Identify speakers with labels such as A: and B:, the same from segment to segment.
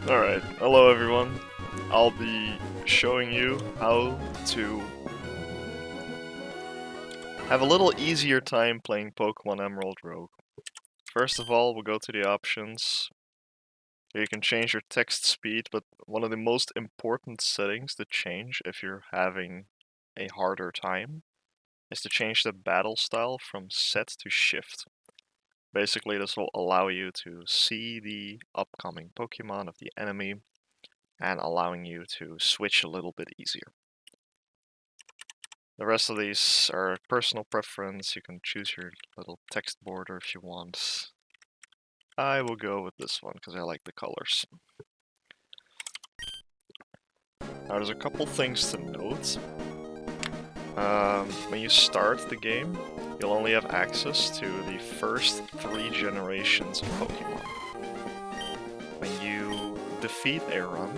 A: Alright, hello everyone. I'll be showing you how to have a little easier time playing Pokémon Emerald Rogue. First of all, we'll go to the options. Here you can change your text speed, but one of the most important settings to change if you're having a harder time is to change the battle style from set to shift. Basically, this will allow you to see the upcoming Pokémon of the enemy and allowing you to switch a little bit easier. The rest of these are personal preference. You can choose your little text border if you want. I will go with this one because I like the colors. Now there's a couple things to note. When you start the game, you'll only have access to the first 3 generations of Pokemon. When you defeat a run,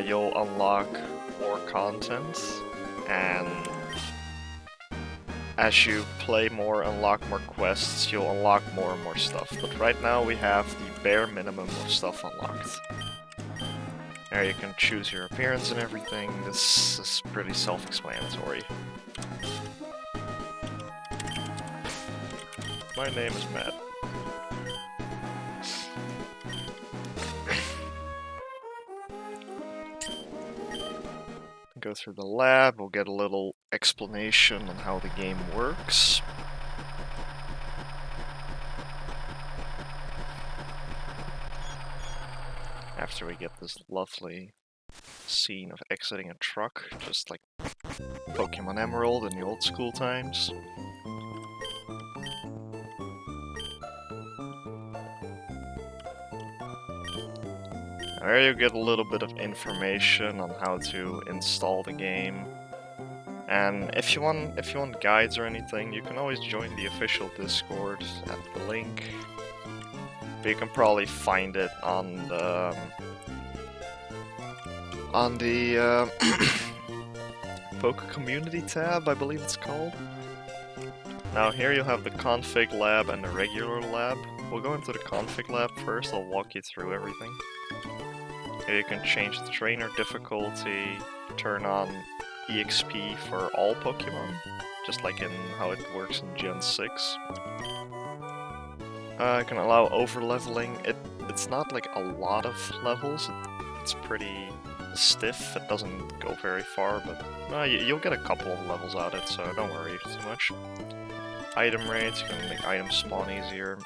A: you'll unlock more content, and as you play more, unlock more quests, you'll unlock more and more stuff. But right now we have the bare minimum of stuff unlocked. There you can choose your appearance and everything. This is pretty self-explanatory. My name is Matt. Go through the lab, we'll get a little explanation on how the game works. After we get this lovely scene of exiting a truck, just like Pokémon Emerald in the old school times. There you get a little bit of information on how to install the game. And if you want guides or anything, you can always join the official Discord at the link. But you can probably find it on the Poké Community tab, I believe it's called. Now here you have the config lab and the regular lab. We'll go into the config lab first, I'll walk you through everything. Here you can change the trainer difficulty, turn on EXP for all Pokemon, just like in how it works in Gen 6. You can allow over-leveling. It's not like a lot of levels, it's pretty stiff, it doesn't go very far, but you'll get a couple of levels out of it, so don't worry too much. Item rates, you can make items spawn easier.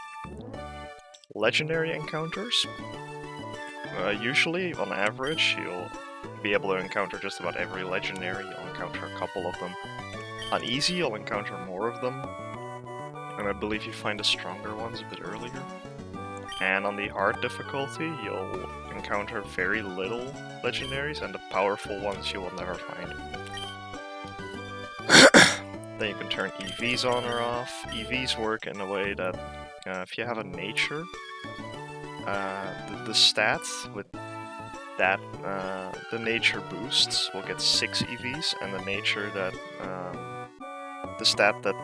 A: Legendary encounters. Usually, on average, you'll be able to encounter just about every legendary. You'll encounter a couple of them. On easy, you'll encounter more of them. And I believe you find the stronger ones a bit earlier. And on the hard difficulty, you'll encounter very little legendaries, and the powerful ones you will never find. Then you can turn EVs on or off. EVs work in a way that if you have a nature, the stats with that the nature boosts will get 6 EVs, and the nature that the stat that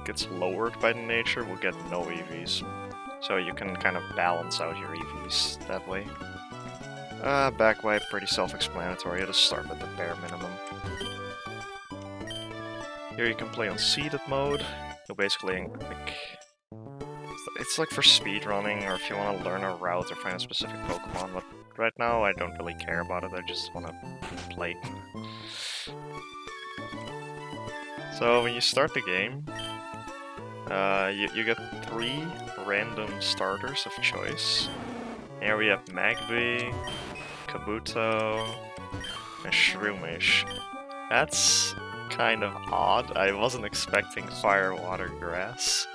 A: gets lowered by the nature will get no EVs. So you can kind of balance out your EVs that way. Backwipe, pretty self-explanatory. Just start with the bare minimum. Here you can play on seeded mode. You'll basically it's like for speedrunning, or if you want to learn a route or find a specific Pokemon, but right now I don't really care about it, I just want to play. So when you start the game, you get 3 random starters of choice. Here we have Magby, Kabuto, and Shroomish. That's kind of odd, I wasn't expecting Fire, Water, Grass.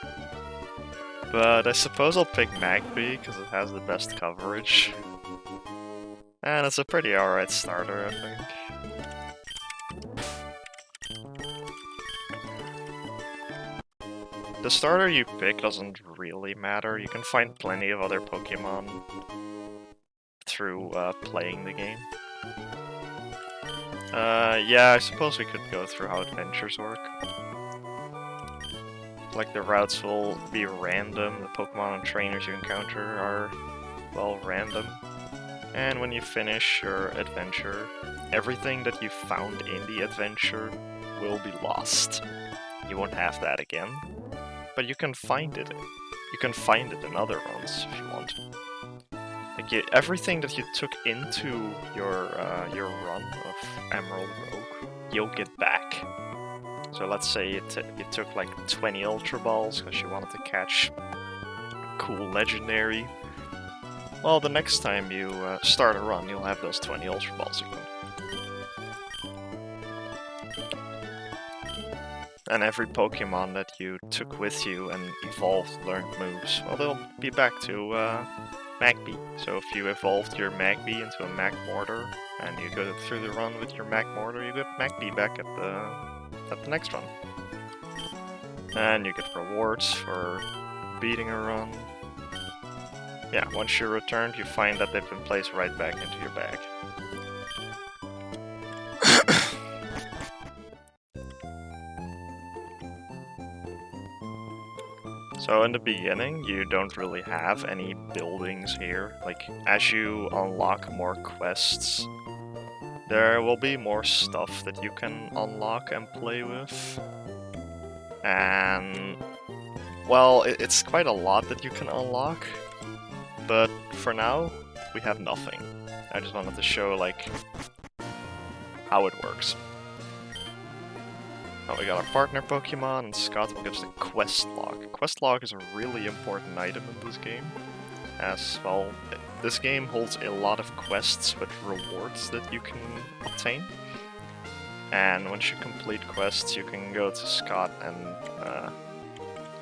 A: But I suppose I'll pick Magby because it has the best coverage. And it's a pretty alright starter, I think. The starter you pick doesn't really matter. You can find plenty of other Pokemon through playing the game. Yeah, I suppose we could go through how adventures work. Like the routes will be random, the Pokemon and trainers you encounter are well, random. And when you finish your adventure, everything that you found in the adventure will be lost. You won't have that again, but you can find it. You can find it in other runs if you want. Like everything that you took into your run of Emerald Rogue, you'll get back. So let's say you took like 20 Ultra Balls because you wanted to catch a cool legendary. Well, the next time you start a run, you'll have those 20 Ultra Balls again. And every Pokemon that you took with you and evolved, learned moves, well, they'll be back to Magby. So if you evolved your Magby into a Magmortar, and you go through the run with your Magmortar, you get Magby back at the next run. And you get rewards for beating a run. Yeah, once you're returned, you find that they've been placed right back into your bag. So in the beginning, you don't really have any buildings here. Like, as you unlock more quests, there will be more stuff that you can unlock and play with. And, well, it's quite a lot that you can unlock. But for now, we have nothing. I just wanted to show, like, how it works. Oh, we got our partner Pokemon, and Scott will give us a quest log. Quest log is a really important item in this game, as well. This game holds a lot of quests with rewards that you can obtain. And once you complete quests, you can go to Scott and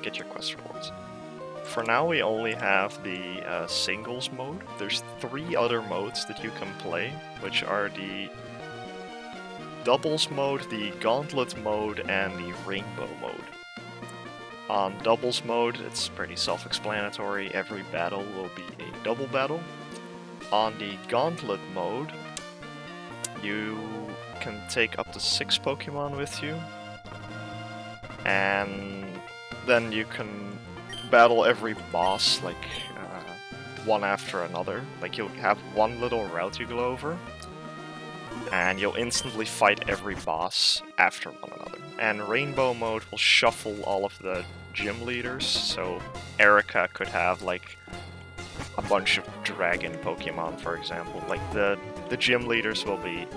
A: get your quest rewards. For now, we only have the singles mode. There's 3 other modes that you can play, which are the doubles mode, the gauntlet mode, and the rainbow mode. On doubles mode, it's pretty self-explanatory. Every battle will be a double battle. On the gauntlet mode, you can take up to 6 Pokemon with you, and then you can battle every boss like one after another. Like, you'll have one little route you go over, and you'll instantly fight every boss after one another. And Rainbow mode will shuffle all of the gym leaders, so Erica could have, like, a bunch of dragon Pokemon, for example. Like, the gym leaders will be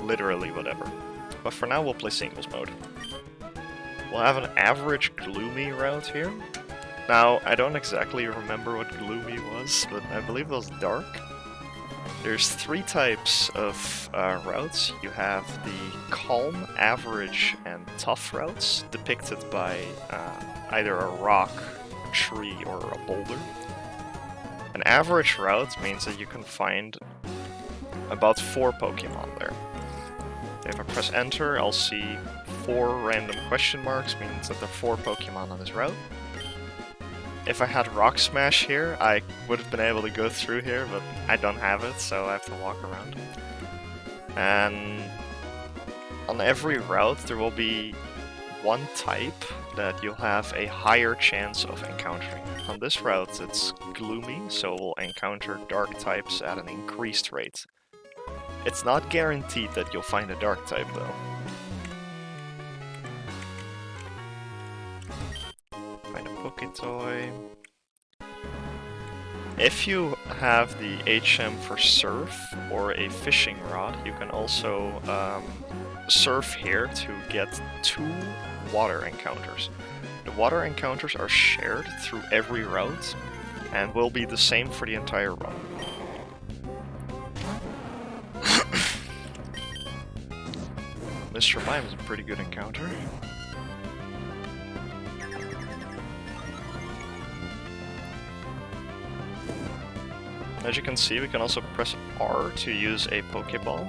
A: literally whatever. But for now, we'll play singles mode. We'll have an average Gloomy route here. Now, I don't exactly remember what Gloomy was, but I believe it was Dark. There's 3 types of routes. You have the calm, average, and tough routes, depicted by either a rock, a tree, or a boulder. An average route means that you can find about 4 Pokemon there. If I press enter, I'll see 4 random question marks, means that there are 4 Pokemon on this route. If I had Rock Smash here, I would have been able to go through here, but I don't have it, so I have to walk around. And on every route, there will be one type that you'll have a higher chance of encountering. On this route, it's Gloomy, so we'll encounter dark types at an increased rate. It's not guaranteed that you'll find a dark type, though. Find a Poketoy. If you have the HM for Surf or a Fishing Rod, you can also surf here to get 2 water encounters. The water encounters are shared through every route and will be the same for the entire run. Mr. Mime is a pretty good encounter. As you can see, we can also press R to use a Pokeball.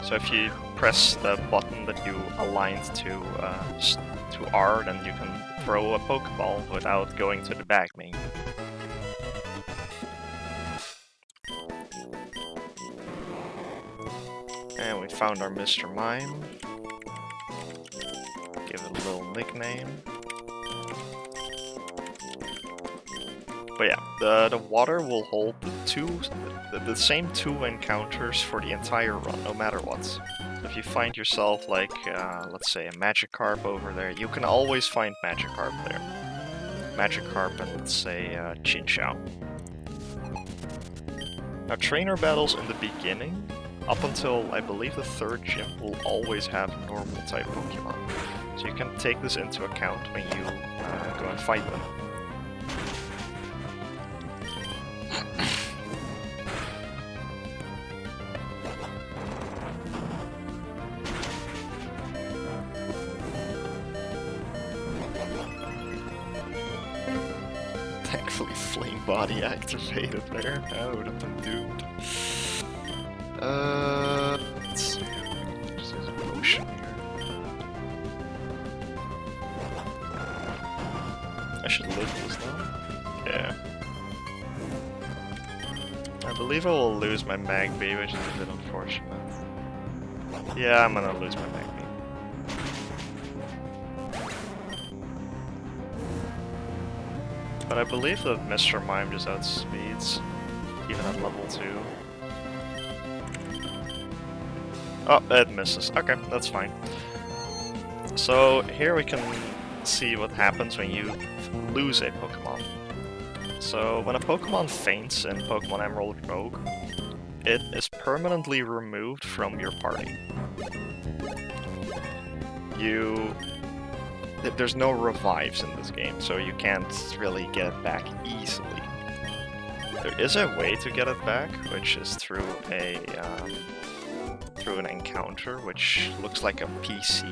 A: So if you press the button that you aligned to R, then you can throw a Pokeball without going to the bag main. And we found our Mr. Mime. Give it a little nickname. But yeah, the water will hold the same 2 encounters for the entire run, no matter what. So if you find yourself like, let's say a Magikarp over there, you can always find Magikarp there. Magikarp and let's say Chinchou. Now trainer battles in the beginning, up until I believe the 3rd gym, will always have normal type Pokemon. So you can take this into account when you go and fight them. Thankfully Flame Body activated there. I would have been doomed. Let's see. Just use a potion here. I should live this now. Yeah. I believe I will lose my Magby, which is a bit unfortunate. Yeah, I'm gonna lose my Magby. But I believe that Mr. Mime just outspeeds, even at level 2. Oh, it misses. Okay, that's fine. So here we can see what happens when you lose a Pokemon. So when a Pokemon faints in Pokémon Emerald Rogue, it is permanently removed from your party. There's no revives in this game, so you can't really get it back easily. There is a way to get it back, which is through an encounter, which looks like a PC.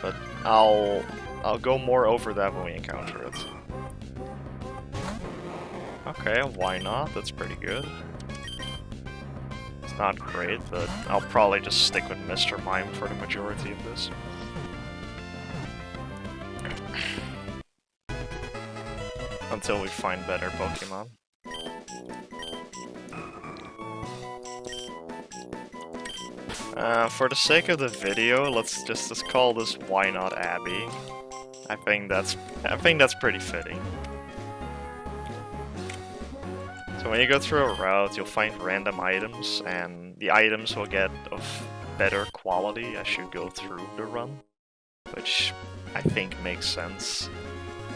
A: But I'll go more over that when we encounter it. Okay, why not? That's pretty good. It's not great, but I'll probably just stick with Mr. Mime for the majority of this. Until we find better Pokemon. For the sake of the video, let's just call this Why Not Abby. I think that's pretty fitting. So when you go through a route, you'll find random items, and the items will get of better quality as you go through the run, which I think makes sense.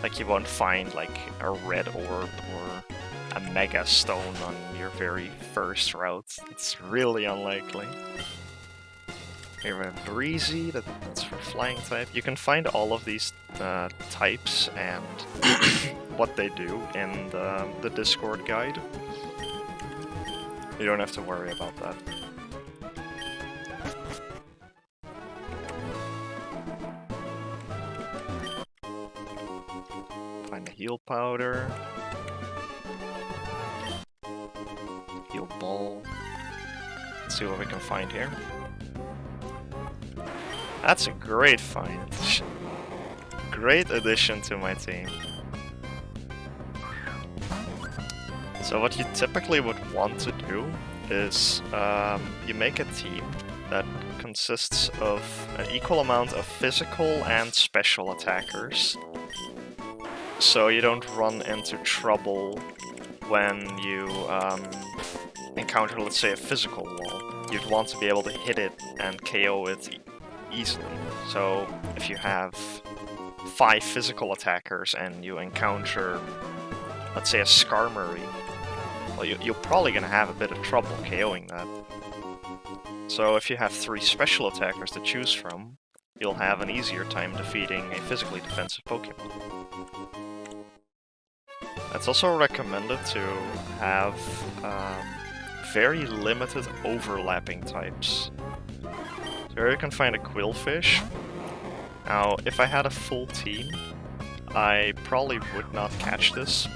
A: Like you won't find like a red orb or a mega stone on your very first route. It's really unlikely. Here we have Breezy, that's for flying type. You can find all of these types and what they do in the Discord guide. You don't have to worry about that. Find a heal powder. Heal ball. Let's see what we can find here. That's a great find. Great addition to my team. So what you typically would want to do is you make a team that consists of an equal amount of physical and special attackers. So you don't run into trouble when you encounter, let's say, a physical wall. You'd want to be able to hit it and KO it easily. So if you have 5 physical attackers and you encounter, let's say, a Skarmory, well, you're probably going to have a bit of trouble KOing that. So if you have 3 special attackers to choose from, you'll have an easier time defeating a physically defensive Pokemon. It's also recommended to have very limited overlapping types. So here you can find a Quillfish. Now, if I had a full team, I probably would not catch this,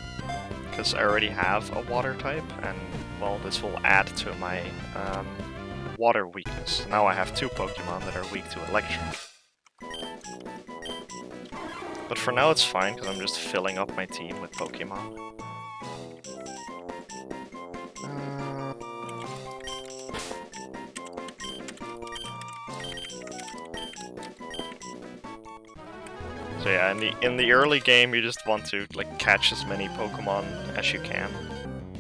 A: because I already have a water type, and, well, this will add to my water weakness. Now I have 2 Pokemon that are weak to electric. But for now it's fine, because I'm just filling up my team with Pokemon. So yeah, in the early game, you just want to like catch as many Pokemon as you can,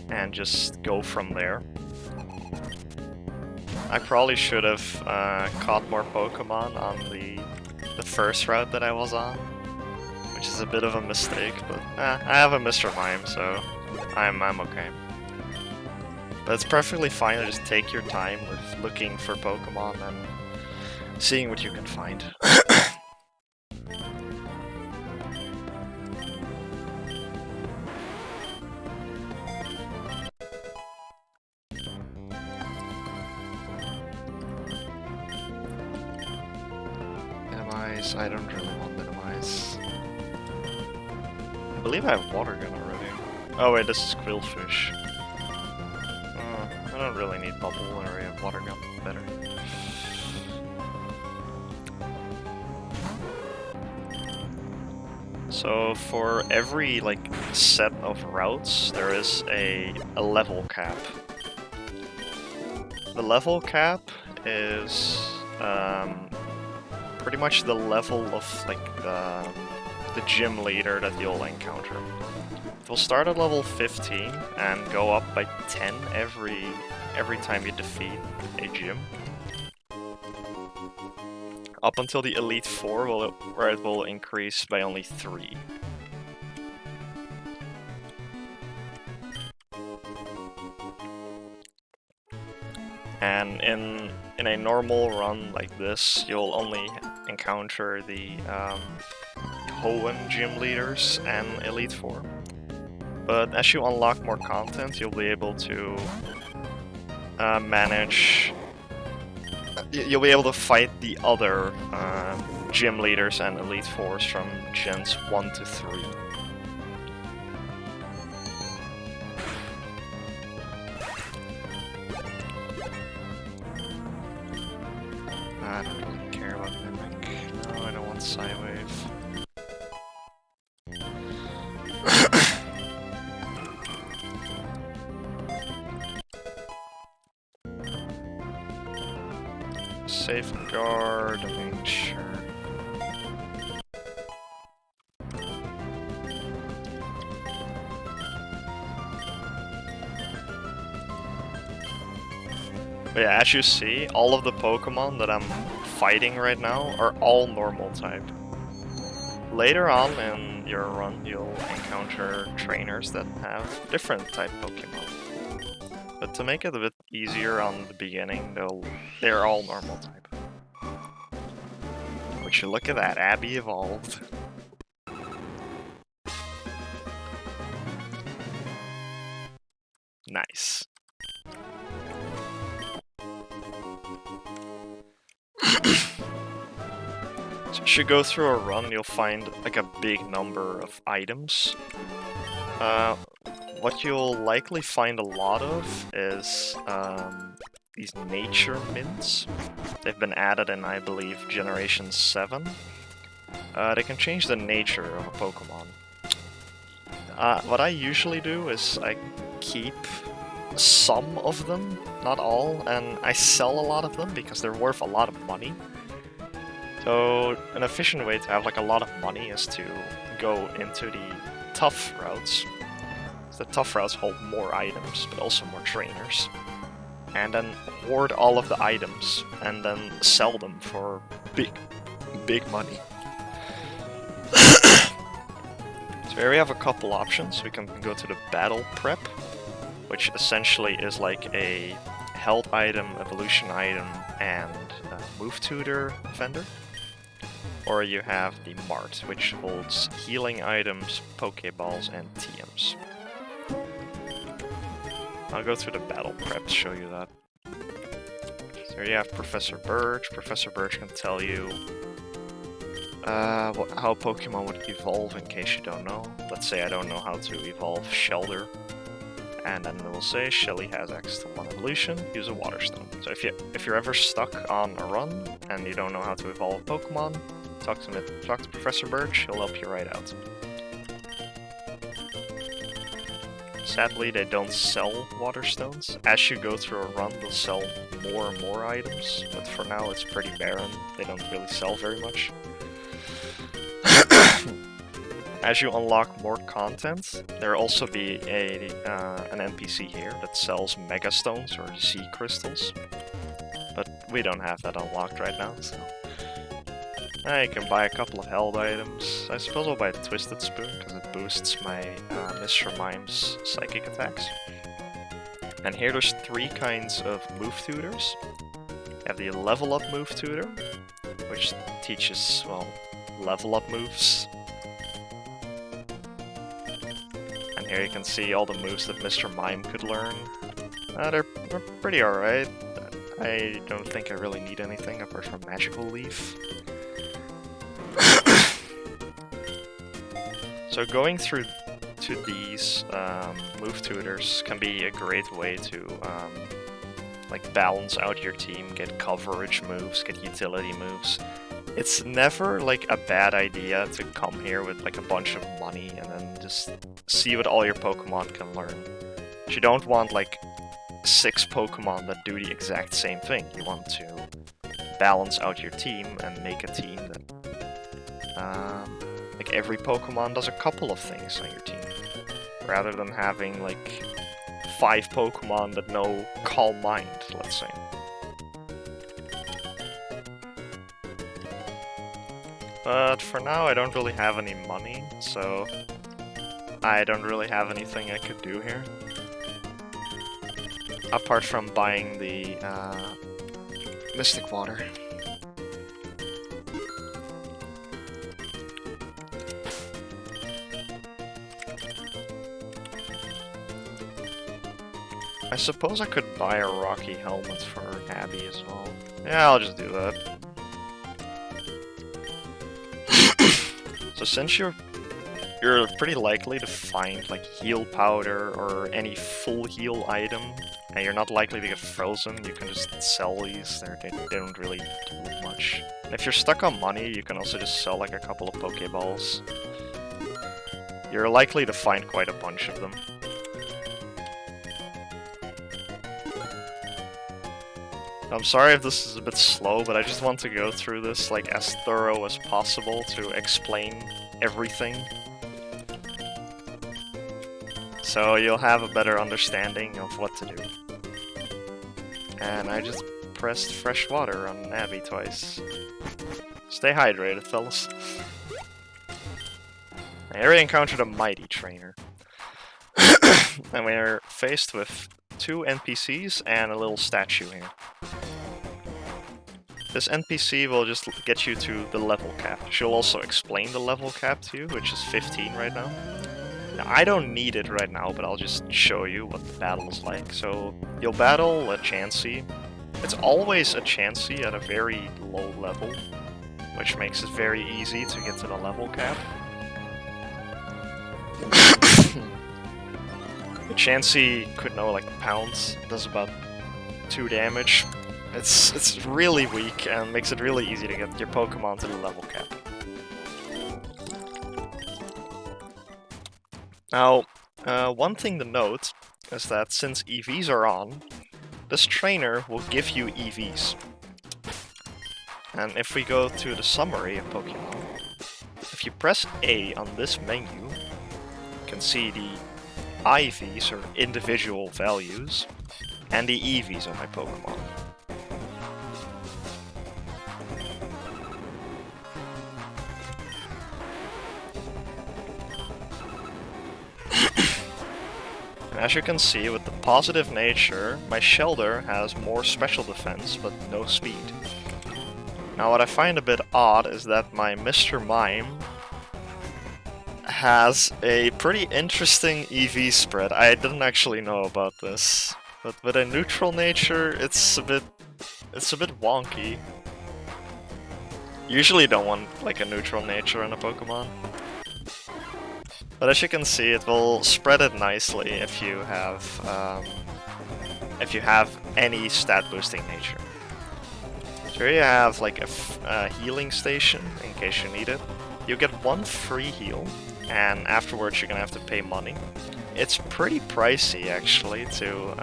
A: and just go from there. I probably should have caught more Pokemon on the first route that I was on, which is a bit of a mistake, but I have a Mr. Mime, so I'm okay. But it's perfectly fine to just take your time with looking for Pokemon and seeing what you can find. Minimize, I don't really want minimize. I believe I have water gun already. Oh wait, this is Quillfish. I don't really need bubble, I already have water gun. Better. So for every like set of routes, there is a level cap. The level cap is pretty much the level of like the gym leader that you'll encounter. It will start at level 15 and go up by 10 every time you defeat a gym. Up until the Elite 4, where it will increase by only 3. And in a normal run like this, you'll only encounter the Hoenn gym leaders and Elite 4. But as you unlock more content, you'll be able to you'll be able to fight the other gym leaders and Elite Fours from Gens 1 to 3. I don't really care about Mimic. No, I don't want Psywave. Safeguard, I mean, sure. But yeah, as you see, all of the Pokemon that I'm fighting right now are all normal type. Later on in your run, you'll encounter trainers that have different type Pokemon. But to make it a bit easier on the beginning, they're all normal type. Would you look at that, Abby evolved. Nice. So as you go through a run, you'll find like a big number of items. What you'll likely find a lot of is these nature mints. They've been added in, I believe, Generation 7. They can change the nature of a Pokemon. What I usually do is I keep some of them, not all, and I sell a lot of them because they're worth a lot of money. So an efficient way to have like a lot of money is to go into the tough routes. The tough routes hold more items, but also more trainers. And then hoard all of the items, and then sell them for big money. So here we have a couple options. We can go to the Battle Prep, which essentially is like a health item, evolution item, and move tutor vendor. Or you have the Mart, which holds healing items, Pokeballs, and TMs. I'll go through the battle prep to show you that. So here you have Professor Birch. Professor Birch can tell you how Pokemon would evolve in case you don't know. Let's say I don't know how to evolve Shelder. And then it will say Shelly has access to 1 evolution, use a Water Stone. So if you're ever stuck on a run and you don't know how to evolve a Pokemon, talk to Professor Birch, he'll help you right out. Sadly, they don't sell Water Stones. As you go through a run, they'll sell more and more items, but for now it's pretty barren. They don't really sell very much. as you unlock more content, there'll also be an NPC here that sells Mega Stones or Z Crystals. But we don't have that unlocked right now, so... I can buy a couple of held items. I suppose I'll buy a Twisted Spoon, because it boosts my Mr. Mime's psychic attacks. And here there's 3 kinds of move tutors. You have the level up move tutor, which teaches, well, level up moves. And here you can see all the moves that Mr. Mime could learn. They're pretty alright. I don't think I really need anything apart from Magical Leaf. So going through to these move tutors can be a great way to like balance out your team, get coverage moves, get utility moves. It's never like a bad idea to come here with like a bunch of money and then just see what all your Pokemon can learn. But you don't want like 6 Pokemon that do the exact same thing. You want to balance out your team and make a team that like every Pokemon does a couple of things on your team, rather than having like 5 Pokemon that know Calm Mind, let's say. But for now I don't really have any money, so I don't really have anything I could do here. Apart from buying the Mystic Water. I suppose I could buy a Rocky Helmet for Abby as well. Yeah, I'll just do that. So since you're pretty likely to find like heal powder or any full heal item, and you're not likely to get frozen, you can just sell these. They don't really do much. And if you're stuck on money, you can also just sell like a couple of Pokeballs. You're likely to find quite a bunch of them. I'm sorry if this is a bit slow, but I just want to go through this like as thorough as possible to explain everything. So you'll have a better understanding of what to do. And I just pressed fresh water on Abby twice. Stay hydrated, fellas. I already encountered a mighty trainer. And we're faced with 2 NPCs and a little statue here. This NPC will just get you to the level cap. She'll also explain the level cap to you, which is 15 right now. Now, I don't need it right now, but I'll just show you what the battle is like. So, you'll battle a Chansey. It's always a Chansey at a very low level, which makes it very easy to get to the level cap. The Chansey could know like Pounce, does about 2 damage. It's really weak and makes it really easy to get your Pokemon to the level cap. Now, one thing to note is that since EVs are on, this trainer will give you EVs. And if we go to the summary of Pokemon, if you press A on this menu, you can see the IVs, or individual values, and the EVs of my Pokemon. As you can see, with the positive nature, my Shelter has more special defense, but no speed. Now what I find a bit odd is that my Mr. Mime has a pretty interesting EV spread. I didn't actually know about this, but with a neutral nature, it's a bit wonky. Usually don't want like a neutral nature in a Pokemon. But as you can see, it will spread it nicely if you have any stat boosting nature. So here you have like a healing station in case you need it. You get 1 free heal, and afterwards you're gonna have to pay money. It's pretty pricey actually to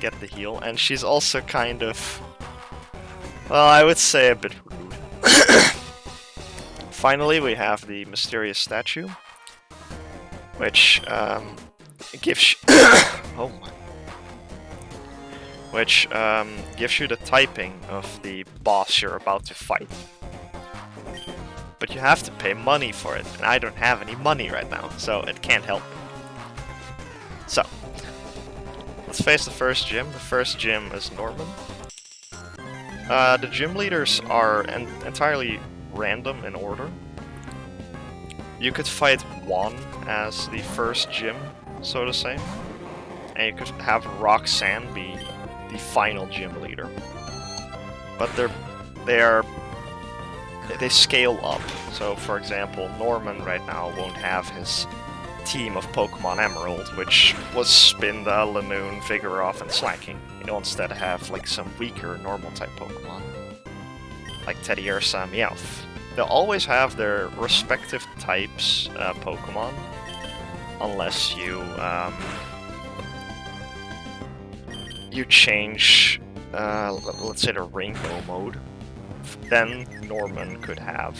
A: get the heal, and she's also kind of, well, I would say a bit rude. Finally, we have the mysterious statue, which gives oh my. Which gives you the typing of the boss you're about to fight. But you have to pay money for it, and I don't have any money right now, so it can't help. So, let's face the first gym. The first gym is Norman. The gym leaders are entirely random in order. You could fight one as the first gym, so to say, and you could have Roxanne be the final gym leader. But they scale up. So, for example, Norman right now won't have his team of Pokémon Emerald, which was Spinda, Lanoon, Vigoroth, and Slacking. He'll instead have like some weaker normal type Pokémon, like Teddiursa and Meowth. They'll always have their respective types Pokémon, unless you you change, let's say, the Rainbow mode. Then Norman could have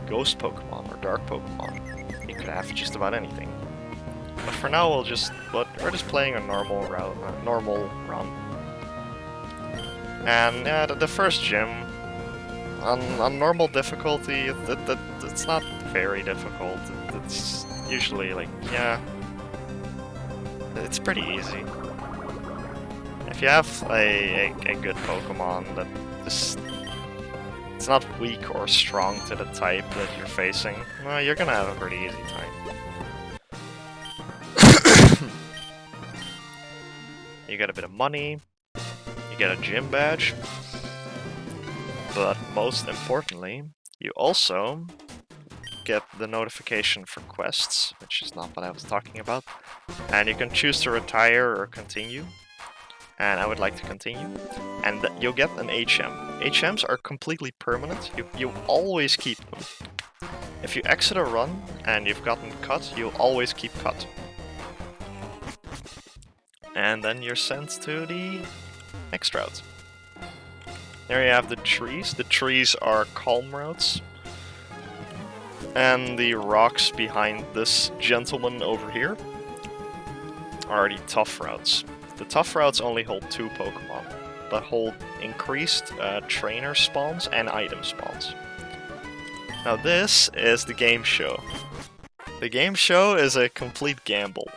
A: Ghost Pokemon or Dark Pokemon. He could have just about anything. But for now, we're just playing a normal run. And the first gym, on normal difficulty, it's not very difficult. It's usually like, yeah, it's pretty easy. If you have a good Pokemon that is it's not weak or strong to the type that you're facing, well, you're gonna have a pretty easy time. You get a bit of money, you get a gym badge, but most importantly, you also get the notification for quests, which is not what I was talking about, and you can choose to retire or continue. And I would like to continue, and you'll get an HM. HMs are completely permanent, you always keep them. If you exit a run and you've gotten cut, you'll always keep cut. And then you're sent to the next route. There you have the trees. The trees are calm routes. And the rocks behind this gentleman over here are the tough routes. The tough routes only hold 2 Pokemon, but hold increased trainer spawns and item spawns. Now this is the game show. The game show is a complete gamble.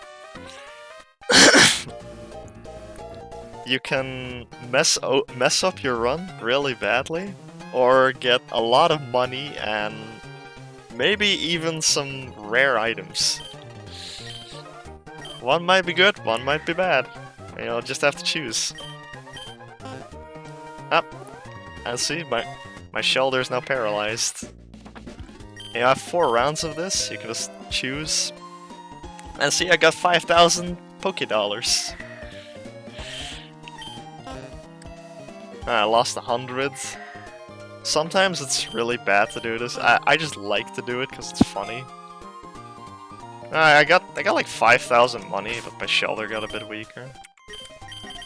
A: You can mess up your run really badly, or get a lot of money and maybe even some rare items. One might be good, one might be bad. You'll just have to choose. Up. And see, my shoulder is now paralyzed. You have 4 rounds of this, you can just choose. And see, I got 5,000 Poké Dollars. I lost 100. Sometimes it's really bad to do this. I just like to do it because it's funny. I got like 5,000 money, but my shoulder got a bit weaker.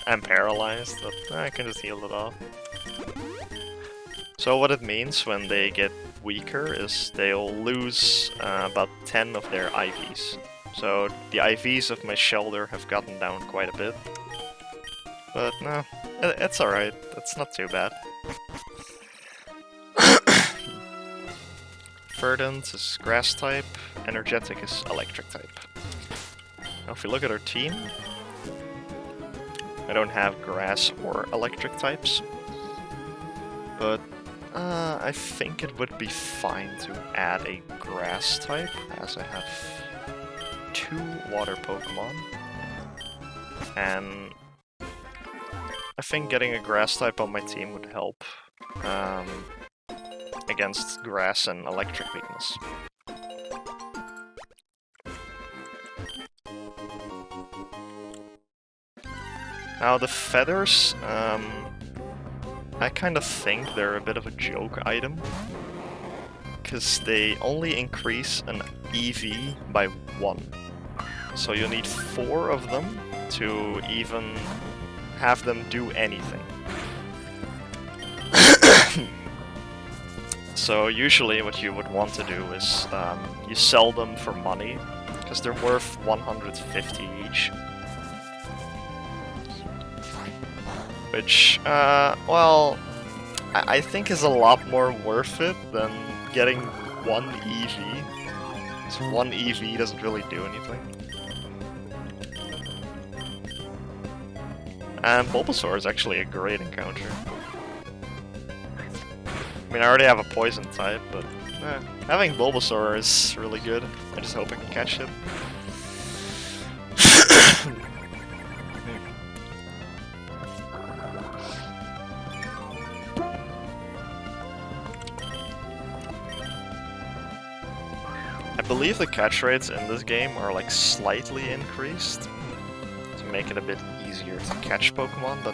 A: I'm paralyzed, but I can just heal it off. So what it means when they get weaker is they'll lose about 10 of their IVs. So the IVs of my shoulder have gotten down quite a bit. But no, it's alright, it's not too bad. Verdant is grass type, Energetic is electric type. Now if we look at our team, I don't have grass or electric types, but I think it would be fine to add a grass type, as I have 2 water Pokemon, and I think getting a grass type on my team would help against grass and electric weakness. Now the feathers, I kind of think they're a bit of a joke item, because they only increase an EV by 1. So you need 4 of them to even have them do anything. So usually what you would want to do is you sell them for money, because they're worth 150 each. Which, well, I think is a lot more worth it than getting one EV. So one EV doesn't really do anything. And Bulbasaur is actually a great encounter. I mean, I already have a poison type, but having Bulbasaur is really good. I just hope I can catch it. I believe the catch rates in this game are like slightly increased to make it a bit easier to catch Pokemon, but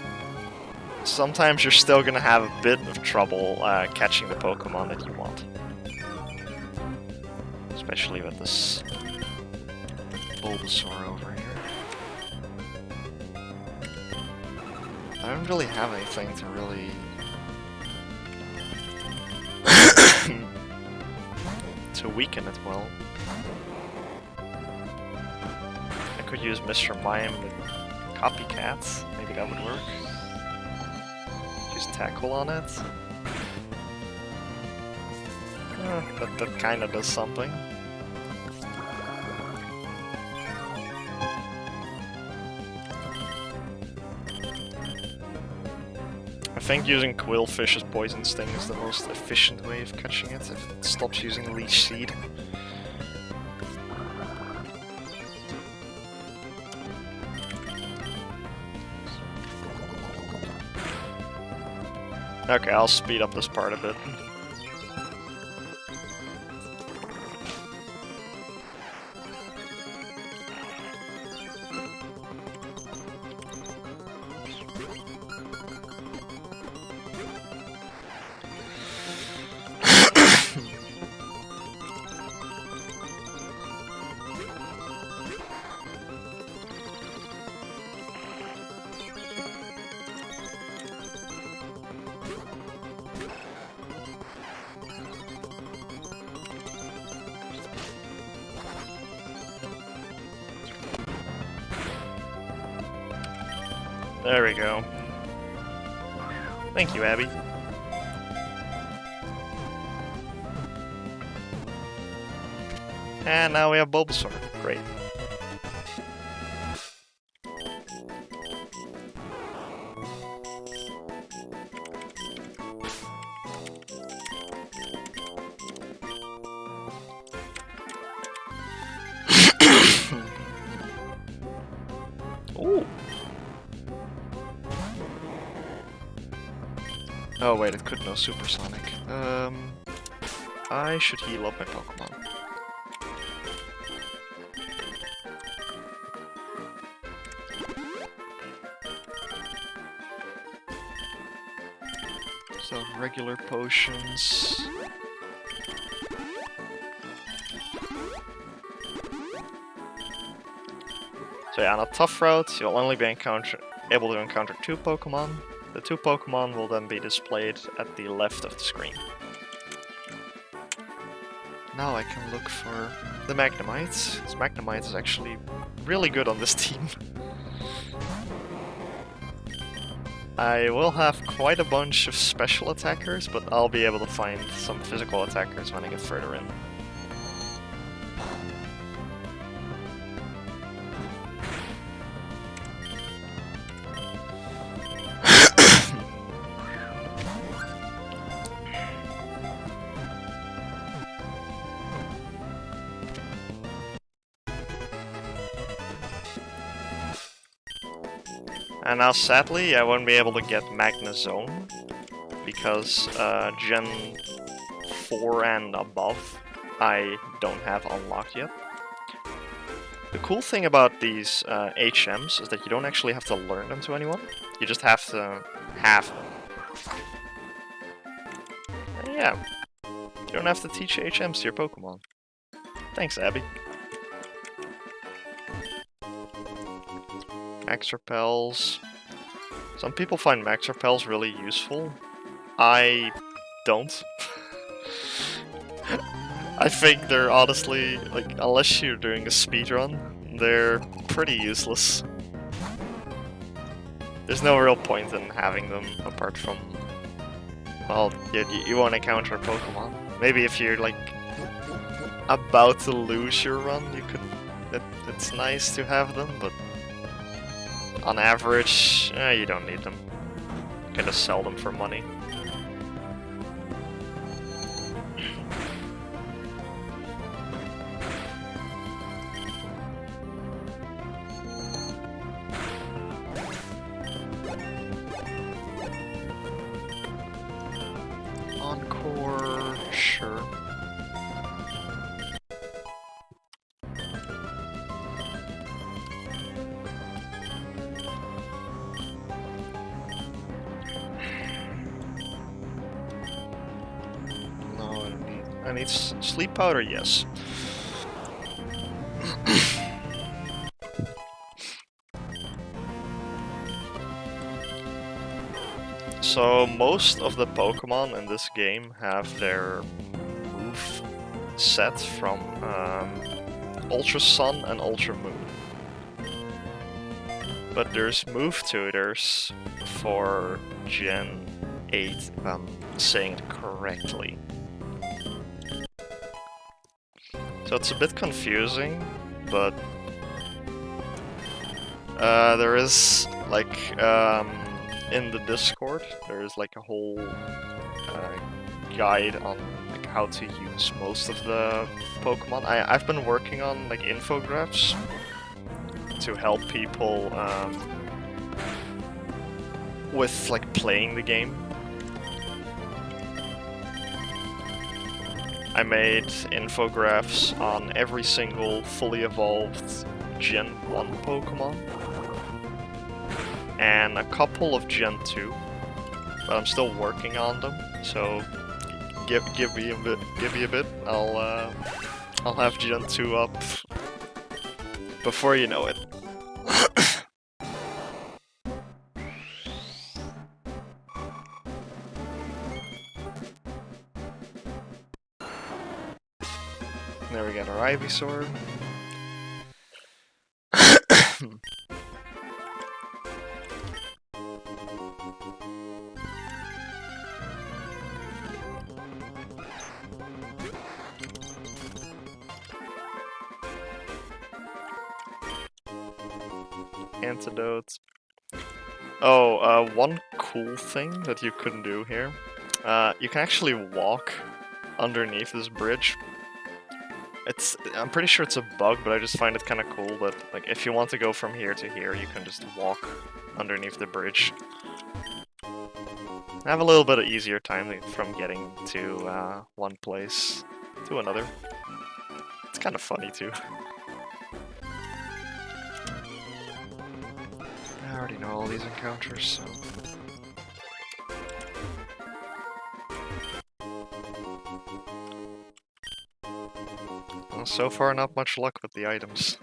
A: sometimes you're still gonna have a bit of trouble catching the Pokemon that you want. Especially with this Bulbasaur over here. I don't really have anything to really... to weaken it well. I could use Mr. Mime with Copycats, maybe that would work. Use Tackle on it. That kinda does something. I think using Quillfish's Poison Sting is the most efficient way of catching it, if it stops using Leech Seed. Okay, I'll speed up this part a bit. There we go. Thank you, Abby. And now we have Bulbasaur. Great. Ooh. Oh wait, it could know Supersonic. I should heal up my Pokemon. So, regular potions. So yeah, on a tough route, you'll only be able to encounter 2 Pokemon. The 2 Pokemon will then be displayed at the left of the screen. Now I can look for the Magnemite. This Magnemite is actually really good on this team. I will have quite a bunch of special attackers, but I'll be able to find some physical attackers when I get further in. And now, sadly, I won't be able to get Magnezone, because Gen 4 and above I don't have unlocked yet. The cool thing about these HMs is that you don't actually have to learn them to anyone, you just have to have them. And yeah, you don't have to teach HMs to your Pokemon. Thanks, Abby. Max Repels. Some people find Max Repels really useful. I don't. I think they're honestly, like, unless you're doing a speedrun, they're pretty useless. There's no real point in having them apart from, well, you won't encounter Pokemon. Maybe if you're like about to lose your run, you could. It's nice to have them, but on average, you don't need them. You can just sell them for money. Encore, sure. No, I need sleep powder, yes. So most of the Pokemon in this game have their move set from Ultra Sun and Ultra Moon. But there's move tutors for Gen 8, if I'm saying it correctly. So it's a bit confusing, but there is like in the Discord, there is like a whole guide on like how to use most of the Pokemon. I've been working on like infographics to help people with like playing the game. I made infographics on every single fully evolved Gen 1 Pokemon and a couple of Gen 2, but I'm still working on them. So give me a bit. I'll have Gen 2 up before you know it. There we got our Ivysaur. Antidotes. Oh, one cool thing that you couldn't do here. You can actually walk underneath this bridge. I'm pretty sure it's a bug, but I just find it kind of cool that, like, if you want to go from here to here, you can just walk underneath the bridge. I have a little bit of easier time from getting to one place to another. It's kind of funny too. I already know all these encounters, so... Well, so far not much luck with the items.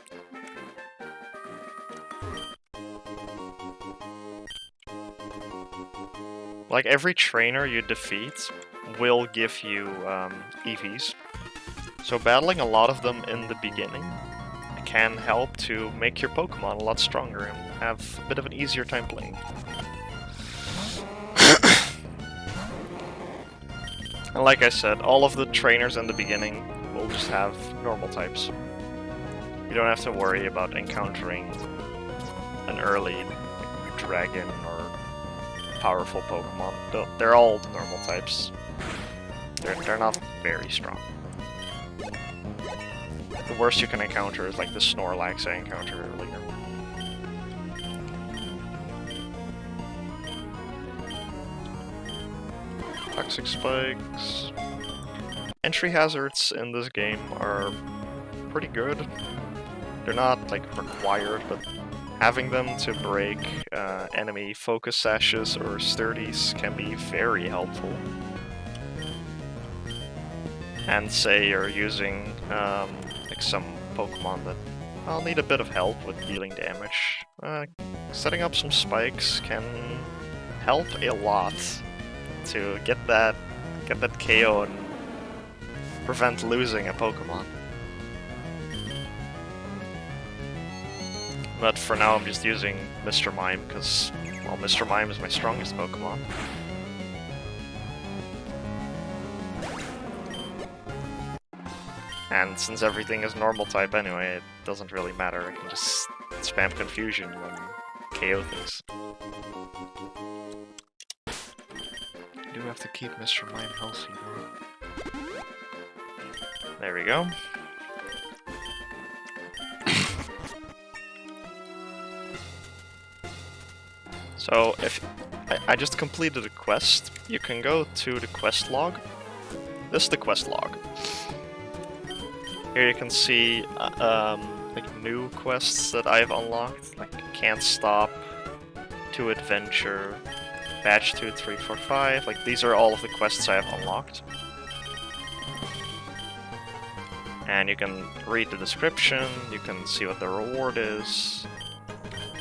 A: Like, every trainer you defeat will give you EVs. So battling a lot of them in the beginning can help to make your Pokemon a lot stronger and have a bit of an easier time playing. And like I said, all of the trainers in the beginning will just have normal types. You don't have to worry about encountering an early dragon or powerful Pokemon. They're all normal types. They're not very strong. The worst you can encounter is like the Snorlax I encountered earlier. Toxic spikes. Entry hazards in this game are pretty good. They're not like required, but having them to break enemy focus sashes or sturdies can be very helpful. And say you're using like some Pokemon that I'll need a bit of help with dealing damage. Setting up some spikes can help a lot to get that KO and prevent losing a Pokemon. But for now I'm just using Mr. Mime because, well, Mr. Mime is my strongest Pokemon. And since everything is normal type anyway, it doesn't really matter. I can just spam Confusion and KO things. I do have to keep Mr. Mime healthy though. There we go. So if I just completed a quest, you can go to the quest log. This is the quest log. Here you can see like new quests that I've unlocked, like Can't Stop, To Adventure, Batch 2, 3, 4, 5. Like these are all of the quests I have unlocked. And you can read the description, you can see what the reward is,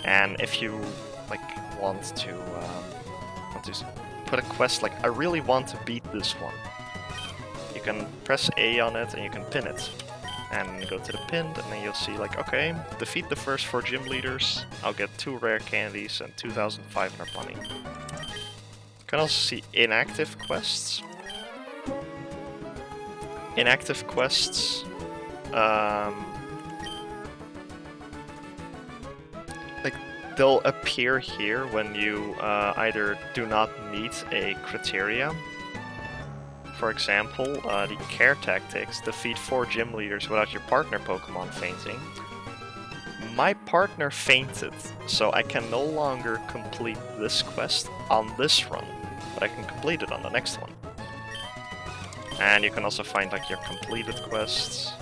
A: and if you like want to put a quest like I really want to beat this one, you can press A on it and you can pin it. And go to the pinned, and then you'll see like, okay, defeat the first 4 gym leaders, I'll get 2 rare candies and 2,500 money. You can also see inactive quests. Inactive quests, like they'll appear here when you either do not meet a criteria. For example, the care tactics, defeat 4 gym leaders without your partner Pokemon fainting. My partner fainted, so I can no longer complete this quest on this run, but I can complete it on the next one. And you can also find like your completed quests.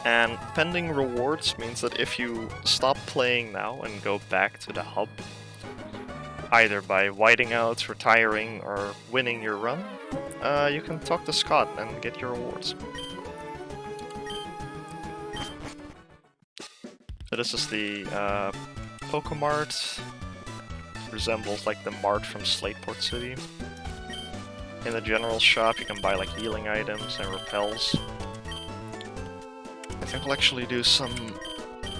A: And pending rewards means that if you stop playing now and go back to the hub, either by whiting out, retiring, or winning your run, you can talk to Scott and get your rewards. So this is the Poké Mart. Resembles like the Mart from Slateport City. In the general shop you can buy like healing items and repels. I think we'll actually do some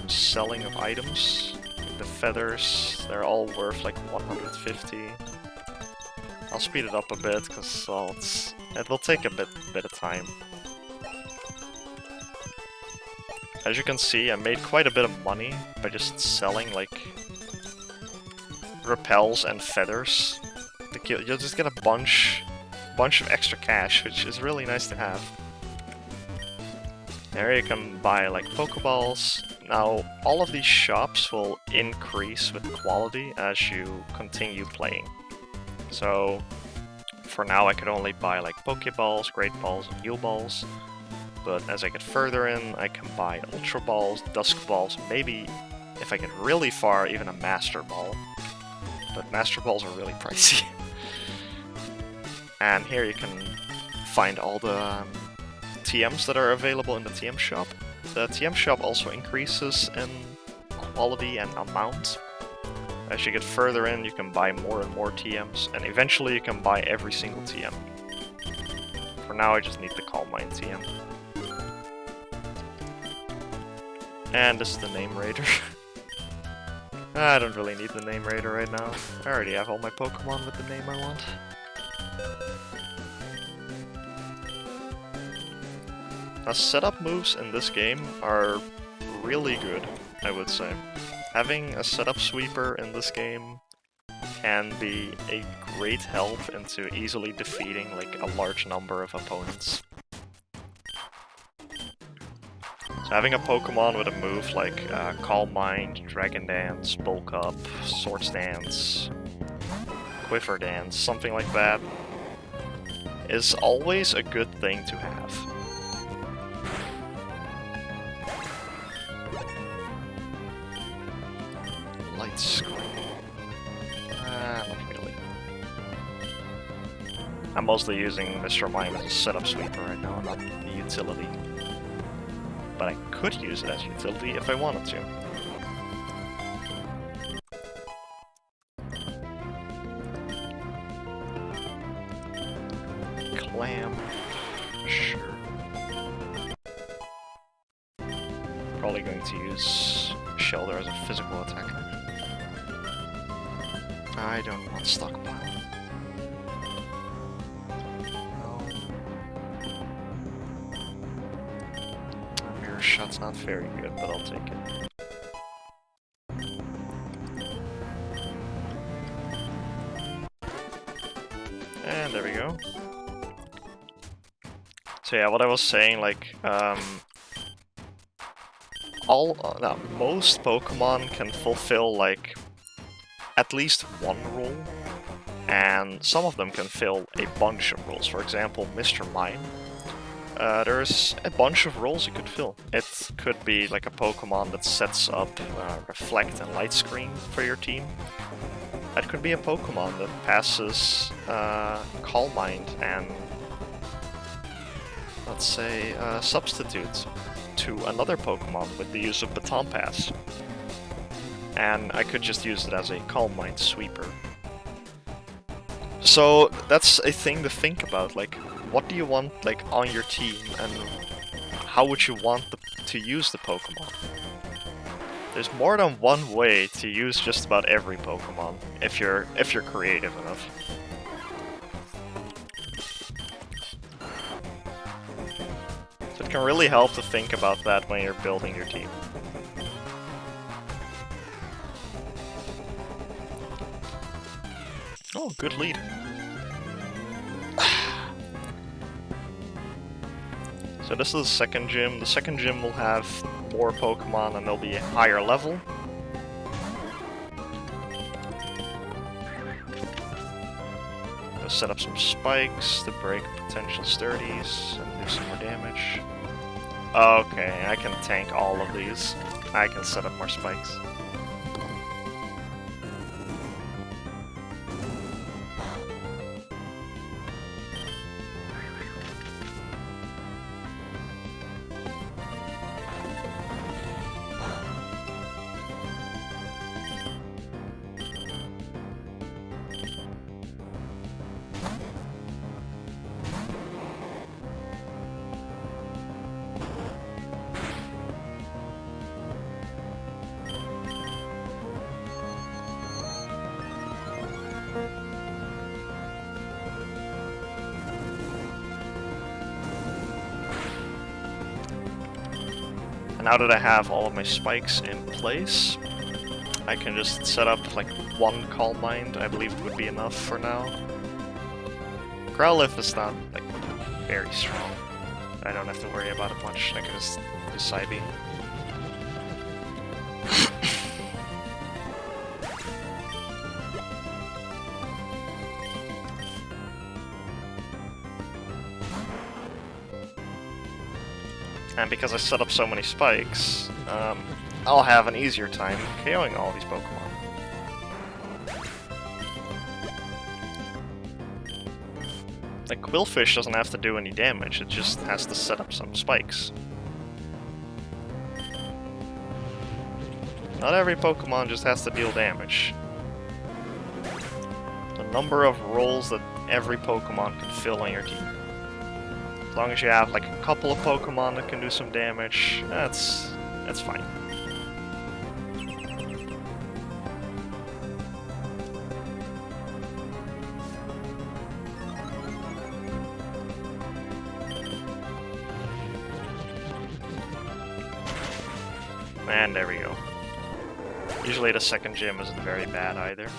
A: selling of items. The feathers, they're all worth like 150. I'll speed it up a bit because well, it will take a bit of time. As you can see, I made quite a bit of money by just selling like repels and feathers. You'll just get a bunch of extra cash, which is really nice to have. There you can buy like Pokeballs. Now, all of these shops will increase with quality as you continue playing. So, for now I could only buy like Pokeballs, Great Balls, and Heal Balls. But as I get further in, I can buy Ultra Balls, Dusk Balls, maybe, if I get really far, even a Master Ball. But Master Balls are really pricey. And here you can find all the TMs that are available in the TM shop. The TM shop also increases in quality and amount. As you get further in, you can buy more and more TMs, and eventually you can buy every single TM. For now, I just need the Calm Mind TM. And this is the Name Raider. I don't really need the Name Raider right now. I already have all my Pokemon with the name I want. Now, setup moves in this game are really good, I would say. Having a setup sweeper in this game can be a great help into easily defeating like a large number of opponents. So having a Pokemon with a move like Calm Mind, Dragon Dance, Bulk Up, Swords Dance, Quiver Dance, something like that, is always a good thing to have. Light Screen. Not really. I'm mostly using Mr. Mime as a setup sweeper right now, not the utility. But I could use it as utility if I wanted to. Clam. Sure. Probably going to use Shelter as a physical attacker. I don't want stockpile. No. Mirror Shot's not very good, but I'll take it. And there we go. So yeah, what I was saying, like, most Pokemon can fulfill, like, at least one role, and some of them can fill a bunch of roles. For example, Mr. Mime. There's a bunch of roles you could fill. It could be like a Pokemon that sets up Reflect and Light Screen for your team. That could be a Pokemon that passes Calm Mind and, let's say, Substitute to another Pokemon with the use of Baton Pass. And I could just use it as a Calm Mind sweeper. So that's a thing to think about, like, what do you want, like, on your team, and how would you want to use the Pokemon? There's more than one way to use just about every Pokemon, if you're creative enough. So it can really help to think about that when you're building your team. Oh, good lead. So this is the second gym. The second gym will have more Pokemon and they'll be a higher level. Gonna set up some spikes to break potential sturdies and do some more damage. Okay, I can tank all of these. I can set up more spikes. And now that I have all of my spikes in place, I can just set up like one Calm Mind. I believe it would be enough for now. Growlithe is not like very strong. I don't have to worry about it much. I can just do Psybeam. And because I set up so many spikes, I'll have an easier time KOing all these Pokemon. Like, Quillfish doesn't have to do any damage, it just has to set up some spikes. Not every Pokemon just has to deal damage. The number of roles that every Pokemon can fill on your team. As long as you have like a couple of Pokemon that can do some damage, that's fine. And there we go. Usually the second gym isn't very bad either.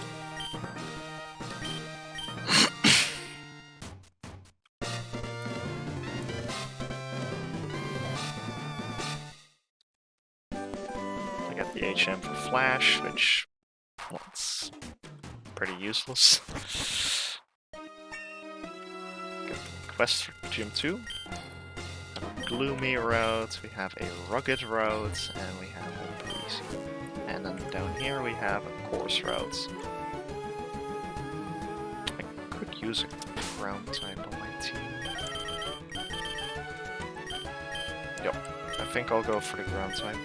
A: HM for Flash, which, well, it's pretty useless. Get the quest for Gym 2. A gloomy route, we have a rugged route, and we have a breezy. And then down here we have a course route. I could use a ground type on my team. Yep, I think I'll go for the ground type.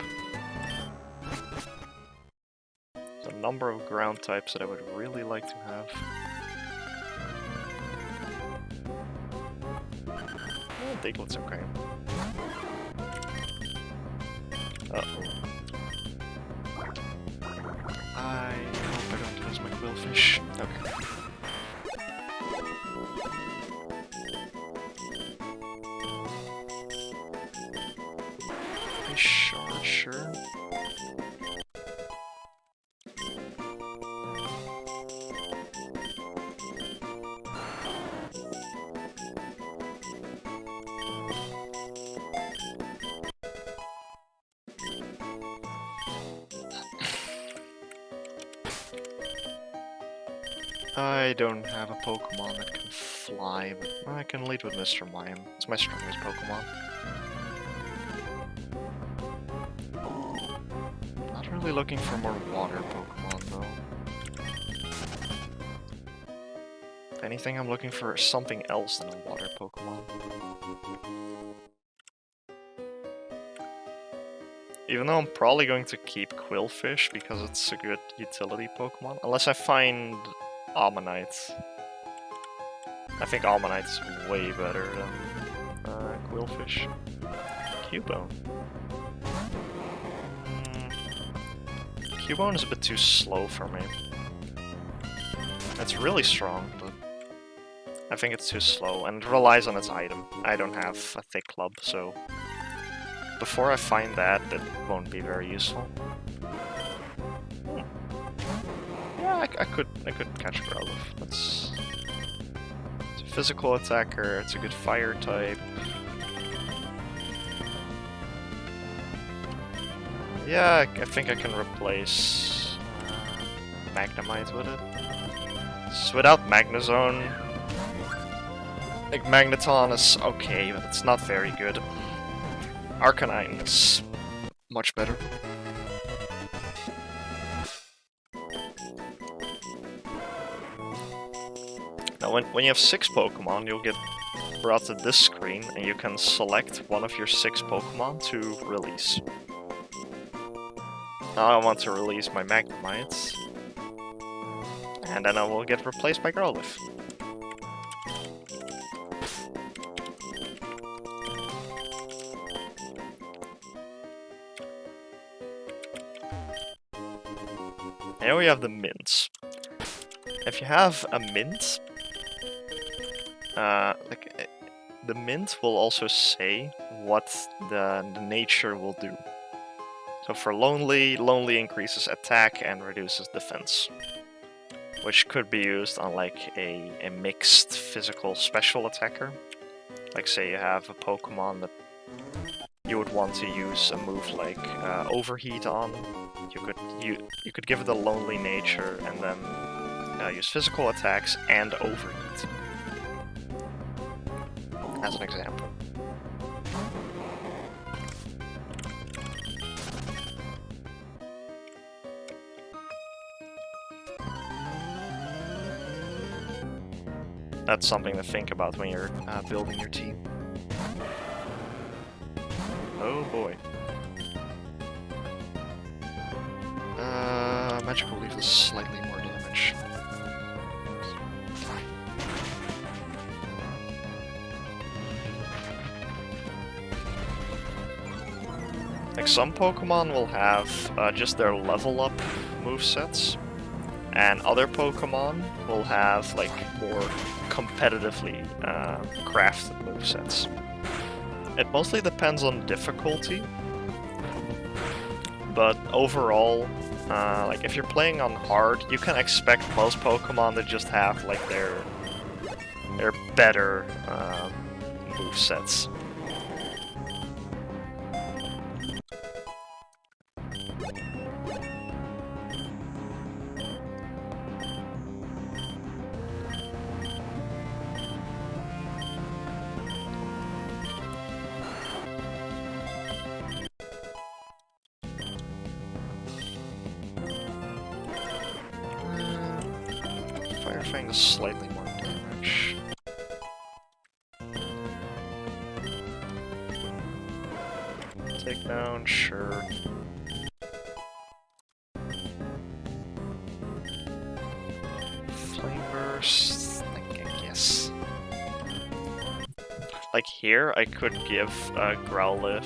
A: Number of ground types that I would really like to have. Diglett's okay. Uh-oh. I hope I don't lose my Quillfish. Okay. Sure. I don't have a Pokemon that can fly, but I can lead with Mr. Mime. It's my strongest Pokemon. Not really looking for more water Pokemon, though. If anything, I'm looking for something else than a water Pokemon. Even though I'm probably going to keep Quillfish because it's a good utility Pokemon. Unless I find Ammonite. I think Ammonite's way better than Quillfish. Cubone. Cubone is a bit too slow for me. It's really strong, but I think it's too slow, and it relies on its item. I don't have a thick club, so before I find that, it won't be very useful. Yeah, I could catch Growlithe. It's a physical attacker. It's a good fire type. Yeah, I think I can replace Magnemite with it. So without Magnezone, like Magneton is okay, but it's not very good. Arcanine is much better. Now, when you have 6 Pokemon, you'll get brought to this screen, and you can select one of your 6 Pokemon to release. Now I want to release my Magnemites, and then I will get replaced by Growlithe. Here we have the mints. If you have a mint, the mint will also say what the nature will do. So for Lonely, Lonely increases attack and reduces defense, which could be used on like a mixed physical special attacker. Like say you have a Pokemon that you would want to use a move like Overheat on. You could give it a Lonely nature and then use physical attacks and Overheat as an example. That's something to think about when you're building your team. Oh boy. Magical Leaf is slightly more damage. Like some Pokemon will have just their level up movesets, and other Pokemon will have like more competitively crafted movesets. It mostly depends on difficulty, but overall, like if you're playing on hard, you can expect most Pokemon to just have like their better movesets. Fang is slightly more damage. Take down, sure. Flame Burst, I guess. like here, I could give Growlithe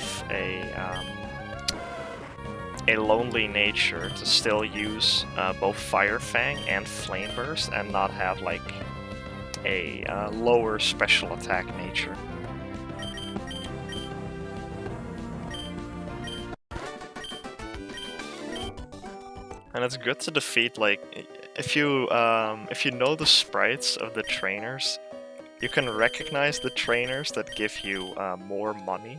A: a lonely nature to still use both Fire Fang and Flame Burst and not have like a lower special attack nature. And it's good to defeat, like, if you know the sprites of the trainers, you can recognize the trainers that give you more money.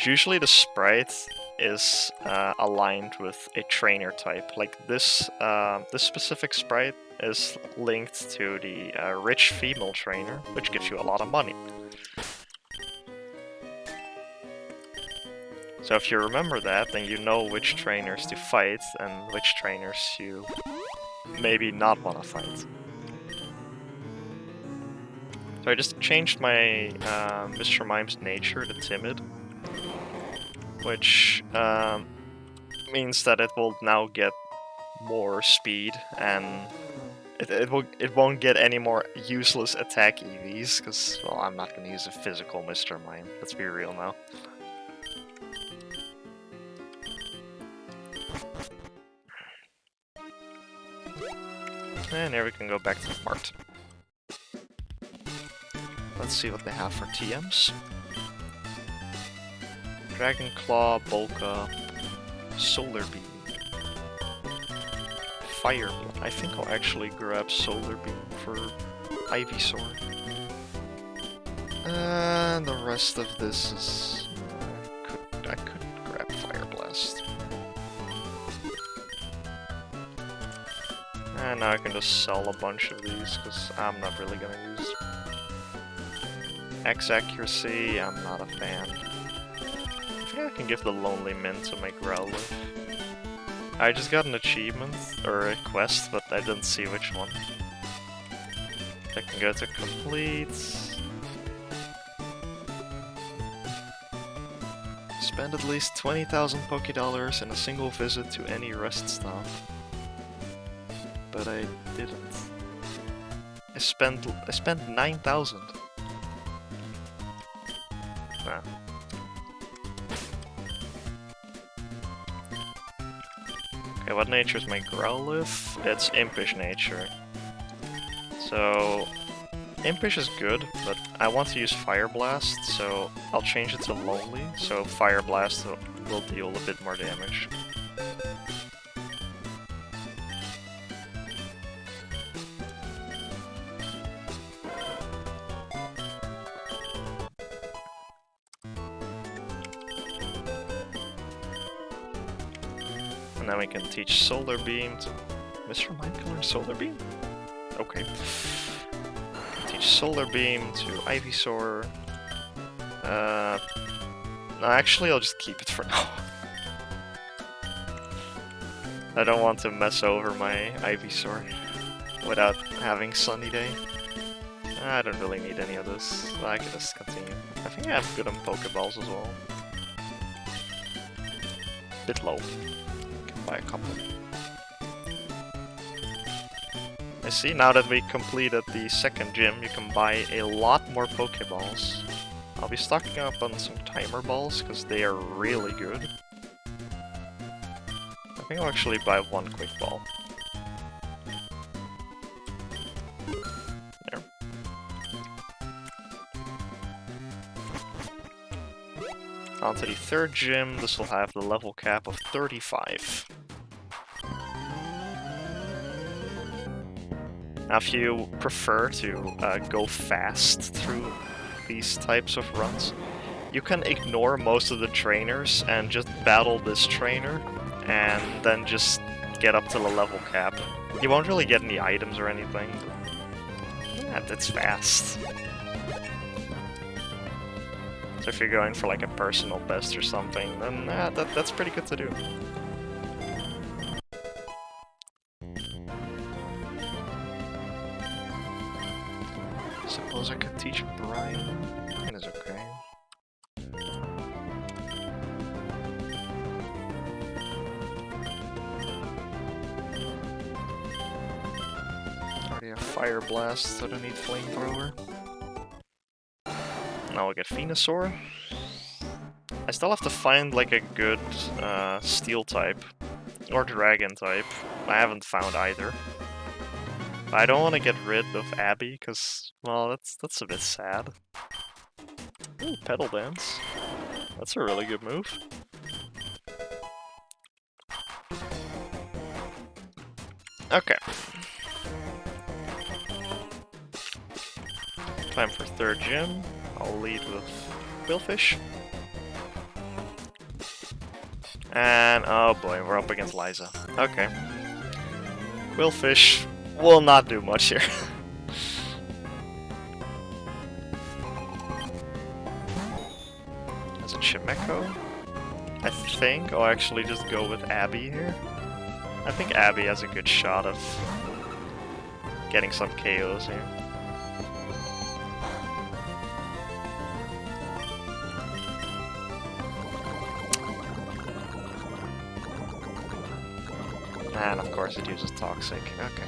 A: Usually the sprite is aligned with a trainer type. Like this specific sprite is linked to the rich female trainer, which gives you a lot of money. So if you remember that, then you know which trainers to fight and which trainers you maybe not want to fight. So I just changed my Mr. Mime's nature to timid, which means that it will now get more speed and it won't get any more useless attack EVs, because, well, I'm not going to use a physical Mr. Mime, let's be real now. And here we can go back to the Mart. Let's see what they have for TMs. Dragon Claw, Bolka, Solar Beam, Fire Beam. I think I'll actually grab Solar Beam for Ivysaur. And the rest of this is... I could grab Fire Blast. And now I can just sell a bunch of these, because I'm not really gonna use X accuracy, I'm not a fan. I think I can give the Lonely Mint to my Growlithe. I just got an achievement, or a quest, but I didn't see which one. I can go to complete. Spend at least 20,000 Pokédollars in a single visit to any rest stop. But I didn't. I spent 9,000. Nah. Okay, what nature is my Growlithe? It's Impish nature. So Impish is good, but I want to use Fire Blast, so I'll change it to Lonely, so Fire Blast will deal a bit more damage. And then we can teach Solar Beam to... Mr. Mime can learn Solar Beam? Okay. Teach Solar Beam to Ivysaur. No, actually I'll just keep it for now. I don't want to mess over my Ivysaur without having Sunny Day. I don't really need any of this. I can just continue. I think I have good on Pokeballs as well. Bit low. Buy a couple. I see now that we completed the second gym, you can buy a lot more Pokeballs. I'll be stocking up on some timer balls because they are really good. I think I'll actually buy one quick ball. There. On to the third gym. This will have the level cap of 35. Now, if you prefer to go fast through these types of runs, you can ignore most of the trainers and just battle this trainer, and then just get up to the level cap. You won't really get any items or anything, but yeah, that's fast. So if you're going for like a personal best or something, then that's pretty good to do. Suppose I could teach Brian. That is okay. Already have Fire Blast, so I don't need Flamethrower. Now we'll get Venusaur. I still have to find like a good Steel type or Dragon type. I haven't found either. But I don't want to get rid of Abby because, well, that's a bit sad. Ooh, Pedal Dance. That's a really good move. Okay. Time for third gym. I'll lead with Quillfish. And, oh boy, we're up against Liza. Okay. Quillfish will not do much here. As a Chimecho, I think I'll actually just go with Abby here. I think Abby has a good shot of getting some KOs here. And of course it uses Toxic. Okay.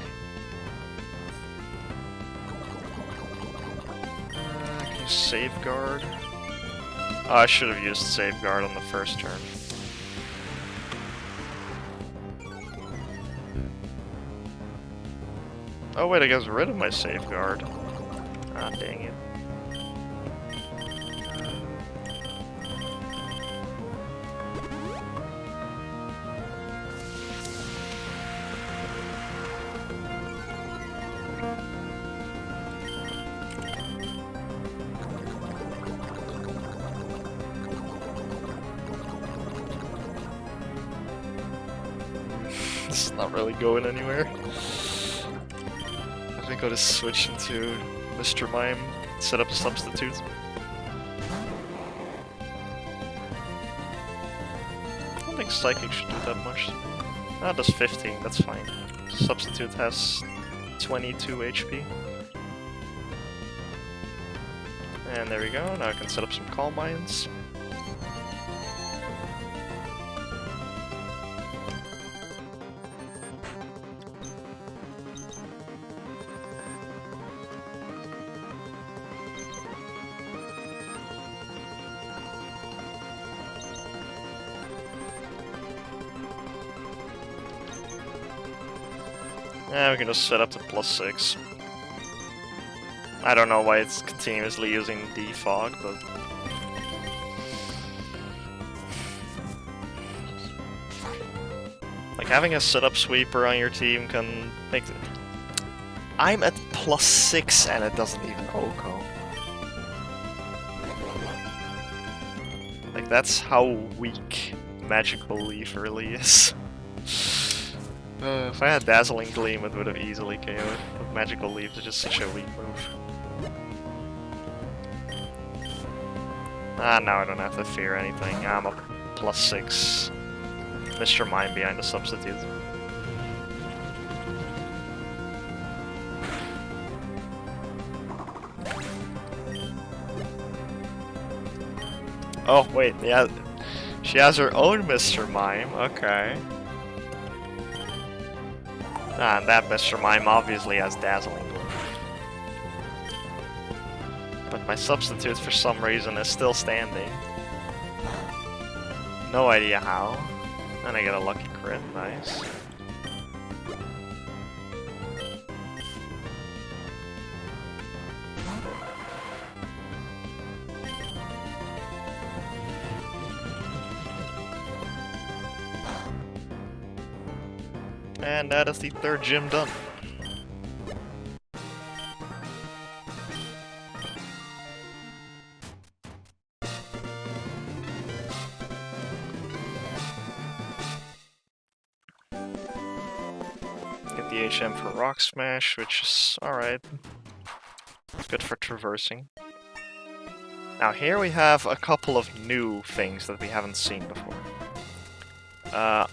A: I can use Safeguard. Oh, I should have used Safeguard on the first turn. Oh wait, I got rid of my Safeguard. Ah, dang it. It's not really going anywhere. I think I'll just switch into Mr. Mime, set up a substitute. I don't think Psychic should do that much. Ah, does 15, that's fine. Substitute has 22 HP. And there we go, now I can set up some Calm Minds. Yeah, we can just set up to +6. I don't know why it's continuously using Defog, but... like, having a setup sweeper on your team can make it... I'm at +6 and it doesn't even OHKO. Like, that's how weak Magical Leaf really is. If I had Dazzling Gleam, it would have easily KO'd. But Magical Leaf is just such a weak move. Ah, now I don't have to fear anything. I'm up +6. Mr. Mime behind the substitute. Oh, wait, yeah. She has her own Mr. Mime, okay. Ah, and that Mr. Mime obviously has Dazzling Gleam. But my substitute for some reason is still standing. No idea how. And I get a lucky crit, nice. And that is the third gym done. Get the HM for Rock Smash, which is alright. Good for traversing. Now here we have a couple of new things that we haven't seen before.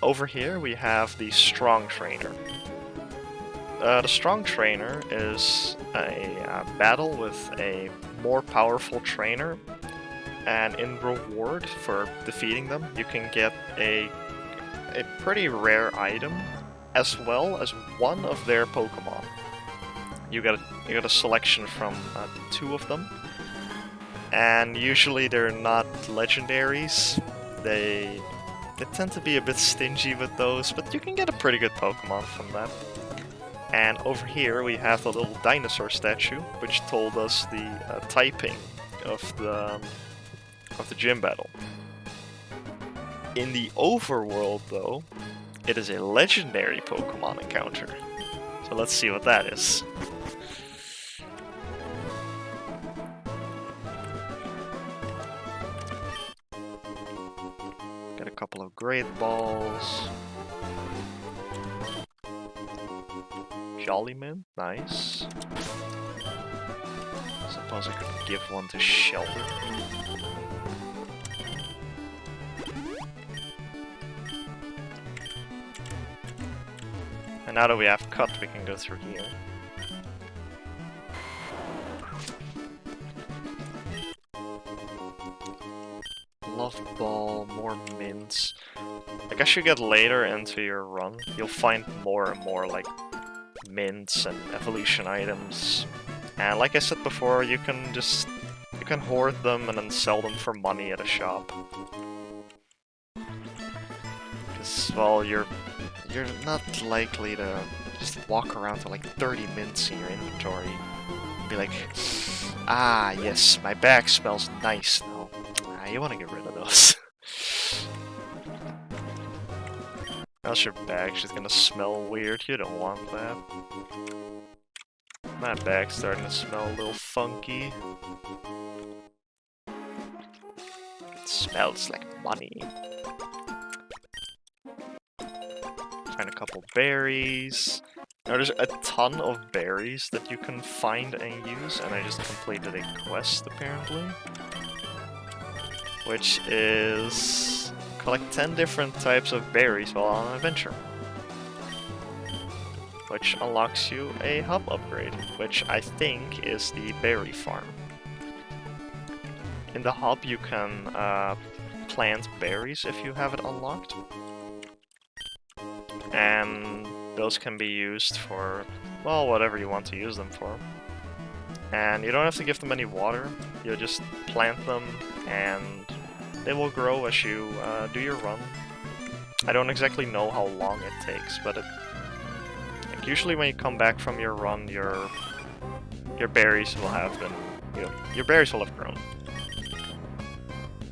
A: Over here we have the Strong Trainer. The Strong Trainer is a battle with a more powerful trainer, and in reward for defeating them, you can get a pretty rare item, as well as one of their Pokemon. You got a selection from 2 of them, and usually they're not legendaries. They tend to be a bit stingy with those, but you can get a pretty good Pokemon from that. And over here we have the little dinosaur statue, which told us the typing of the gym battle. In the overworld, though, it is a legendary Pokemon encounter. So let's see what that is. Got a couple of Great Balls. Jollymint, nice. Suppose I could give one to Shelter. And now that we have Cut, we can go through here. Love Ball, more mints. Like, as you get later into your run, you'll find more and more, like, mints and evolution items. And like I said before, you can hoard them and then sell them for money at a shop. Because, well, you're not likely to just walk around with like 30 mints in your inventory and be like, ah, yes, my bag smells nice now. You want to get rid of those. Else your bag's just gonna smell weird. You don't want that. My bag's starting to smell a little funky. It smells like money. Find a couple berries. Now there's a ton of berries that you can find and use, and I just completed a quest apparently. Which is collect 10 different types of berries while on an adventure. Which unlocks you a hub upgrade, which I think is the berry farm. In the hub you can plant berries if you have it unlocked. And those can be used for, well, whatever you want to use them for. And you don't have to give them any water, you just plant them and they will grow as you do your run. I don't exactly know how long it takes, but like usually when you come back from your run, your berries will have been, your berries will have grown.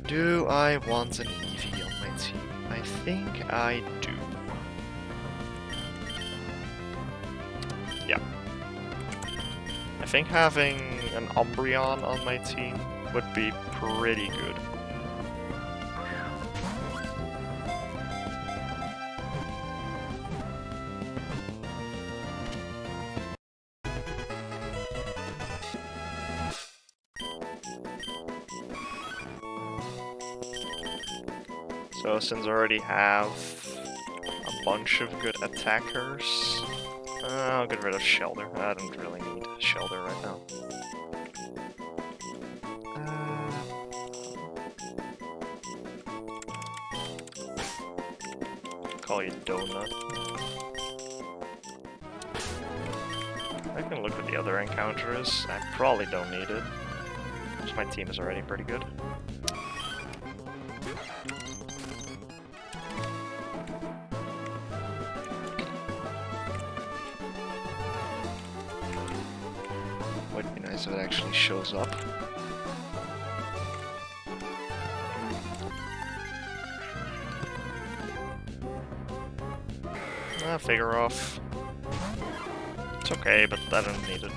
A: Do I want an Eevee on my team? I think I do. Yeah. I think having an Umbreon on my team would be pretty good. So since I already have a bunch of good attackers, I'll get rid of Shelter. I don't really need Shelter right now. Call you Donut. I can look at the other encounters. I probably don't need it, because my team is already pretty good. Would be nice if it actually shows up. Figure off. It's okay, but I don't need it.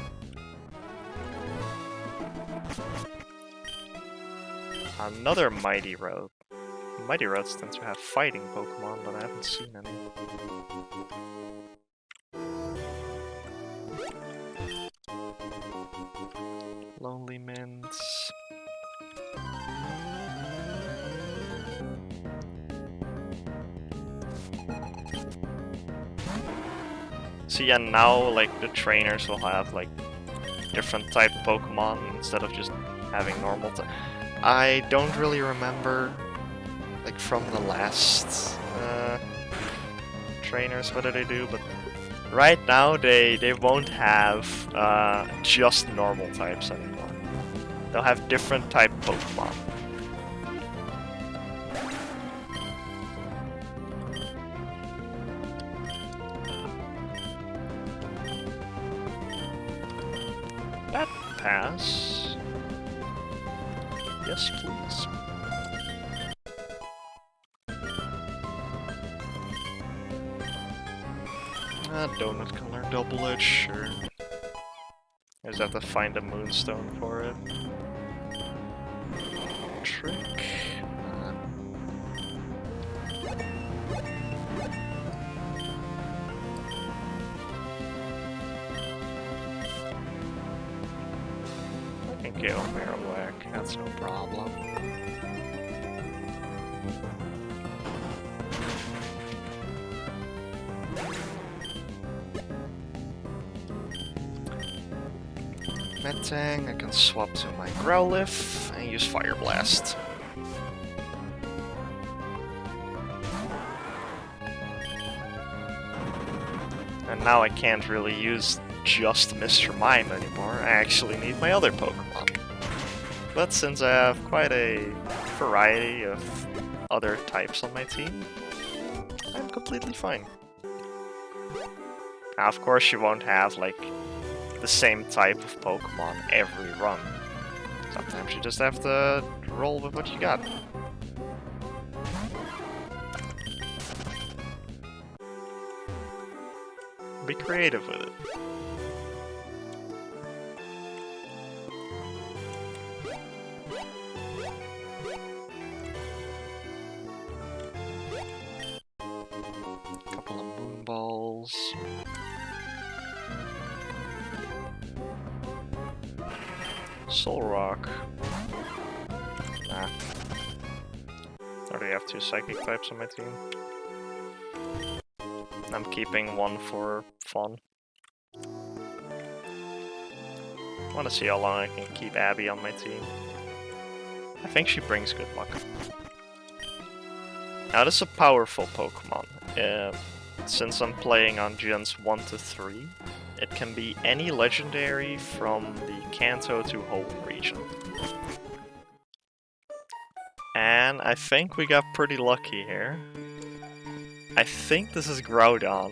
A: Another Mighty Road. Mighty Roads tend to have fighting Pokemon, but I haven't seen any. Lonely Mints. So yeah, now like the trainers will have like different type Pokemon instead of just having normal type. I don't really remember like from the last trainers what do they do, but right now they won't have just normal types anymore. they'll have different type Pokemon. That pass. Yes, please. Donut color, double edge, sure. I just have to find a moonstone for it. Trick. I can get on Marowak, that's no problem. Metang, I can swap to my Growlithe and use Fire Blast. And now I can't really use just Mr. Mime anymore, I actually need my other Pokemon. But since I have quite a variety of other types on my team, I'm completely fine. Now, of course, you won't have, like, the same type of Pokemon every run. Sometimes you just have to roll with what you got. Be creative with it. Couple of moon balls. Soul Rock. Nah. I already have 2 Psychic types on my team. I'm keeping one for fun. I want to see how long I can keep Abby on my team. I think she brings good luck. Now this is a powerful Pokemon. Since I'm playing on Gens 1 to 3, it can be any legendary from the Kanto to Hoenn region. And I think we got pretty lucky here. I think this is Groudon.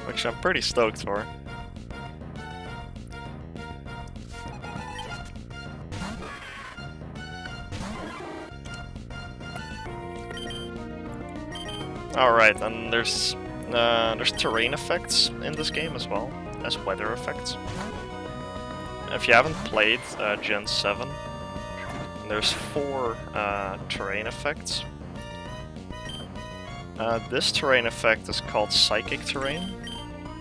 A: Which I'm pretty stoked for. Alright, and there's terrain effects in this game as well, as weather effects. If you haven't played Gen 7, there's 4 terrain effects. This terrain effect is called Psychic Terrain.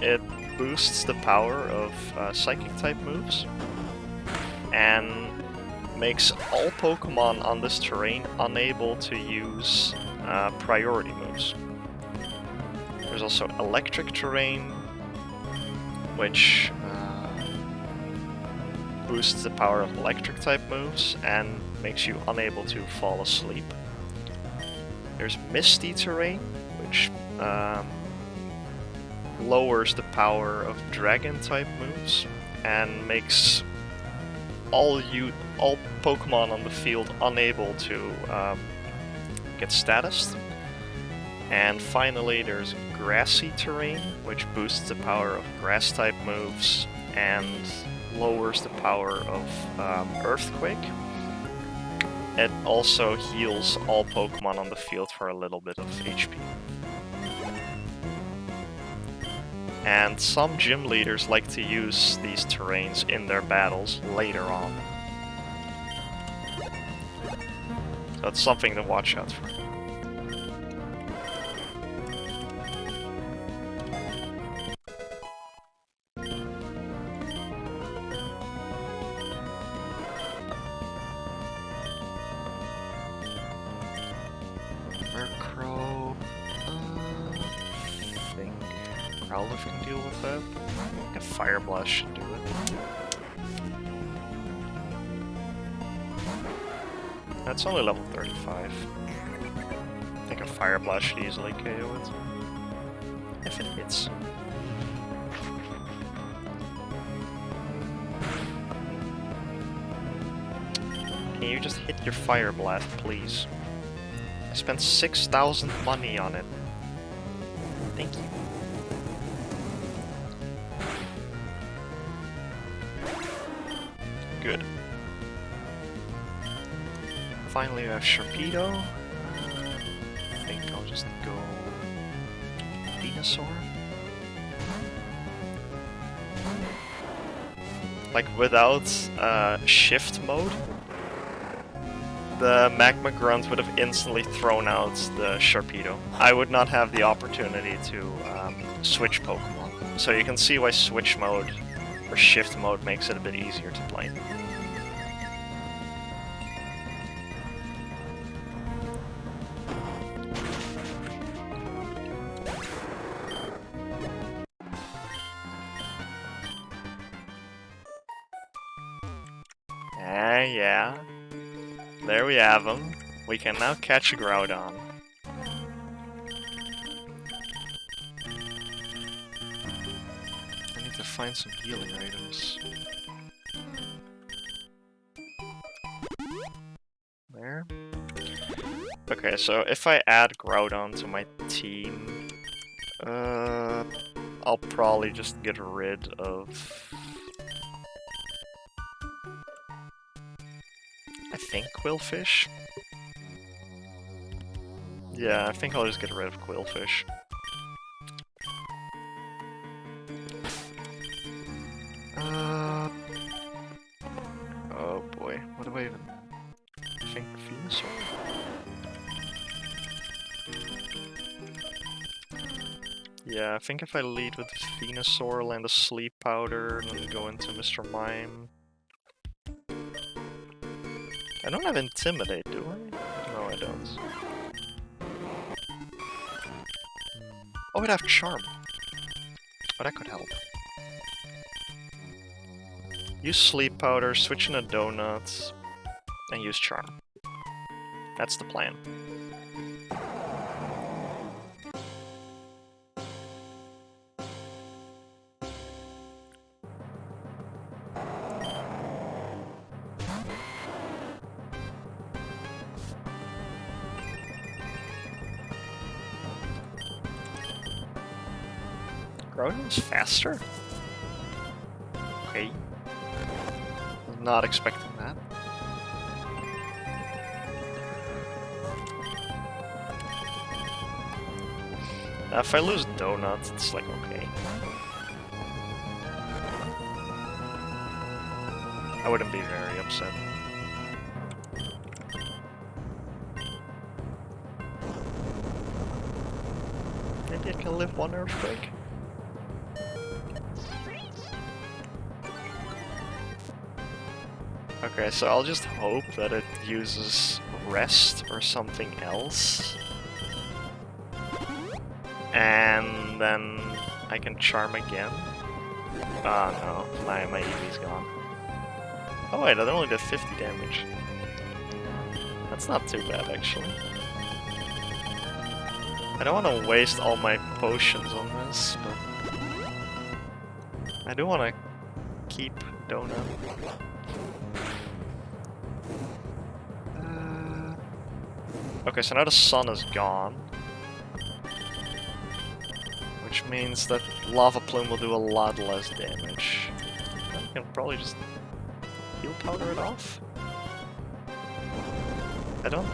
A: It boosts the power of Psychic type moves and makes all Pokemon on this terrain unable to use priority moves. There's also Electric Terrain, which boosts the power of Electric type moves and makes you unable to fall asleep. There's Misty Terrain, which lowers the power of Dragon type moves and makes all Pokemon on the field unable to get statused. And finally there's Grassy Terrain, which boosts the power of Grass type moves and lowers the power of Earthquake. It also heals all Pokemon on the field for a little bit of HP. And some gym leaders like to use these terrains in their battles later on. So it's something to watch out for. Growlithe can deal with that. I think a Fire Blast should do it. That's only level 35. I think a Fire Blast should easily KO it. If it hits. can you just hit your Fire Blast, please? I spent 6,000 money on it. Thank you. Good. Finally, we have Sharpedo. I think I'll just go Venusaur. Like without shift mode, the Magma Grunt would have instantly thrown out the Sharpedo. I would not have the opportunity to switch Pokemon. So you can see why switch mode or shift mode makes it a bit easier to play. Yeah. There we have him. We can now catch a Groudon. I need to find some healing items. There. Okay, so if I add Groudon to my team, I'll probably just get rid of... I think Quillfish. Yeah, I think I'll just get rid of Quillfish. Oh boy, what do I even think? Venusaur? Yeah, I think if I lead with Venusaur, land a Sleep Powder, and then go into Mr. Mime. I don't have Intimidate, do I? No, I don't. Oh, I'd have Charm. Oh, that could help. Use Sleep Powder, switch in a Donut, and use Charm. That's the plan. Groudon's faster? Okay. Was not expecting that. If I lose Donut, it's like okay. I wouldn't be very upset. Maybe I can live one Earthquake. Okay, so I'll just hope that it uses Rest or something else. And then I can Charm again. Oh no, my Eevee's gone. Oh wait, that only did 50 damage. That's not too bad actually. I don't want to waste all my potions on this, but I do want to keep Donut. Okay, so now the sun is gone. Which means that Lava Plume will do a lot less damage. I can probably just Heal Powder it off? I don't...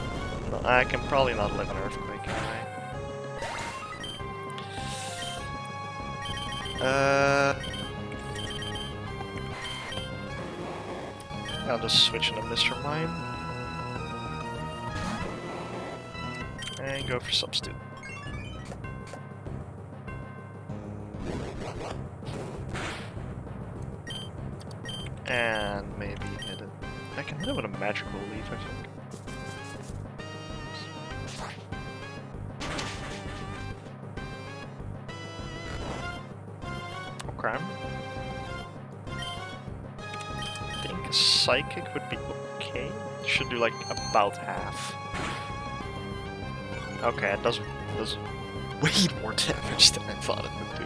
A: No, I can probably not live an Earthquake, can I? I'll just switch into Mr. Mime. And go for Substitute. And maybe hit it. I can hit it with a Magical Leaf, I think. Okay. I think a Psychic would be okay. Should do like about half. Okay, it does way more damage than I thought it would do.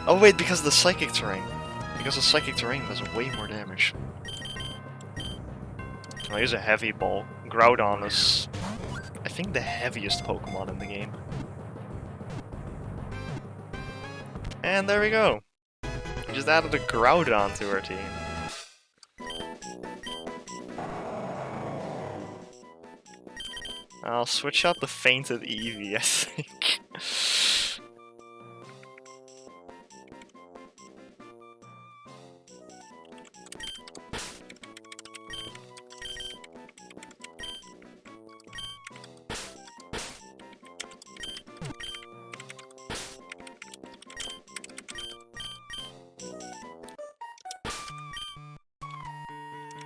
A: Oh wait, because the Psychic Terrain. Because the Psychic Terrain does way more damage. I'll use a heavy ball. Groudon is, I think, the heaviest Pokemon in the game. And there we go. We just added a Groudon to our team. I'll switch out the Fainted Eevee, I think.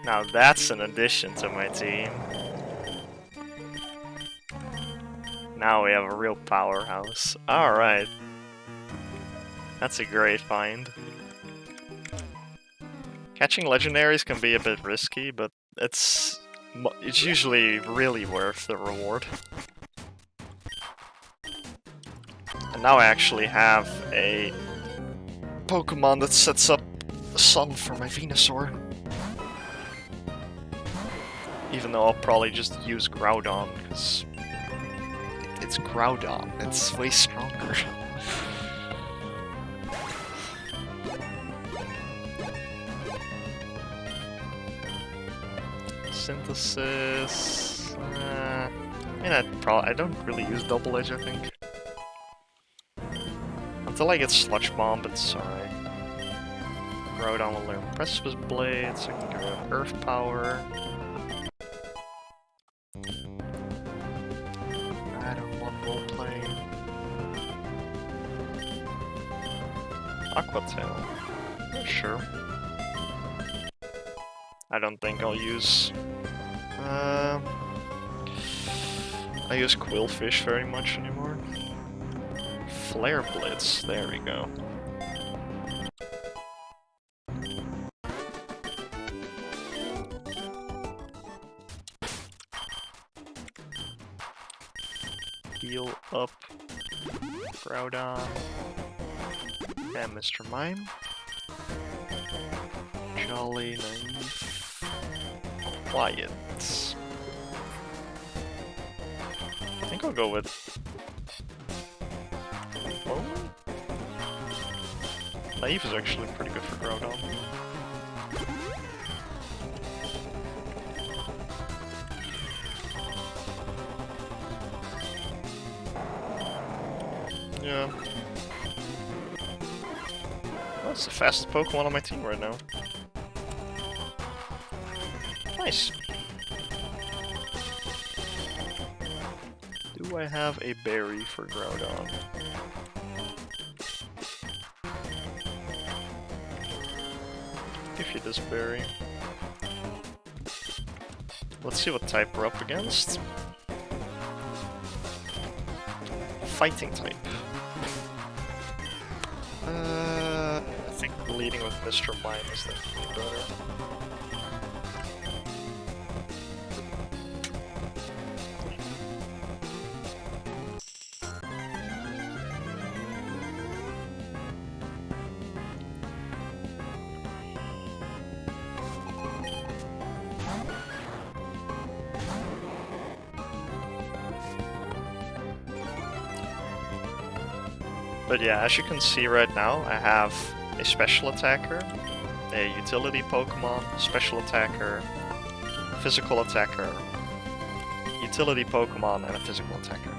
A: Now that's an addition to my team. Now we have a real powerhouse. Alright. That's a great find. Catching legendaries can be a bit risky, but it's usually really worth the reward. And now I actually have a Pokemon that sets up the sun for my Venusaur. Even though I'll probably just use Groudon, because it's Groudon. It's way stronger. Synthesis. I mean, I don't really use Double Edge, I think. Until I get Sludge Bomb, it's alright. Groudon will learn Precipice Blade, so I can get rid of Earth Power. I don't want roleplay. Aqua Tail. Yeah, sure. I don't think I'll use... I use Quillfish very much anymore. Flare Blitz, there we go. Heal up Groudon and Mr. Mime. Jolly, naive, quiet. I think I'll go with... Oh? Naive is actually pretty good for Groudon. Yeah. Well, it's the fastest Pokemon on my team right now. Nice. Do I have a berry for Groudon? Give you this berry. Let's see what type we're up against. Fighting type. I think leading with Mr. Mime is definitely better. But yeah, as you can see right now, I have a special attacker, a utility Pokemon, special attacker, physical attacker, utility Pokemon, and a physical attacker.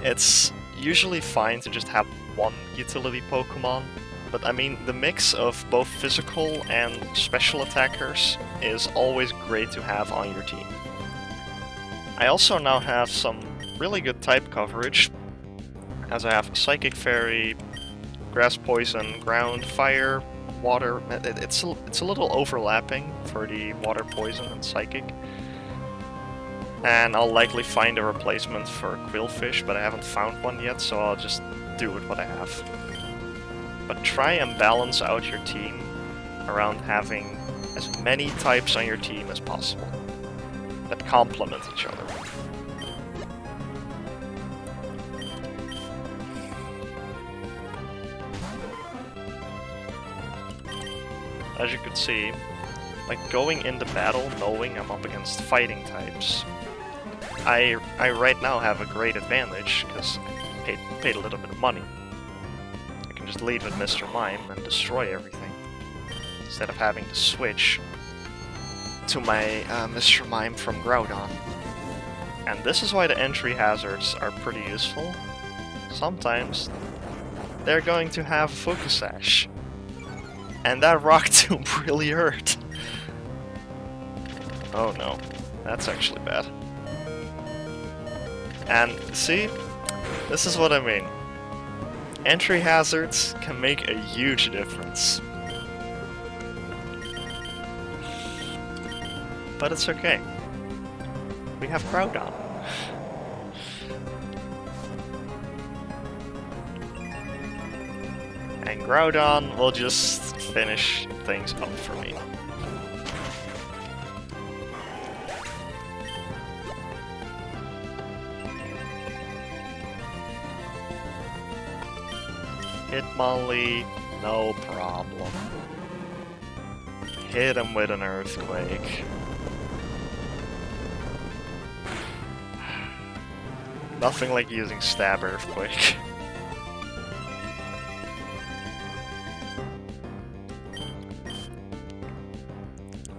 A: It's usually fine to just have one utility Pokemon, but I mean, the mix of both physical and special attackers is always great to have on your team. I also now have some really good type coverage, as I have Psychic Fairy, Grass Poison, Ground, Fire, Water. It's a little overlapping for the Water Poison and Psychic. And I'll likely find a replacement for Quillfish, but I haven't found one yet, so I'll just do with what I have. But try and balance out your team around having as many types on your team as possible that complement each other. As you can see, like going into battle knowing I'm up against fighting types, I right now have a great advantage because I paid a little bit of money. I can just lead with Mr. Mime and destroy everything instead of having to switch to my Mr. Mime from Groudon. And this is why the entry hazards are pretty useful. Sometimes they're going to have a Focus Sash. And that Rock Tomb really hurt. Oh no, that's actually bad. And see, this is what I mean. Entry hazards can make a huge difference. But it's okay. We have Groudon. And Groudon will just finish things up for me. Hitmonlee, no problem. Hit him with an Earthquake. Nothing like using Stab Earthquake.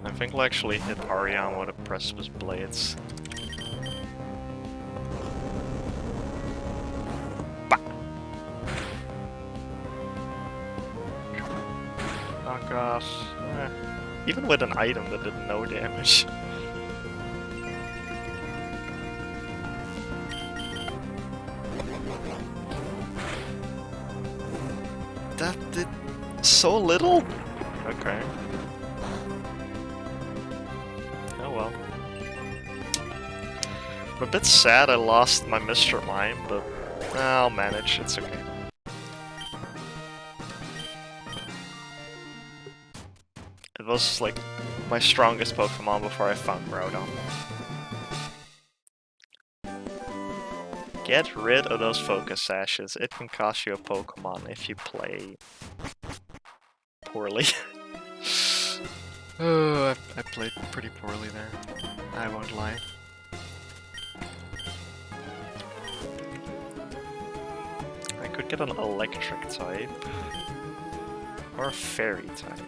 A: I think we'll actually hit Ariane with a Precipice Blades. Bah! Knock off. Even with an item that did no damage. That did so little? Okay. Oh well. I'm a bit sad I lost my Mr. Mime, but I'll manage, it's okay. It was like my strongest Pokemon before I found Groudon. Get rid of those Focus Sashes. It can cost you a Pokemon if you play poorly. Oh, I played pretty poorly there. I won't lie. I could get an Electric type. Or a Fairy type.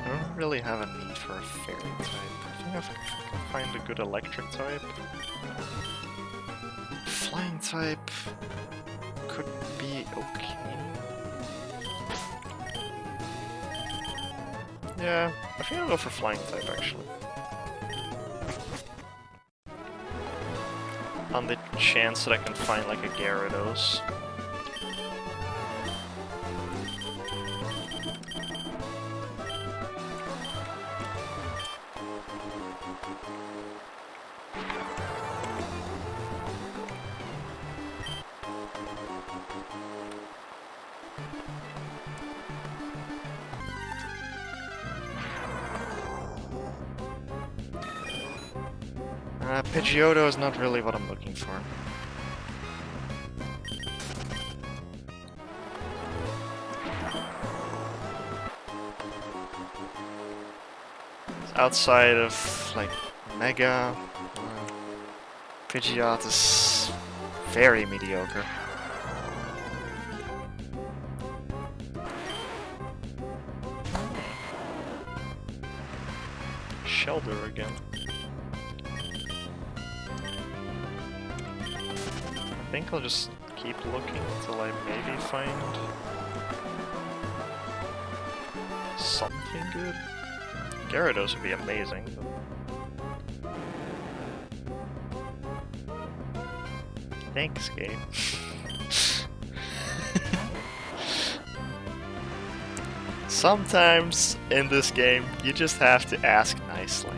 A: I don't really have a need for a Fairy type. I think if I can find a good Electric type. Flying type could be okay. Yeah, I think I'll go for Flying type actually. On the chance that I can find like a Gyarados. Pidgeotto is not really what I'm looking for. Outside of, like, Mega, Pidgeot is very mediocre. Shelter again. I think I'll just keep looking until I maybe find something good. Gyarados would be amazing. Thanks, game. Sometimes in this game, you just have to ask nicely.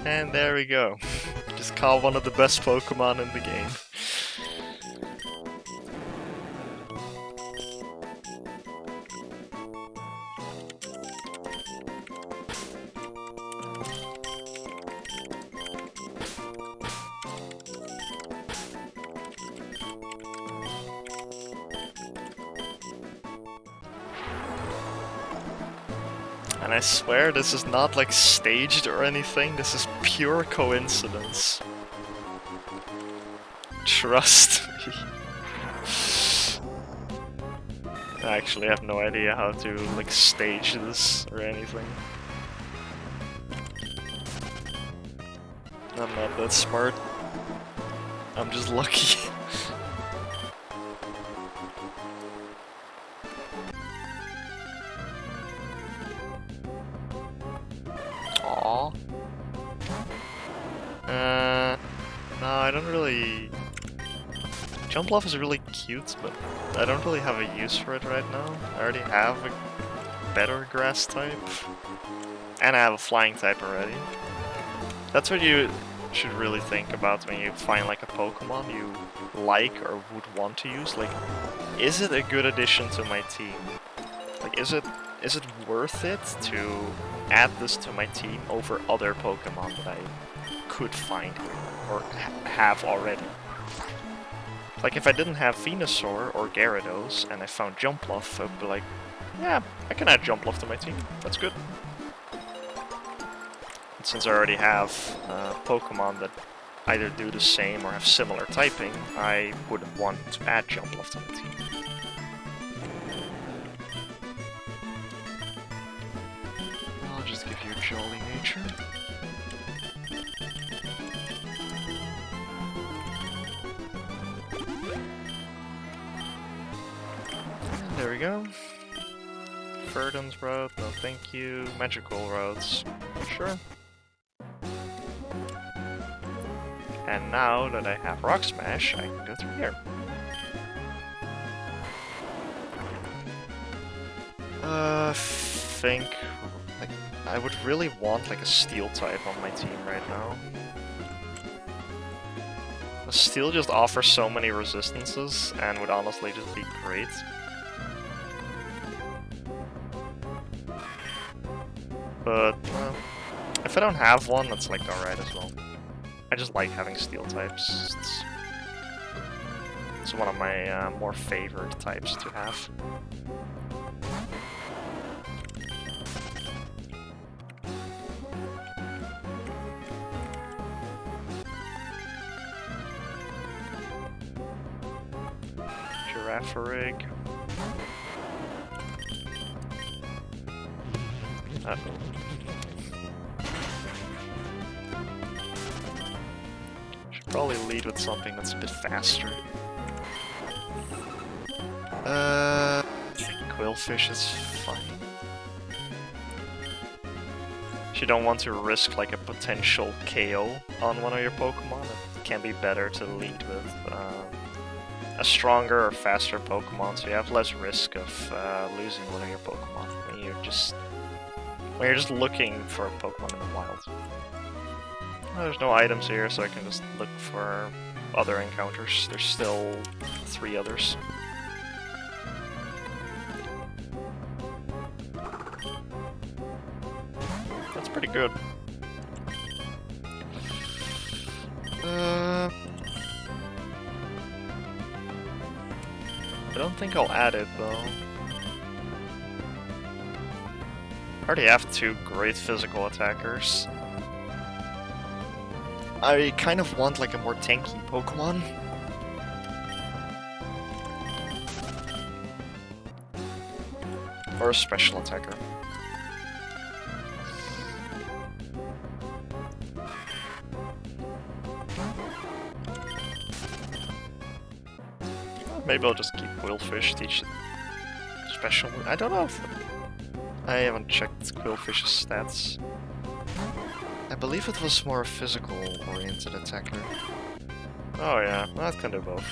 A: And there we go. Just caught one of the best Pokemon in the game. And I swear this is not like staged or anything, this is pure coincidence. Trust me. I actually have no idea how to like stage this or anything. I'm not that smart. I'm just lucky. Aww. No, I don't really... Jump Bluff is really cute, but I don't really have a use for it right now. I already have a better grass type. And I have a flying type already. That's what you should really think about when you find like a Pokemon you like or would want to use. Like, is it a good addition to my team? Like, is it worth it to add this to my team over other Pokemon that I could find or have already? Like, if I didn't have Venusaur or Gyarados and I found Jump Bluff, I'd be like, yeah, I can add Jump Bluff to my team. That's good. And since I already have Pokemon that either do the same or have similar typing, I wouldn't want to add Jump Bluff to my team. I'll just give you Jolly Nature. There we go. Ferdin's route, no thank you. Magical routes, sure. And now that I have Rock Smash, I can go through here. Think... like, I would really want like a Steel type on my team right now. Steel just offers so many resistances and would honestly just be great. But, well, if I don't have one, that's like alright as well. I just like having Steel types. It's one of my more favored types to have. Girafarig. Uh-oh. Should probably lead with something that's a bit faster. I think Quillfish is fine. If you don't want to risk like a potential KO on one of your Pokemon, it can be better to lead with a stronger or faster Pokemon, so you have less risk of losing one of your Pokemon when you're just looking for a Pokemon in the wild. Well, there's no items here, so I can just look for other encounters. There's still 3 others. That's pretty good. I don't think I'll add it, though. I already have 2 great physical attackers. I kind of want like a more tanky Pokemon. Or a special attacker. Maybe I'll just keep Quillfish, teach it special. I don't know if... I haven't checked Quillfish's stats. I believe it was more a physical-oriented attacker. Oh yeah, that can do both.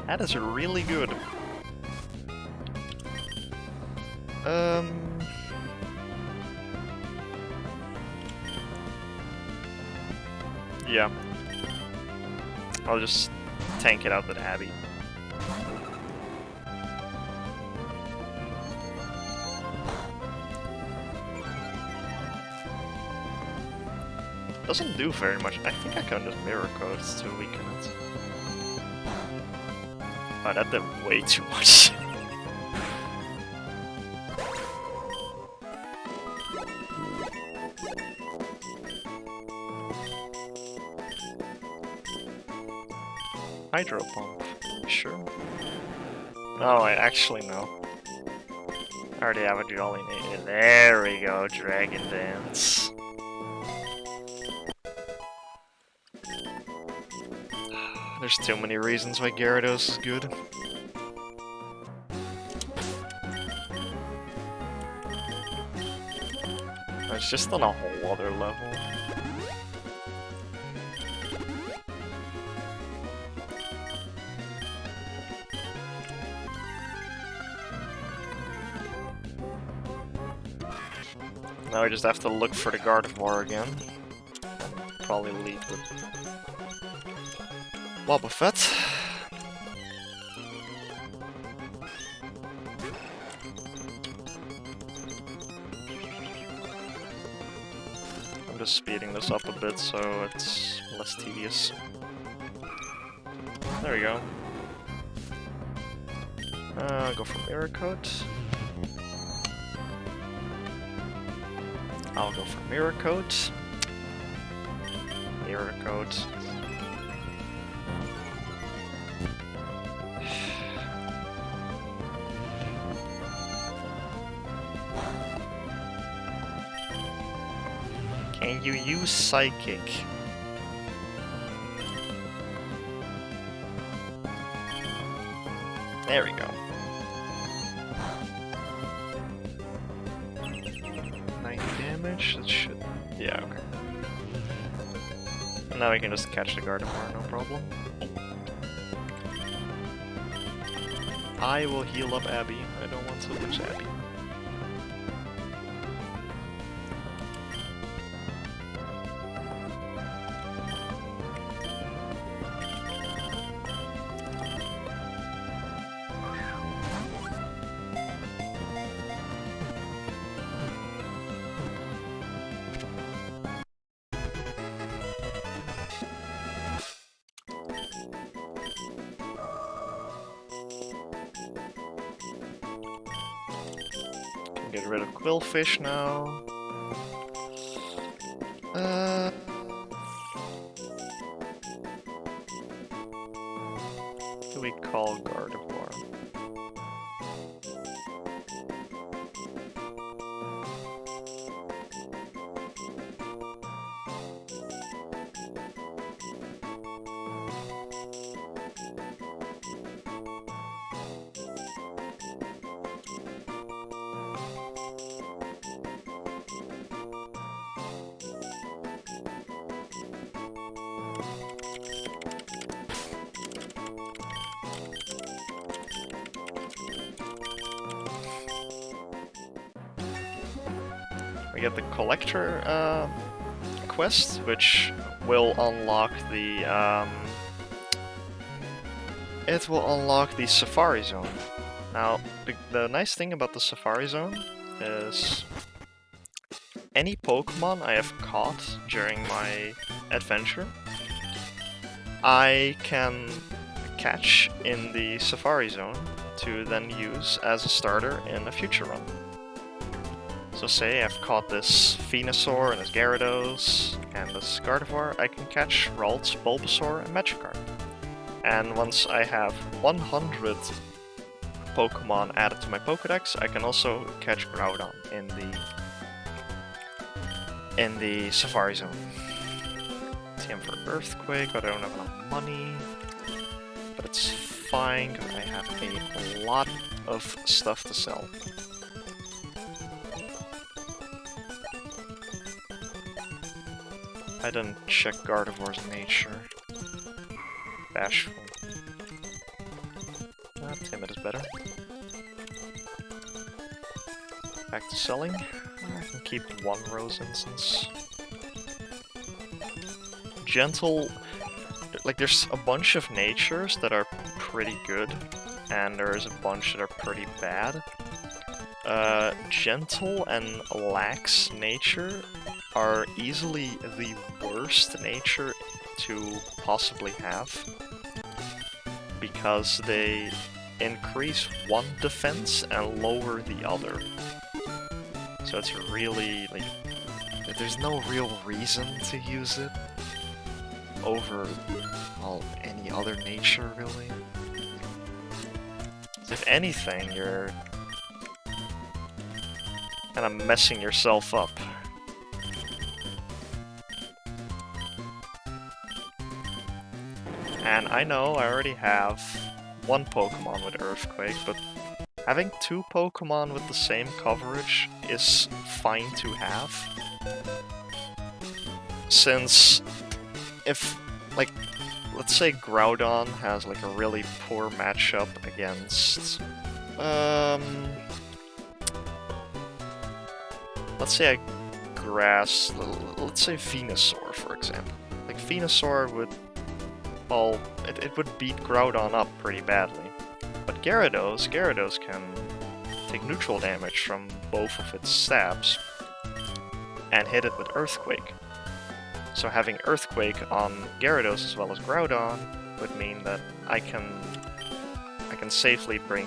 A: That is really good. Yeah. I'll just tank it out with Abby. Doesn't do very much. I think I can just mirror codes to weaken it. Oh, that did way too much. Hydro pump. Sure. Oh, I actually know. I already have a Jolly Nate. There we go, Dragon Dance. There's too many reasons why Gyarados is good. It's just on a whole other level. Now we just have to look for the Gardevoir again. Probably lead with Wobbuffet. I'm just speeding this up a bit so it's less tedious. There we go. Go for Mirror Coat. I'll go for Mirror Coat. Mirror Coat. Can you use Psychic? There we go. 9 damage? That should... yeah, okay. And now we can just catch the Gardevoir, no problem. I will heal up Abby. I don't want to lose Abby. Get rid of Quillfish now. Do we call Gardevoir? We get the Collector quest, which will unlock the it will unlock the Safari Zone. Now, the nice thing about the Safari Zone is any Pokemon I have caught during my adventure, I can catch in the Safari Zone to then use as a starter in a future run. So say I've caught this Venusaur and this Gyarados and this Gardevoir, I can catch Ralts, Bulbasaur, and Magikarp. And once I have 100 Pokemon added to my Pokédex, I can also catch Groudon in the Safari Zone. TM for Earthquake, but I don't have enough money. But it's fine, because I have a lot of stuff to sell. I didn't check Gardevoir's nature. Bashful. Timid is better. Back to selling. I can keep one Rose Instance. Gentle... like, there's a bunch of natures that are pretty good, and there's a bunch that are pretty bad. Gentle and Lax nature are easily the worst nature to possibly have, because they increase one defense and lower the other. So it's really, like, there's no real reason to use it over, well, any other nature, really. If anything, you're kind of messing yourself up. And I know I already have one Pokemon with Earthquake, but having two Pokemon with the same coverage is fine to have. Since if, like, let's say Groudon has like a really poor matchup against, let's say let's say Venusaur, for example. Like, Venusaur would, well, it would beat Groudon up pretty badly. But Gyarados can take neutral damage from both of its stabs and hit it with Earthquake. So having Earthquake on Gyarados as well as Groudon would mean that I can safely bring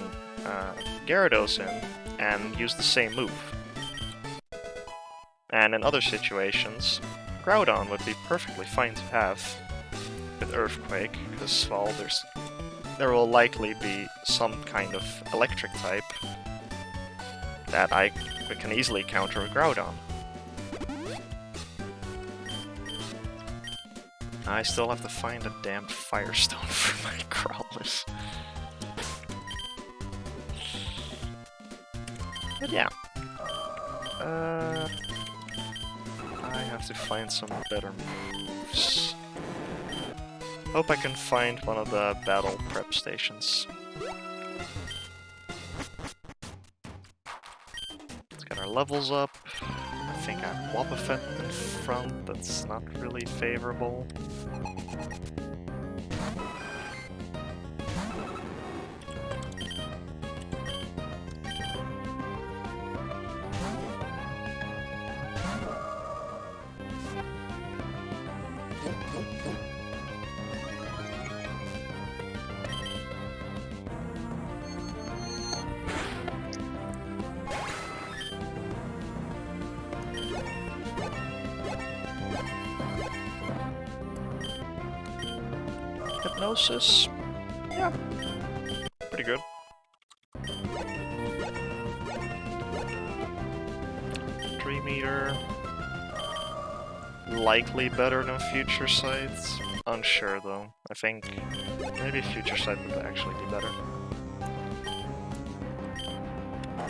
A: Gyarados in and use the same move. And in other situations, Groudon would be perfectly fine to have with Earthquake, because, well, there will likely be some kind of electric type that I can easily counter with Groudon. I still have to find a damn Firestone for my crawlers. But yeah. I have to find some better moves. Hope I can find one of the battle prep stations. Let's get our levels up. I think I have Wobbuffet in front, that's not really favorable. Hypnosis. Yeah. Pretty good. Tree Meter. Likely better than Future Sight. Unsure though. I think maybe Future Sight would actually be better.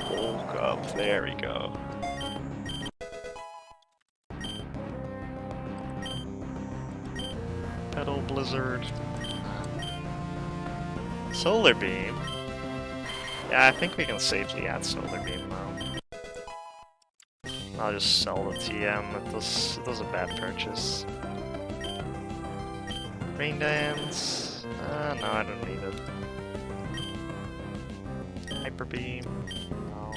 A: Bulk up. There we go. Petal Blizzard. Solar Beam? Yeah, I think we can safely add Solar Beam now. I'll just sell the TM, it was a bad purchase. Rain Dance? No, I don't need it. Hyper Beam? No.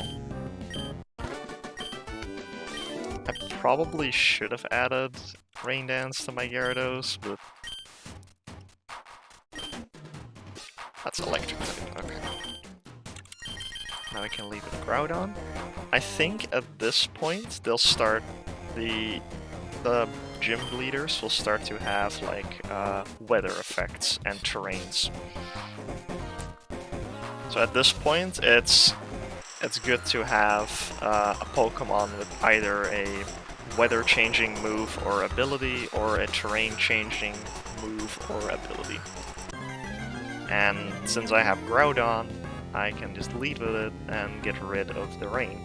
A: I probably should have added Rain Dance to my Gyarados, but that's electric type, okay. Now I can leave it Groudon. I think at this point they'll start, the gym leaders will start to have like weather effects and terrains. So at this point it's good to have a Pokemon with either a weather changing move or ability or a terrain changing move or ability. And since I have Groudon, I can just lead with it and get rid of the rain.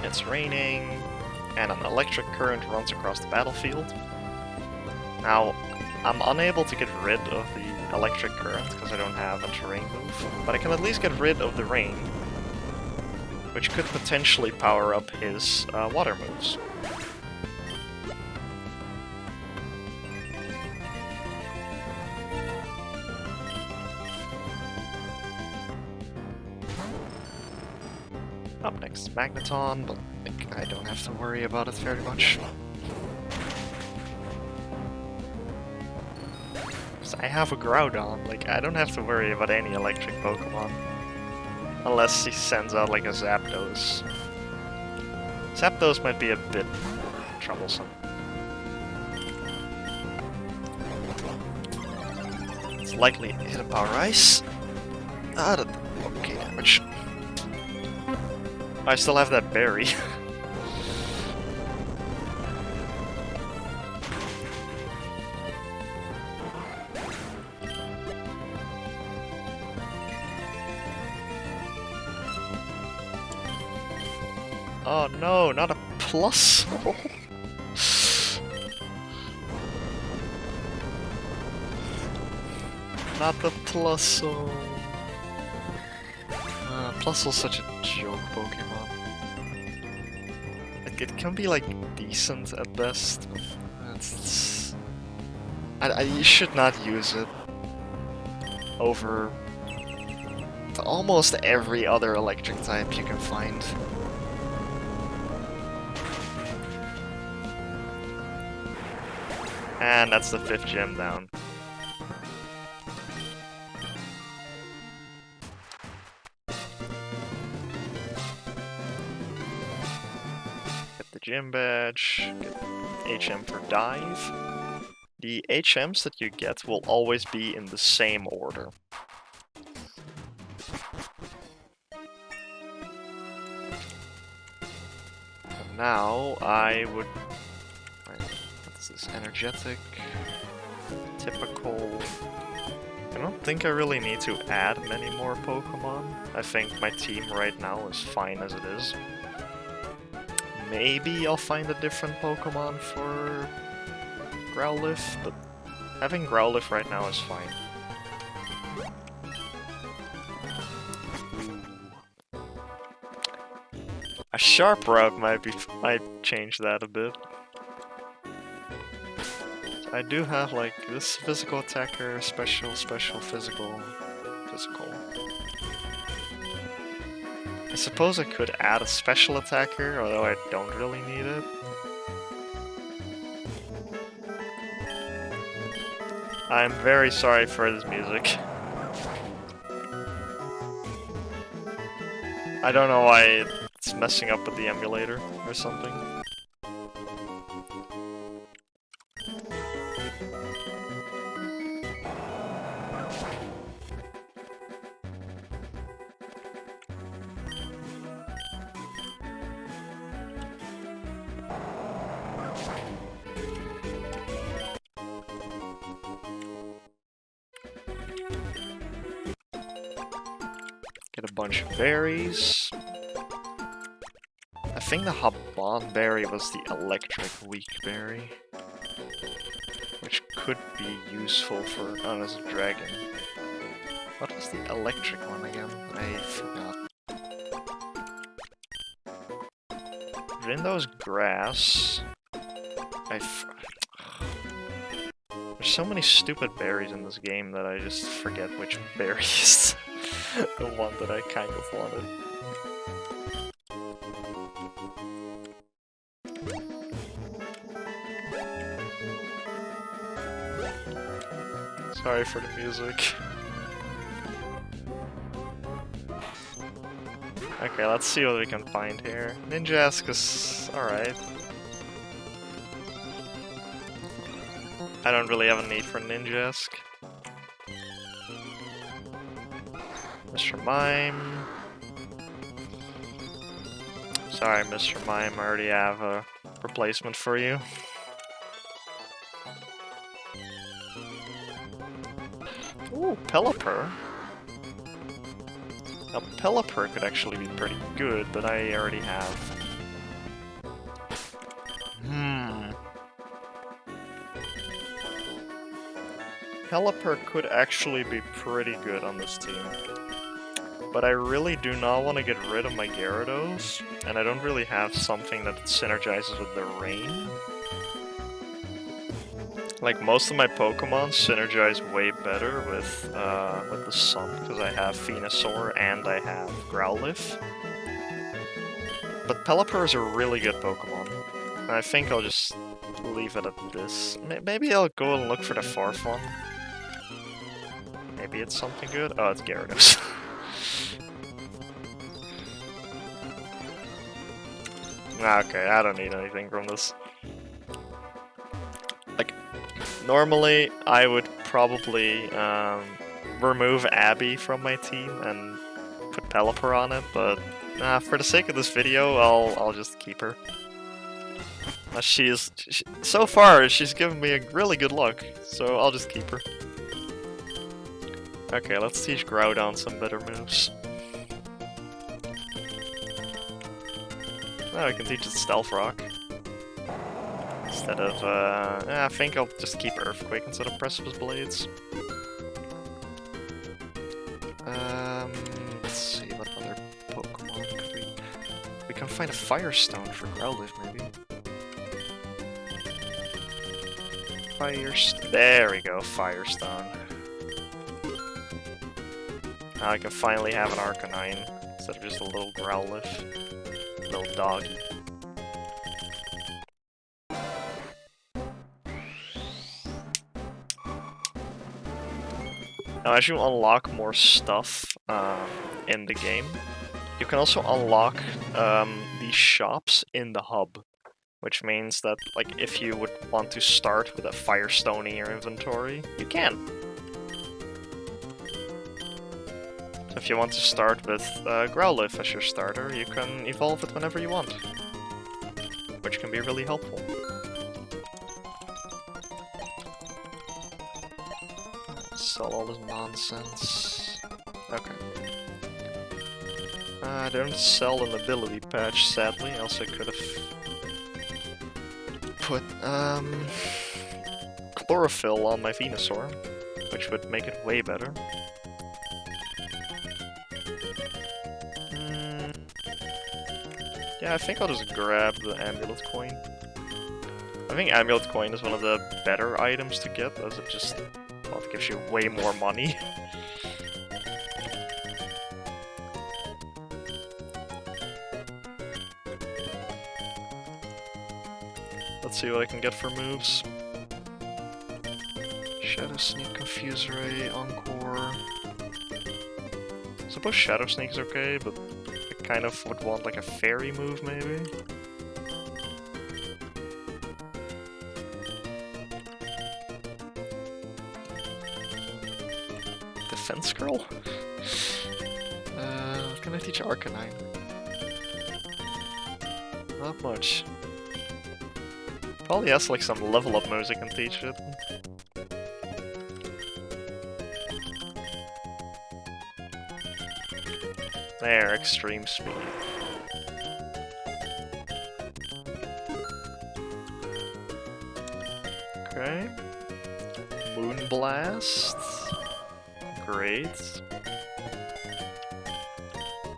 A: It's raining, and an electric current runs across the battlefield. Now, I'm unable to get rid of the electric current because I don't have a terrain move, but I can at least get rid of the rain, which could potentially power up his water moves. Up next, Magneton, but like, I don't have to worry about it very much. I have a Groudon, like, I don't have to worry about any electric Pokemon. Unless he sends out like a Zapdos. Zapdos might be a bit troublesome. It's likely Hidden Power Ice. Ah, that okay damage. I still have that berry. Oh no, not a plus! Not the Plusle! Plusle's such a joke Pokemon. Like, it can be like decent at best. You should not use it over almost every other electric type you can find. And that's the 5th gem down. Get the gym badge, get HM for dive. The HMs that you get will always be in the same order. And now I would... What's this? Energetic, typical. I don't think I really need to add many more Pokemon. I think my team right now is fine as it is. Maybe I'll find a different Pokemon for Growlithe, but having Growlithe right now is fine. A Sharp Route might change that a bit. I do have like this physical attacker, special, physical. I suppose I could add a special attacker, although I don't really need it. I'm very sorry for this music. I don't know why it's messing up with the emulator or something. Get a bunch of berries. I think the Habon berry was the electric weak berry, which could be useful for as a dragon. What was the electric one again? I forgot. Rindo's grass. There's so many stupid berries in this game that I just forget which berry is the one that I kind of wanted. Sorry for the music. Okay, let's see what we can find here. Ninjask is alright. I don't really have a need for Ninjask. Mr. Mime. Sorry, Mr. Mime, I already have a replacement for you. Ooh, Pelipper. Now, Pelipper could actually be pretty good, but I already have. Pelipper could actually be pretty good on this team. But I really do not want to get rid of my Gyarados, and I don't really have something that synergizes with the rain. Like, most of my Pokemon synergize way better with the sun, because I have Venusaur and I have Growlithe. But Pelipper is a really good Pokemon. And I think I'll just leave it at this. Maybe I'll go and look for the Farfon. Maybe it's something good. Oh, it's Gyarados. Okay, I don't need anything from this. Like, normally I would probably remove Abby from my team and put Pelipper on it, but for the sake of this video, I'll just keep her. So far, she's given me a really good luck, so I'll just keep her. Okay, let's teach Groudon some better moves. Now we can teach it Stealth Rock. Instead of, I think I'll just keep Earthquake instead of Precipice Blades. Let's see, what other Pokemon could we... We can find a Firestone for Growlithe, maybe. There we go, Firestone. Now I can finally have an Arcanine, instead of just a little Growlithe. Little doggy. Now, as you unlock more stuff in the game, you can also unlock these shops in the hub. Which means that, like, if you would want to start with a Firestone in your inventory, you can. So if you want to start with Growlithe as your starter, you can evolve it whenever you want. Which can be really helpful. Sell all this nonsense. Okay. I don't sell an ability patch, sadly, else I could have put Chlorophyll on my Venusaur, which would make it way better. Yeah, I think I'll just grab the Amulet Coin. I think Amulet Coin is one of the better items to get, as it just, well, it gives you way more money. Let's see what I can get for moves. Shadow Sneak, Confuse Ray, Encore. I suppose Shadow Sneak is okay, but I kind of would want like a fairy move maybe. Defense Scroll? What can I teach Arcanine? Not much. Probably has like some level up moves I can teach it. There, Extreme Speed. Okay. Moonblast. Great.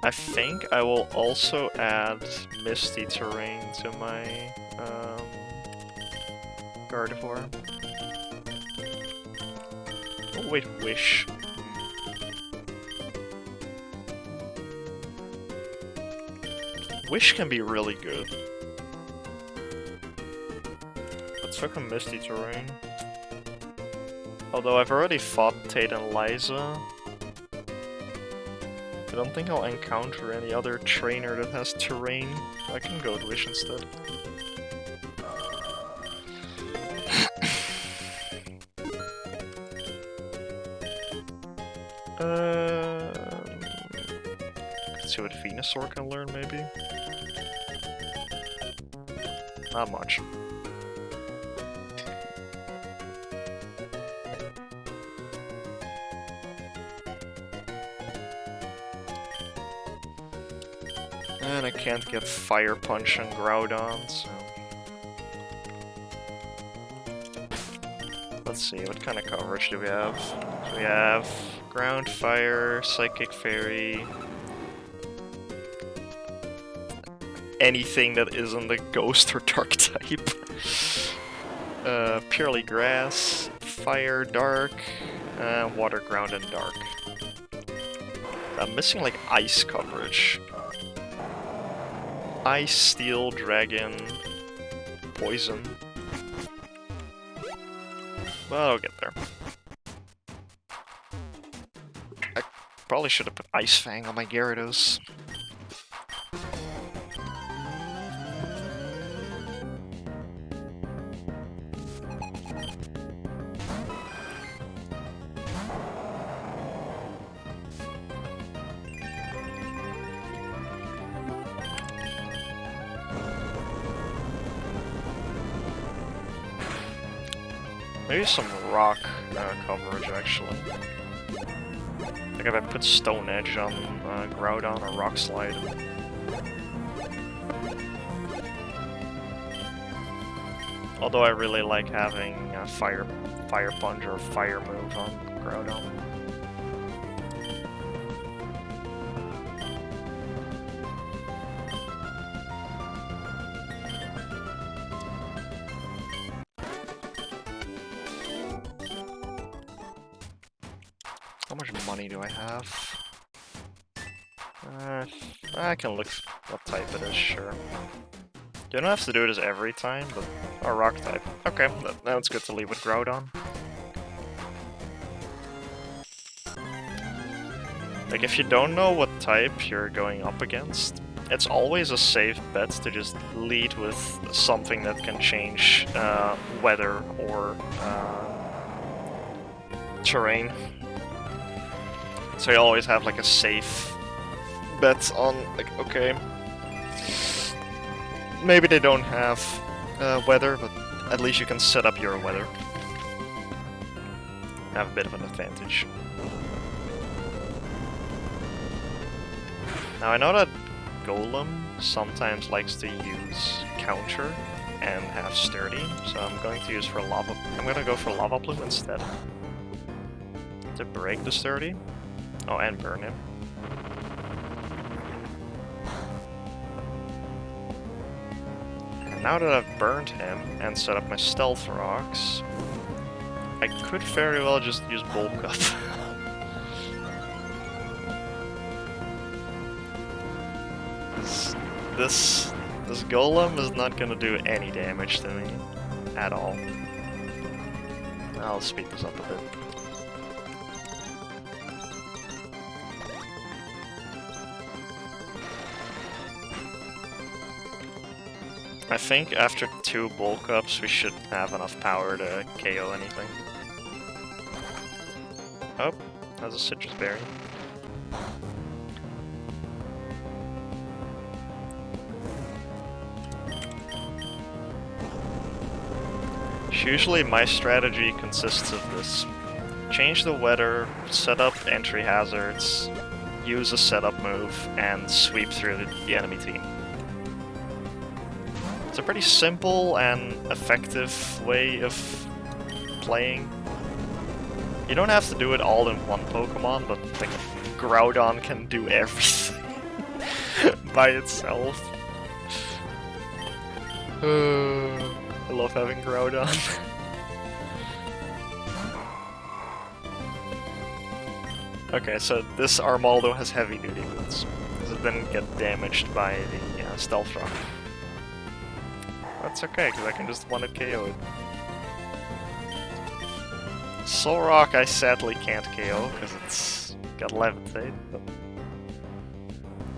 A: I think I will also add Misty Terrain to my Gardevoir. Oh wait, Wish. Wish can be really good. Let's fuck a Misty Terrain. Although I've already fought Tate and Liza. I don't think I'll encounter any other trainer that has Terrain. I can go with Wish instead. Let's see what Venusaur can learn, maybe? Not much. And I can't get Fire Punch and Groudon, so... Let's see, what kind of coverage do we have? So we have Ground, Fire, Psychic Fairy... Anything that isn't a Ghost or Dark type. Purely Grass, Fire, Dark, Water, Ground, and Dark. I'm missing like Ice coverage. Ice, Steel, Dragon, Poison. But I'll get there. I probably should have put Ice Fang on my Gyarados. Maybe some rock coverage, actually. Like if I put Stone Edge on Groudon or Rock Slide. Although I really like having Fire Punch or Fire Move on Groudon. How much money do I have? I can look what type it is, sure. You don't have to do this every time, but... Oh, rock type. Okay, now it's good to leave with Groudon. Like, if you don't know what type you're going up against, it's always a safe bet to just lead with something that can change weather or terrain. So you always have like a safe bet on, like, okay, maybe they don't have weather, but at least you can set up your weather. Have a bit of an advantage. Now I know that Golem sometimes likes to use Counter and have Sturdy, so I'm going to use for Lava. I'm going to go for Lava Plume instead to break the Sturdy. Oh, and burn him. And now that I've burned him and set up my Stealth Rocks, I could very well just use Bulk Up. This Golem is not gonna do any damage to me at all. I'll speed this up a bit. I think after 2 bulk ups we should have enough power to KO anything. Oh, that's a Citrus Berry. Usually my strategy consists of this. Change the weather, set up entry hazards, use a setup move, and sweep through the enemy team. It's a pretty simple and effective way of playing. You don't have to do it all in one Pokemon, but like Groudon can do everything by itself. I love having Groudon. Okay, so this Armaldo has heavy duty boots, because it didn't get damaged by the Stealth Rock. That's okay, because I can just one-hit KO it. Solrock I sadly can't KO, because it's got Levitate, but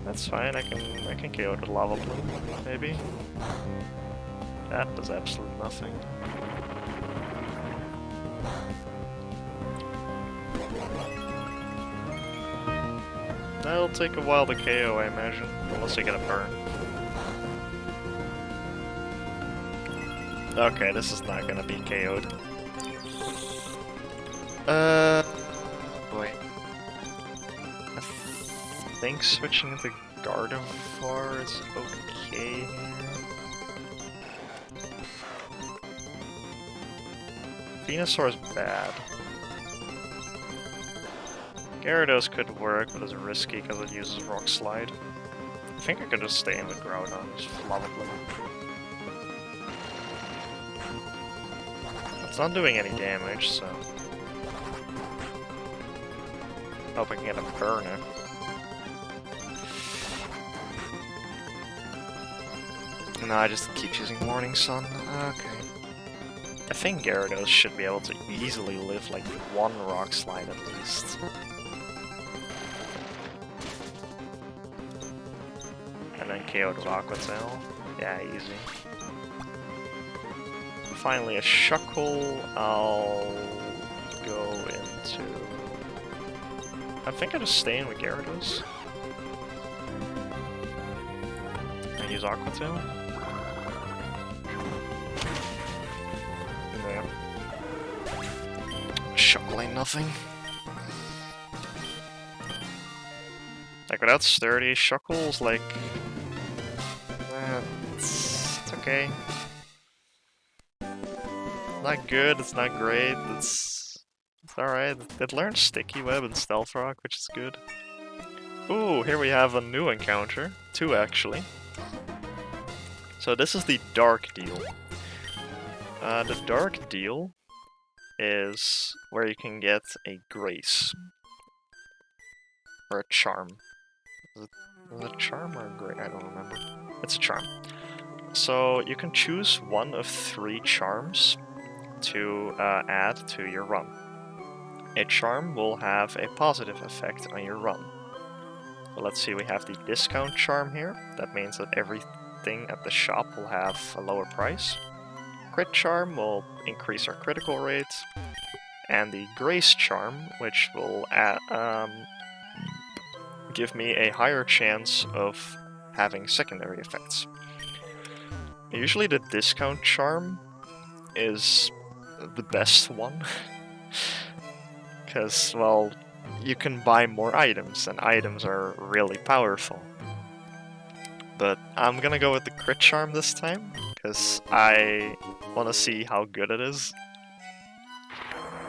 A: that's fine, I can KO it with Lava Plume, maybe. That does absolutely nothing. That'll take a while to KO, I imagine, unless I get a burn. Okay, this is not gonna be KO'd. Boy. I think switching into Gardevoir is okay here. Venusaur is bad. Gyarados could work, but it's risky because it uses Rock Slide. I think I could just stay in with Groudon, just Lava Plume. It's not doing any damage, so... Hope I can get a burner. No, I just keep using Morning Sun. Okay. I think Gyarados should be able to easily live like one Rock Slide at least. And then KO'd with Aqua Tail. Yeah, easy. Finally a Shuckle. I'll go into... I think I just stay in with Gyarados. And use Aqua Tail. Yeah. Shuckle ain't nothing. Like without Sturdy, Shuckle's like... it's okay. Not good, it's not great, it's alright. It learned Sticky Web and Stealth Rock, which is good. Ooh, here we have a new encounter. 2 actually. So this is the Dark Deal. The Dark Deal is where you can get a Grace. Or a Charm. Is it a Charm or a Grace? I don't remember. It's a Charm. So you can choose one of 3 charms to add to your run. A charm will have a positive effect on your run. So let's see, we have the discount charm here. That means that everything at the shop will have a lower price. Crit charm will increase our critical rate. And the Grace charm, which will give me a higher chance of having secondary effects. Usually the discount charm is the best one. Because, well, you can buy more items, and items are really powerful. But I'm gonna go with the Crit Charm this time, because I want to see how good it is.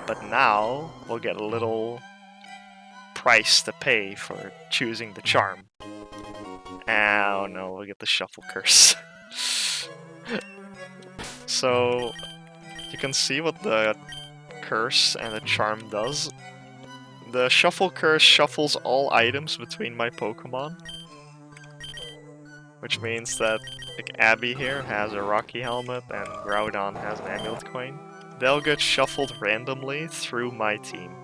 A: But now, we'll get a little price to pay for choosing the charm. Oh no, we'll get the Shuffle Curse. So, you can see what the Curse and the Charm does. The Shuffle Curse shuffles all items between my Pokemon. Which means that, like, Abby here has a Rocky Helmet and Groudon has an Amulet Coin. They'll get shuffled randomly through my team.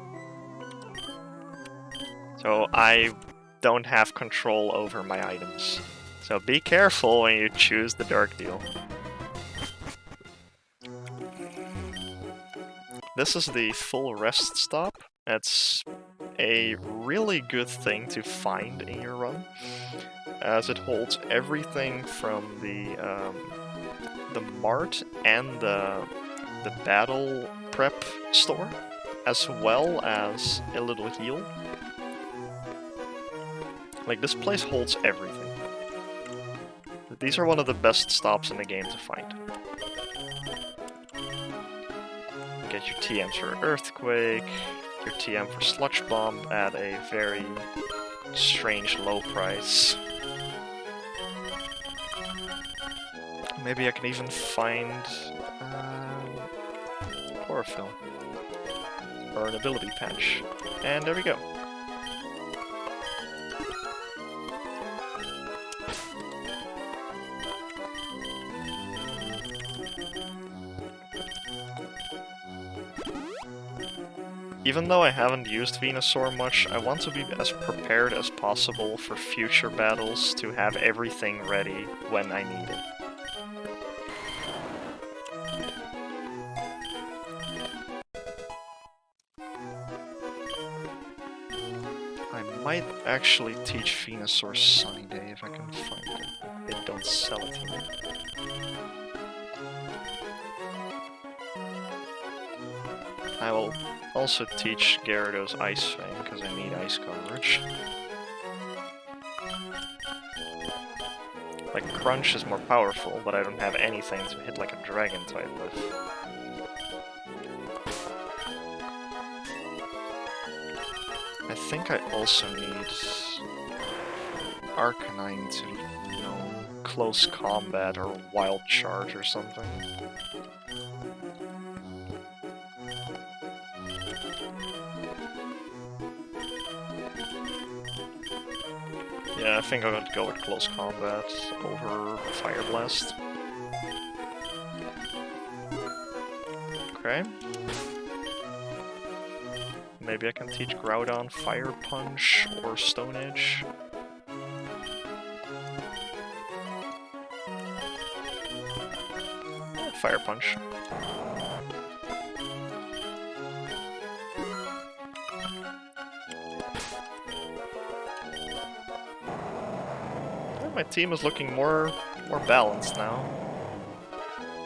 A: So I don't have control over my items. So be careful when you choose the Dark Deal. This is the full rest stop. It's a really good thing to find in your run, as it holds everything from the Mart and the battle prep store, as well as a little heal. Like, this place holds everything. These are one of the best stops in the game to find. Get your TMs for Earthquake, your TM for Sludge Bomb at a very strange low price. Maybe I can even find Chlorophyll or an ability patch. And there we go. Even though I haven't used Venusaur much, I want to be as prepared as possible for future battles to have everything ready when I need it. I might actually teach Venusaur Sunny Day if I can find it. They don't sell it here. I will also teach Gyarados Ice Fang, because I need ice coverage. Like, Crunch is more powerful, but I don't have anything to hit like a Dragon type with. I think I also need Arcanine to, you know, close combat or Wild Charge or something. Yeah, I think I'm gonna go with close combat over Fire Blast. Okay. Maybe I can teach Groudon Fire Punch or Stone Edge. Fire Punch. My team is looking more balanced now.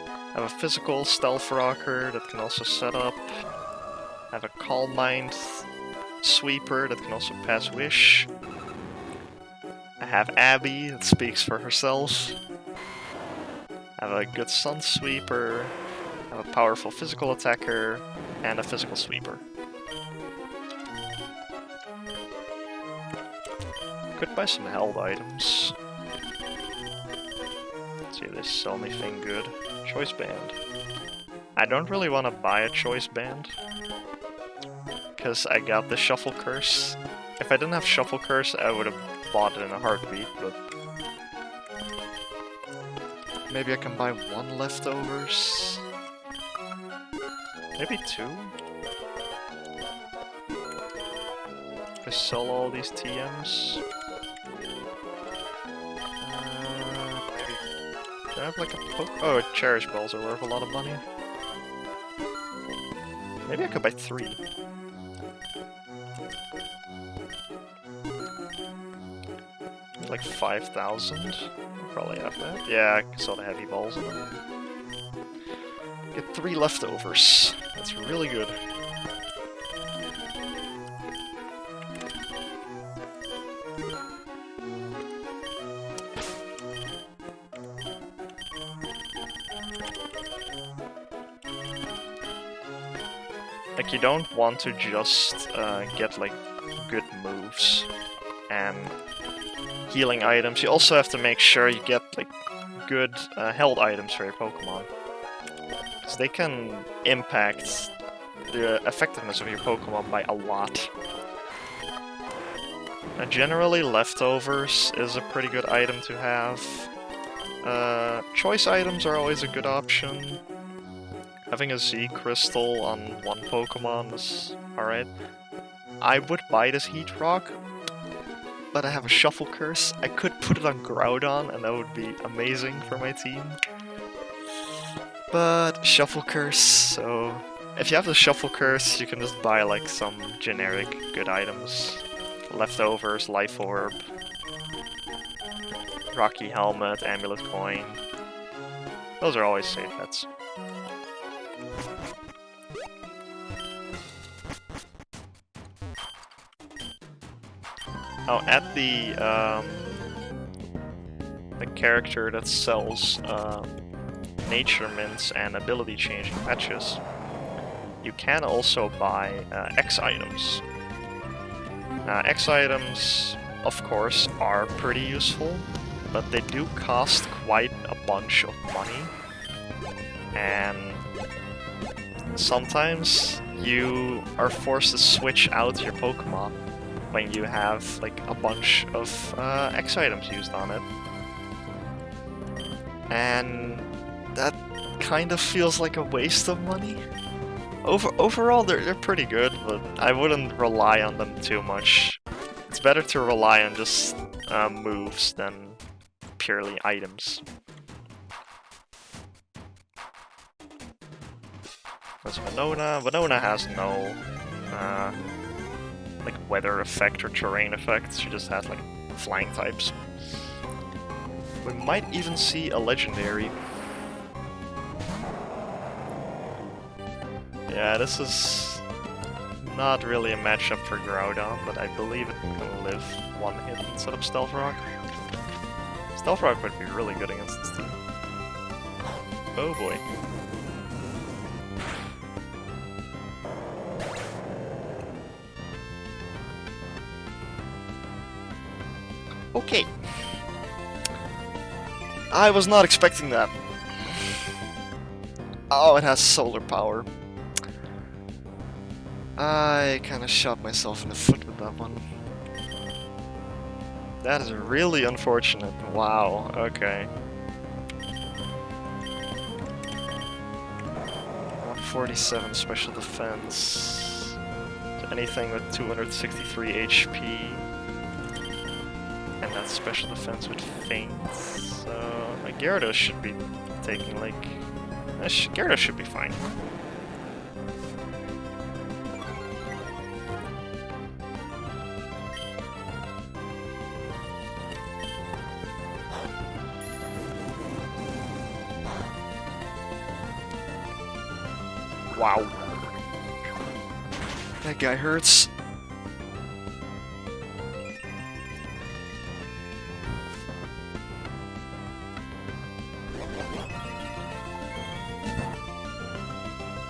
A: I have a physical Stealth Rocker that can also set up. I have a Calm Mind Sweeper that can also pass Wish. I have Abby that speaks for herself. I have a good Sun Sweeper. I have a powerful physical attacker and a physical sweeper. Could buy some held items. See if they sell anything good. Choice Band. I don't really want to buy a Choice Band, because I got the Shuffle Curse. If I didn't have Shuffle Curse, I would have bought it in a heartbeat, but... maybe I can buy one Leftovers? Maybe two? If I sell all these TMs? Do I have like a oh, Cherish Balls are worth a lot of money. Maybe I could buy 3. Like 5,000. Probably have that. Yeah, I can sell the heavy balls in them. Get 3 leftovers. That's really good. Like, you don't want to just get, like, good moves and healing items. You also have to make sure you get, like, good held items for your Pokemon. Because they can impact the effectiveness of your Pokemon by a lot. Generally, Leftovers is a pretty good item to have. Choice items are always a good option. Having a Z Crystal on one Pokemon is alright. I would buy this Heat Rock, but I have a Shuffle Curse. I could put it on Groudon, and that would be amazing for my team. But Shuffle Curse, so... if you have the Shuffle Curse, you can just buy like some generic good items. Leftovers, Life Orb, Rocky Helmet, Amulet Coin. Those are always safe bets. Oh, at the character that sells nature mints and ability changing patches, you can also buy X items. X items, of course, are pretty useful, but they do cost quite a bunch of money, and sometimes you are forced to switch out your Pokemon when you have like a bunch of X items used on it. And that kind of feels like a waste of money. Overall, they're pretty good, but I wouldn't rely on them too much. It's better to rely on just moves than purely items. There's Venona. Venona has no like weather effect or terrain effect. She just has like flying types. We might even see a legendary. Yeah, this is not really a matchup for Groudon, but I believe it can live one hit instead of Stealth Rock. Stealth Rock would be really good against this team. Oh boy. Okay. I was not expecting that. Oh, it has solar power. I kinda shot myself in the foot with that one. That is really unfortunate. Wow, okay. 147 special defense. Anything with 263 HP. And that's special defense with feint. So my Gyarados should be taking like... Gyarados should be fine. Wow. That guy hurts.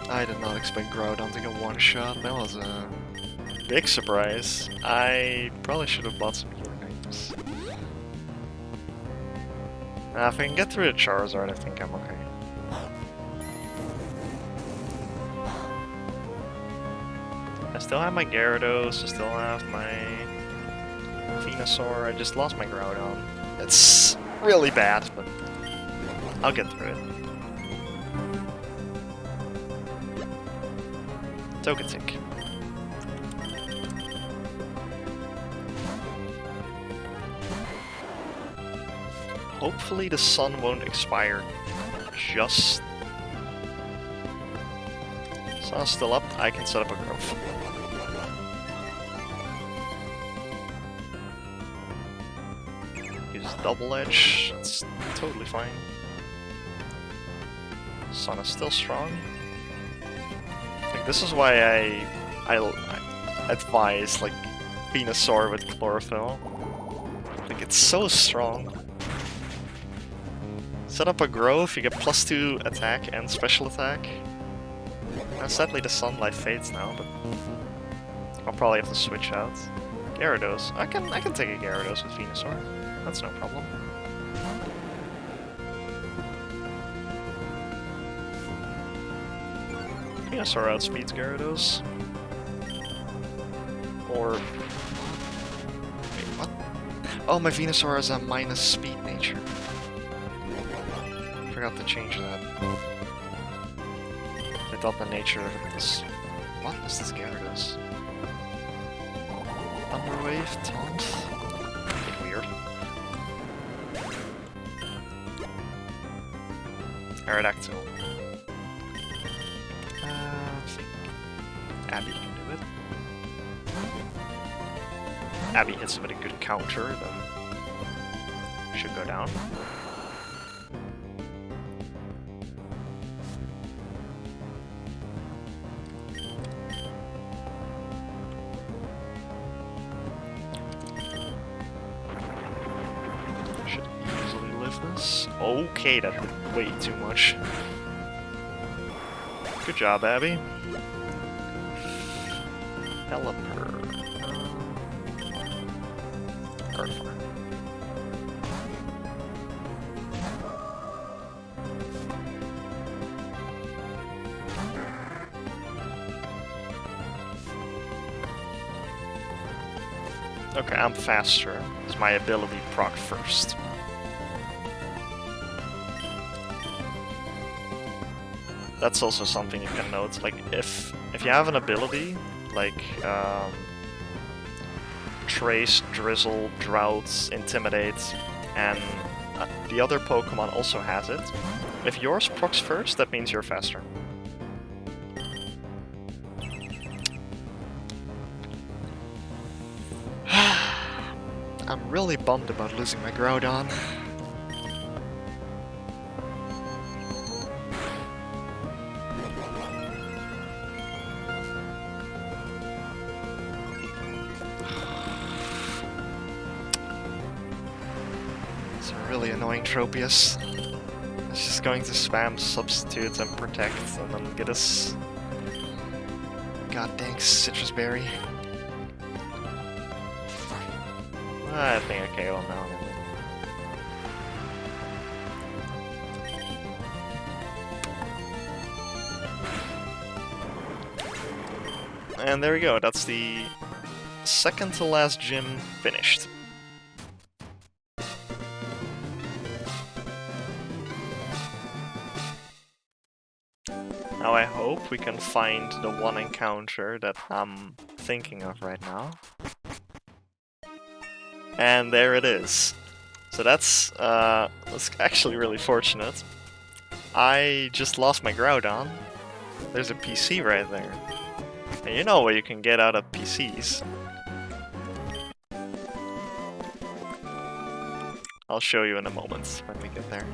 A: I did not expect Groudon to get one shot. That was a big surprise. I probably should have bought some Uranus. If I can get through the Charizard, I think I'm okay. I still have my Gyarados, I still have my Venusaur, I just lost my Groudon. It's really bad, but I'll get through it. Togetic. Hopefully the sun won't expire just... Sun's still up, I can set up a growth. Use Double Edge, that's totally fine. Sun is still strong. Like, this is why I advise like Venusaur with Chlorophyll. Like, it's so strong. Set up a growth, you get +2 attack and special attack. Sadly the sunlight fades now, but I'll probably have to switch out. Gyarados. I can take a Gyarados with Venusaur. That's no problem. Venusaur outspeeds Gyarados. Or... Wait, what? Oh, my Venusaur has a minus speed nature. Forgot to change that. I thought the nature of this... What is this Gyarados? Thunder Wave? Taunt? Bit weird. Aerodactyl. I think Abby can do it. Abby hits him with a good counter, then should go down. Should easily live this. Okay, that did way too much. Good job, Abby. Pelipper. Earthfire. Okay, I'm faster. It's my ability proc first. That's also something you can note. Like, if you have an ability, like Trace, Drizzle, Drought, Intimidate, and the other Pokemon also has it. If yours procs first, that means you're faster. I'm really bummed about losing my Groudon. It's a really annoying Tropius. It's just going to spam Substitute and Protect and then get us... God dang Citrus Berry. I think I KO him now. And there we go, that's the second to last gym finished. hope we can find the one encounter that I'm thinking of right now. And there it is. So that's actually really fortunate. I just lost my Groudon. There's a PC right there. And you know what you can get out of PCs. I'll show you in a moment when we get there.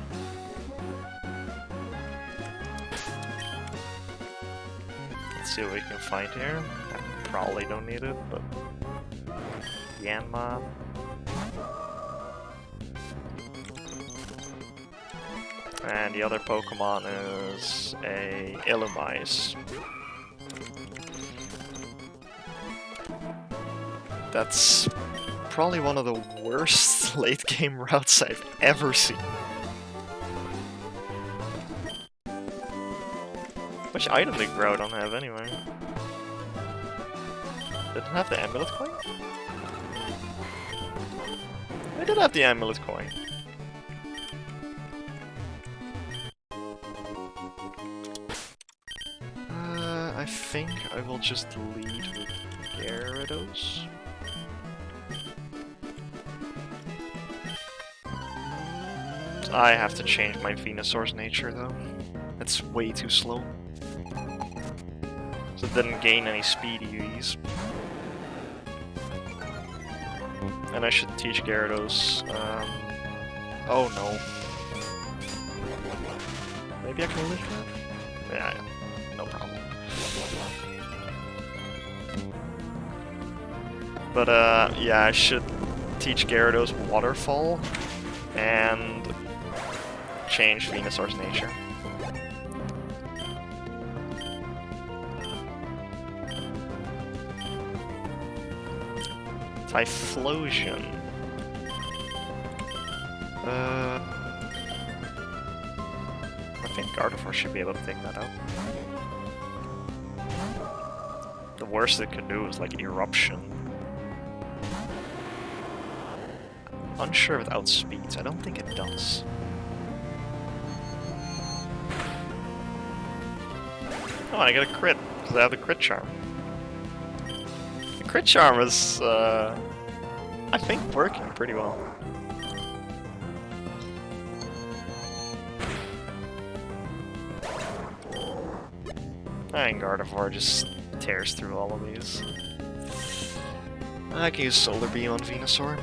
A: Let's see what we can find here. I probably don't need it, but... Yanma. And the other Pokemon is a Illumise. That's probably one of the worst late game routes I've ever seen. Which item did Groudon have anyway? Did it have the Amulet Coin? I did have the Amulet Coin. I think I will just lead with Gyarados. I have to change my Venusaur's nature though. It's way too slow. So it didn't gain any speed EVs. And I should teach Gyarados. Oh no. Maybe I can live that? Yeah, no problem. But yeah, I should teach Gyarados Waterfall and change Venusaur's nature. Typhlosion. I think Gardevoir should be able to take that out. The worst it could do is like Eruption. Unsure if it outspeeds. I don't think it does. Oh, I get a crit because I have the crit charm. The crit charm is, I think, working pretty well. And Gardevoir just tears through all of these. I can use Solar Beam on Venusaur.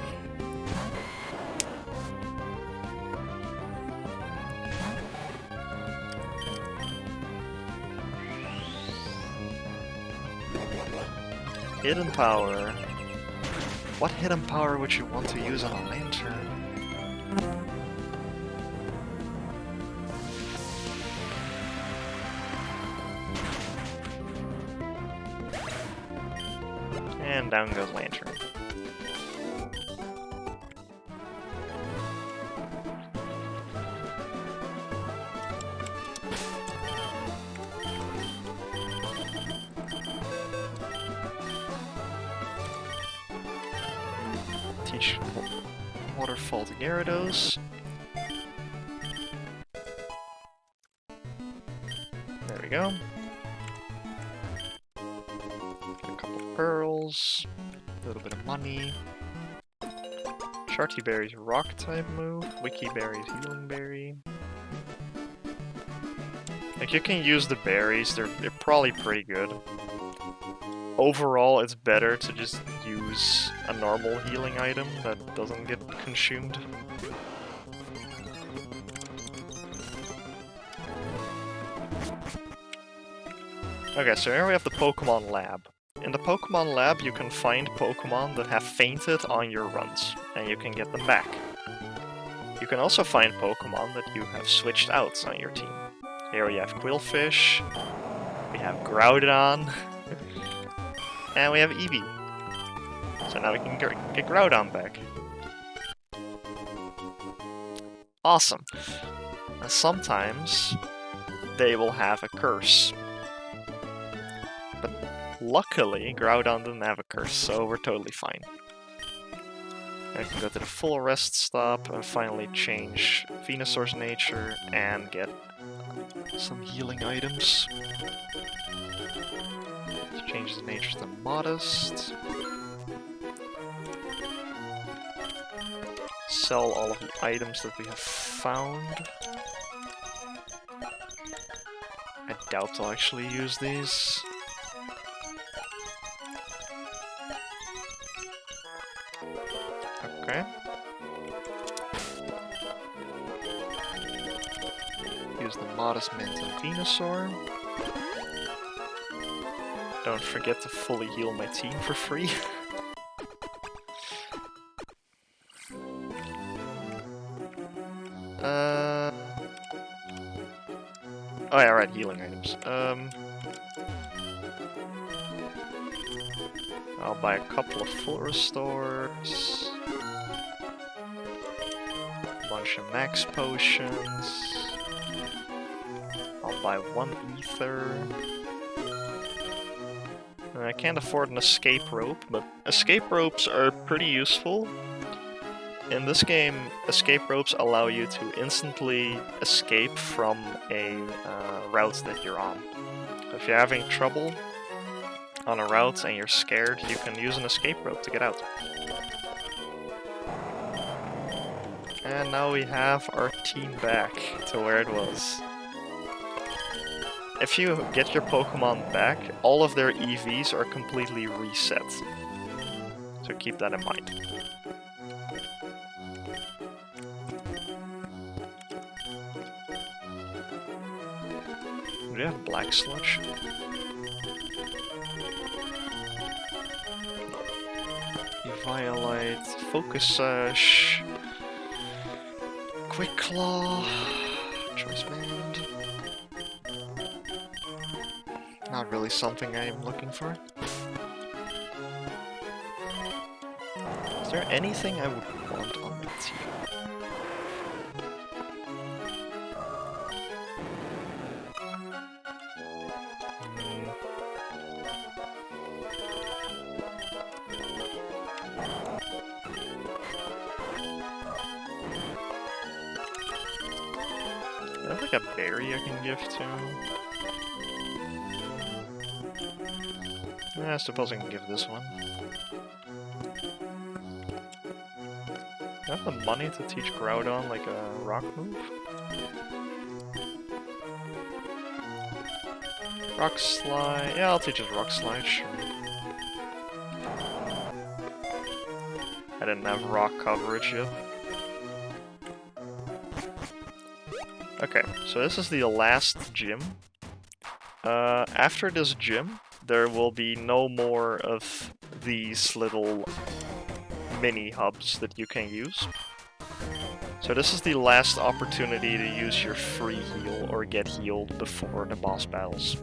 A: Hidden power. What hidden power would you want to use on a Lantern? And down goes Lantern. Teach Waterfall to Gyarados. There we go. Get a couple of pearls, a little bit of money. Sharty Berry's rock type move, Wiki Berry's healing berry. Like, you can use the berries, they're probably pretty good. Overall, it's better to just use a normal healing item that doesn't get consumed. Okay, so here we have the Pokémon Lab. In the Pokémon Lab, you can find Pokémon that have fainted on your runs, and you can get them back. You can also find Pokémon that you have switched out on your team. Here we have Quillfish, we have Groudon, and we have Eevee. So now we can get Groudon back. Awesome. And sometimes they will have a curse. But luckily, Groudon didn't have a curse, so we're totally fine. I can go to the full rest stop and finally change Venusaur's nature and get some healing items. Let's change the nature to modest. Sell all of the items that we have found. I doubt I'll actually use these. Okay. Use the modest mint on Venusaur. Don't forget to fully heal my team for free. Oh yeah, right, healing items. I'll buy a couple of full restores. A bunch of max potions. I'll buy one ether. I can't afford an escape rope, but escape ropes are pretty useful. In this game, escape ropes allow you to instantly escape from a route that you're on. If you're having trouble on a route and you're scared, you can use an escape rope to get out. And now we have our team back to where it was. If you get your Pokemon back, all of their EVs are completely reset. So keep that in mind. Do we have black sludge? No. Eviolite, Focus Sash, Quick Claw, Choice Band. Not really something I am looking for. Is there anything I would want on my team? I have like a berry I can give to. Yeah, I suppose I can give this one. Do I have the money to teach Groudon like a rock move? Rock Slide. Yeah, I'll teach it Rock Slide, sure. I didn't have rock coverage yet. Okay, so this is the last gym. After this gym, there will be no more of these little mini hubs that you can use. So this is the last opportunity to use your free heal or get healed before the boss battles.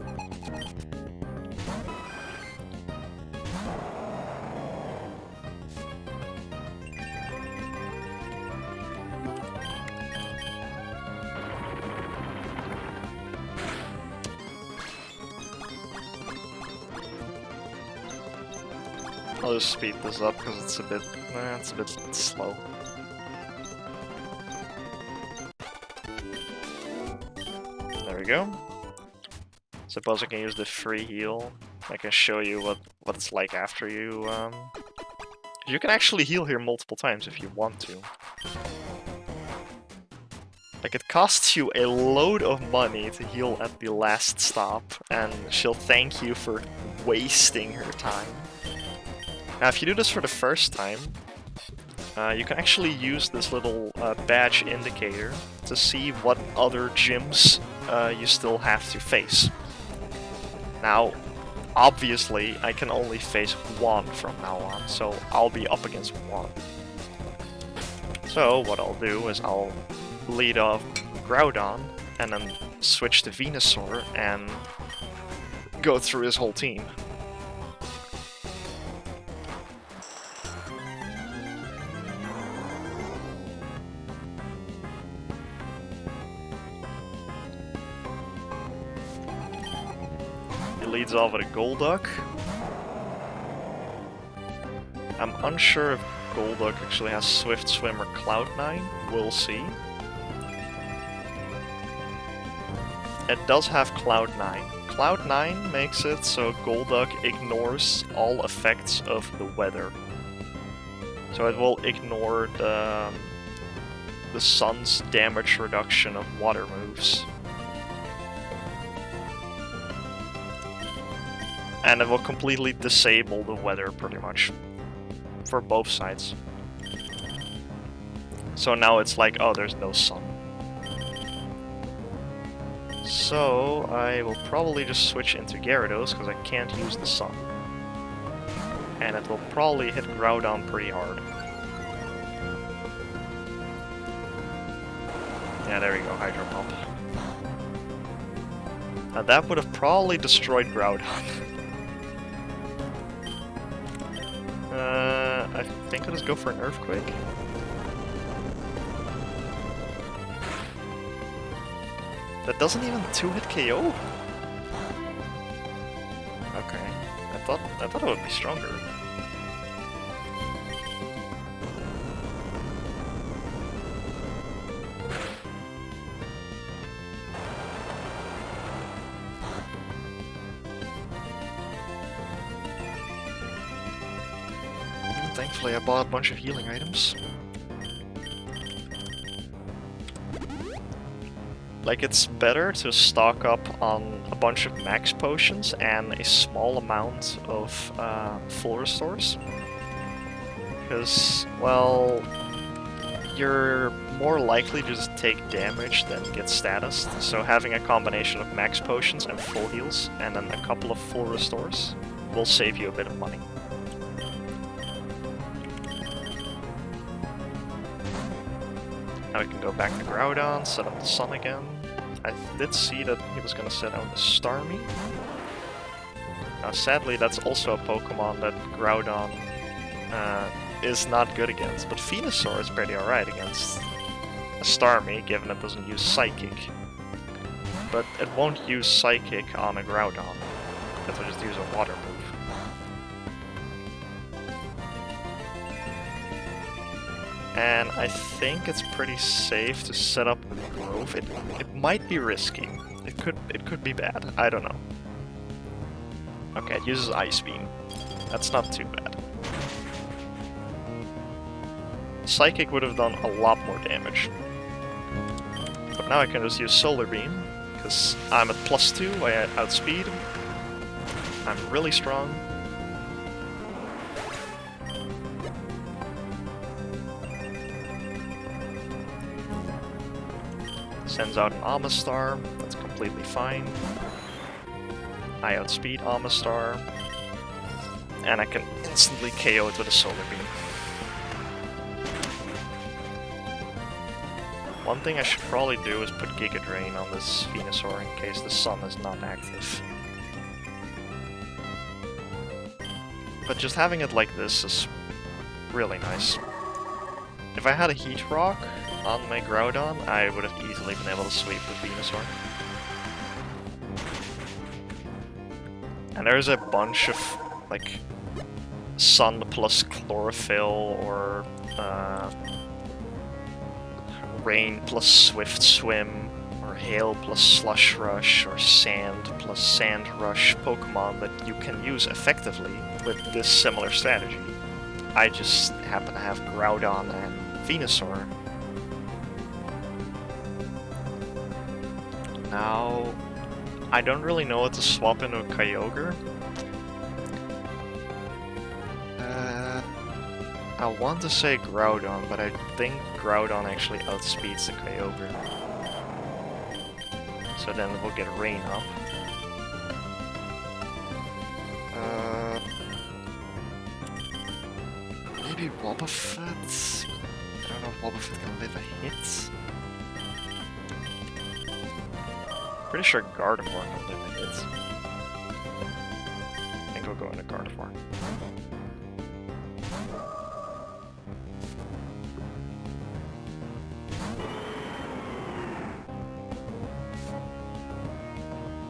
A: I'll just speed this up because it's a bit slow. There we go. Suppose I can use the free heal. I can show you what it's like after you. You can actually heal here multiple times if you want to. Like, it costs you a load of money to heal at the last stop, and she'll thank you for wasting her time. Now, if you do this for the first time, you can actually use this little badge indicator to see what other gyms you still have to face. Now, obviously, I can only face one from now on, so I'll be up against one. So, what I'll do is I'll lead off Groudon, and then switch to Venusaur, and go through his whole team. Leads off with a Golduck. I'm unsure if Golduck actually has Swift Swim or Cloud9. We'll see. it does have Cloud 9. Cloud 9 makes it so Golduck ignores all effects of the weather. So it will ignore the sun's damage reduction of water moves. And it will completely disable the weather, pretty much. For both sides. So now it's like, oh, there's no sun. So I will probably just switch into Gyarados, because I can't use the sun. And it will probably hit Groudon pretty hard. Yeah, there we go, Hydro Pump. Now that would have probably destroyed Groudon. I think I'll just go for an Earthquake. That doesn't even 2-hit KO? Okay. I thought it would be stronger. Thankfully I bought a bunch of healing items. Like, it's better to stock up on a bunch of max potions and a small amount of full restores. Because, well, you're more likely to just take damage than get status. So having a combination of max potions and full heals, and then a couple of full restores, will save you a bit of money. Now we can go back to Groudon, set up the sun again. I did see that he was going to set out the Starmie. Now sadly that's also a Pokemon that Groudon is not good against, but Venusaur is pretty alright against a Starmie, given it doesn't use Psychic. But it won't use Psychic on a Groudon. It will just use a Water move. And I think it's pretty safe to set up with Grove. It might be risky. It could be bad. I don't know. Okay, it uses Ice Beam. That's not too bad. Psychic would have done a lot more damage. But now I can just use Solar Beam, because I'm at +2, I outspeed. I'm really strong. Sends out an Amistar, that's completely fine. I outspeed Amistar. And I can instantly KO it with a Solar Beam. One thing I should probably do is put Giga Drain on this Venusaur in case the sun is not active. But just having it like this is really nice. If I had a Heat Rock on my Groudon, I would have easily been able to sweep with Venusaur. And there's a bunch of, like, Sun plus Chlorophyll, or Rain plus Swift Swim, or Hail plus Slush Rush, or Sand plus Sand Rush Pokemon that you can use effectively with this similar strategy. I just happen to have Groudon and Venusaur. Now, I don't really know what to swap into a Kyogre. I want to say Groudon, but I think Groudon actually outspeeds the Kyogre. So then we'll get Rain up. Maybe Wobbuffet? I don't know if Wobbuffet can live a hit. Pretty sure Gardevoir can live a hit. I think we'll go into Gardevoir.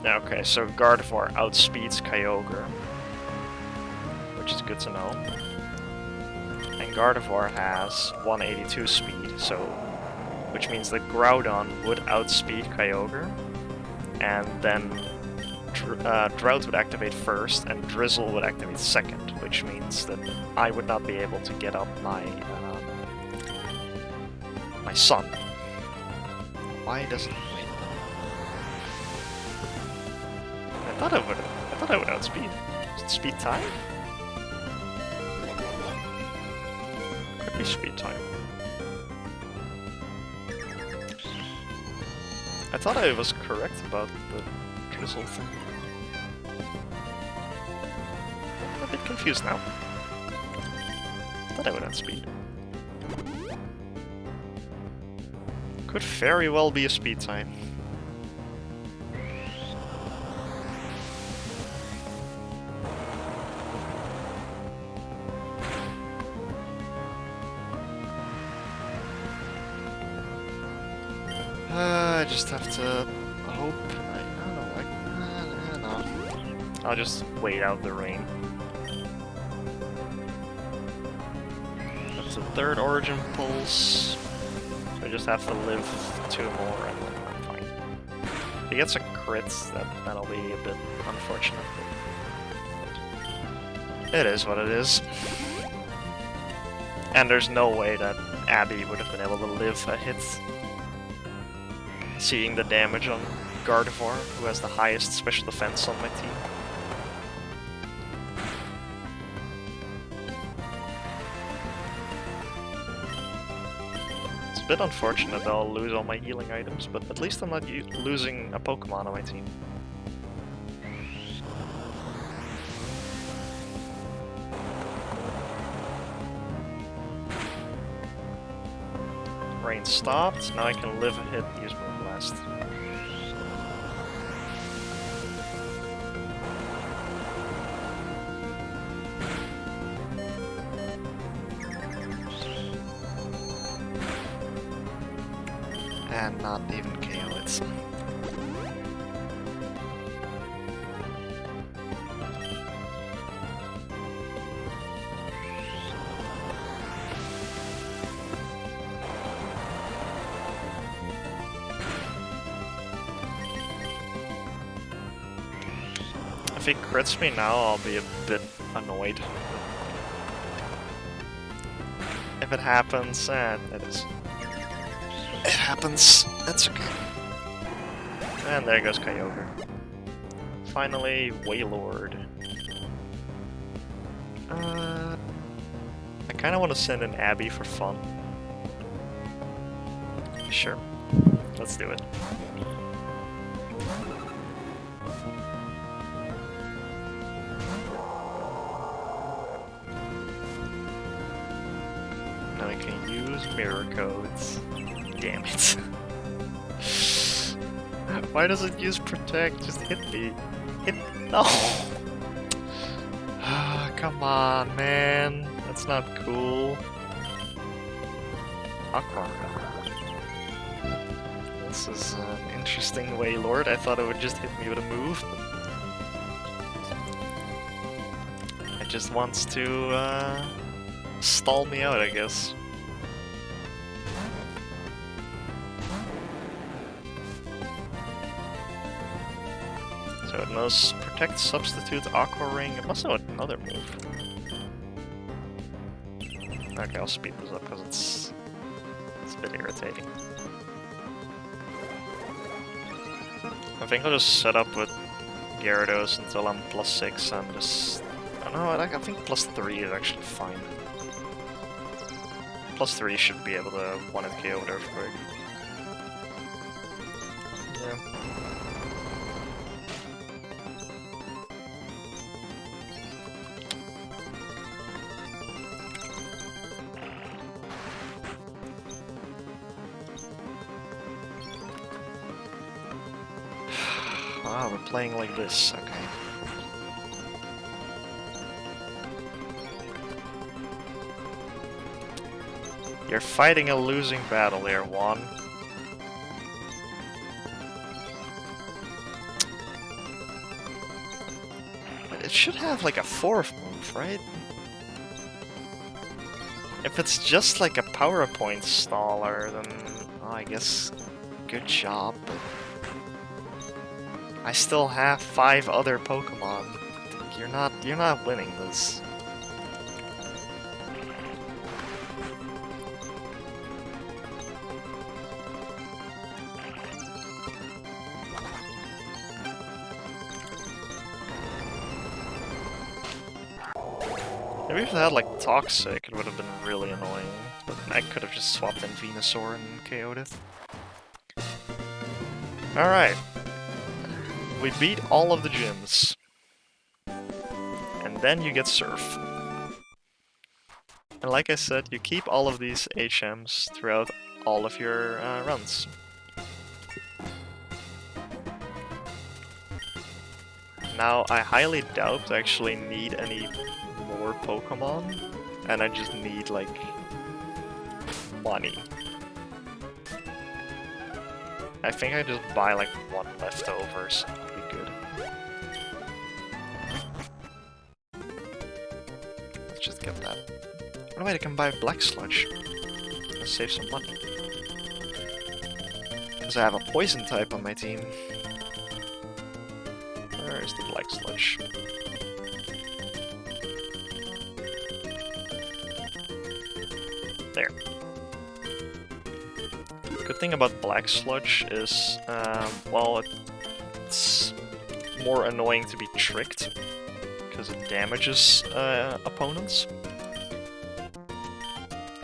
A: Okay, so Gardevoir outspeeds Kyogre, which is good to know. And Gardevoir has 182 speed, so which means that Groudon would outspeed Kyogre, and then Drought would activate first, and Drizzle would activate second, which means that I would not be able to get up my my Sun. Why doesn't wait? I thought I would outspeed. Is it speed time? Could be speed time. I thought I was correct about the Drizzle thing. I'm a bit confused now. I thought I would outspeed. Could very well be a speed time. I just have to hope. I don't know. I'll just wait out the rain. That's the third Origin Pulse. I just have to live 2 more and then I'm fine. If he gets a crit, that'll be a bit unfortunate. But it is what it is. And there's no way that Abby would have been able to live a hit. Seeing the damage on Gardevoir, who has the highest special defense on my team. It's a bit unfortunate that I'll lose all my healing items, but at least I'm not losing a Pokemon on my team. Rain stopped, now I can live a hit and use Moonblast. And not even KO it. If he crits me now, I'll be a bit annoyed. If it happens, it is. It happens, that's okay. And there goes Kyogre. Finally, Wailord. I kinda wanna send in Abby for fun. Sure, let's do it. Now I can use mirror codes. Damn it. Why does it use Protect? Just hit me. No! Come on, man. That's not cool. Aqua. This is an interesting Wailord. I thought it would just hit me with a move. It just wants to stall me out, I guess. So it knows Protect, Substitute, Aqua Ring. It must know another move. Okay, I'll speed this up because it's a bit irritating. I think I'll just set up with Gyarados until I'm +6 and just... I don't know, I think +3 is actually fine. +3 should be able to 1-hit KO with Earthquake. Yeah. Ah, we're playing like this, okay. You're fighting a losing battle there, Juan. But it should have like a 4th move, right? If it's just like a power point staller, then oh, I guess good job, but I still have 5 other Pokemon. You're not winning this. Maybe if it had like Toxic, it would have been really annoying. But I could have just swapped in Venusaur and KO'd it. Alright. We beat all of the gyms. And then you get Surf. And like I said, you keep all of these HMs throughout all of your runs. Now, I highly doubt I actually need any more Pokemon, and I just need, like, money. I think I just buy, like, 1 leftovers, and it'll be good. Let's just get that. Oh wait, I can buy Black Sludge. Let's save some money. Because I have a Poison type on my team. Where is the Black Sludge? There. Good thing about Black Sludge is, well, it's more annoying to be tricked, because it damages opponents.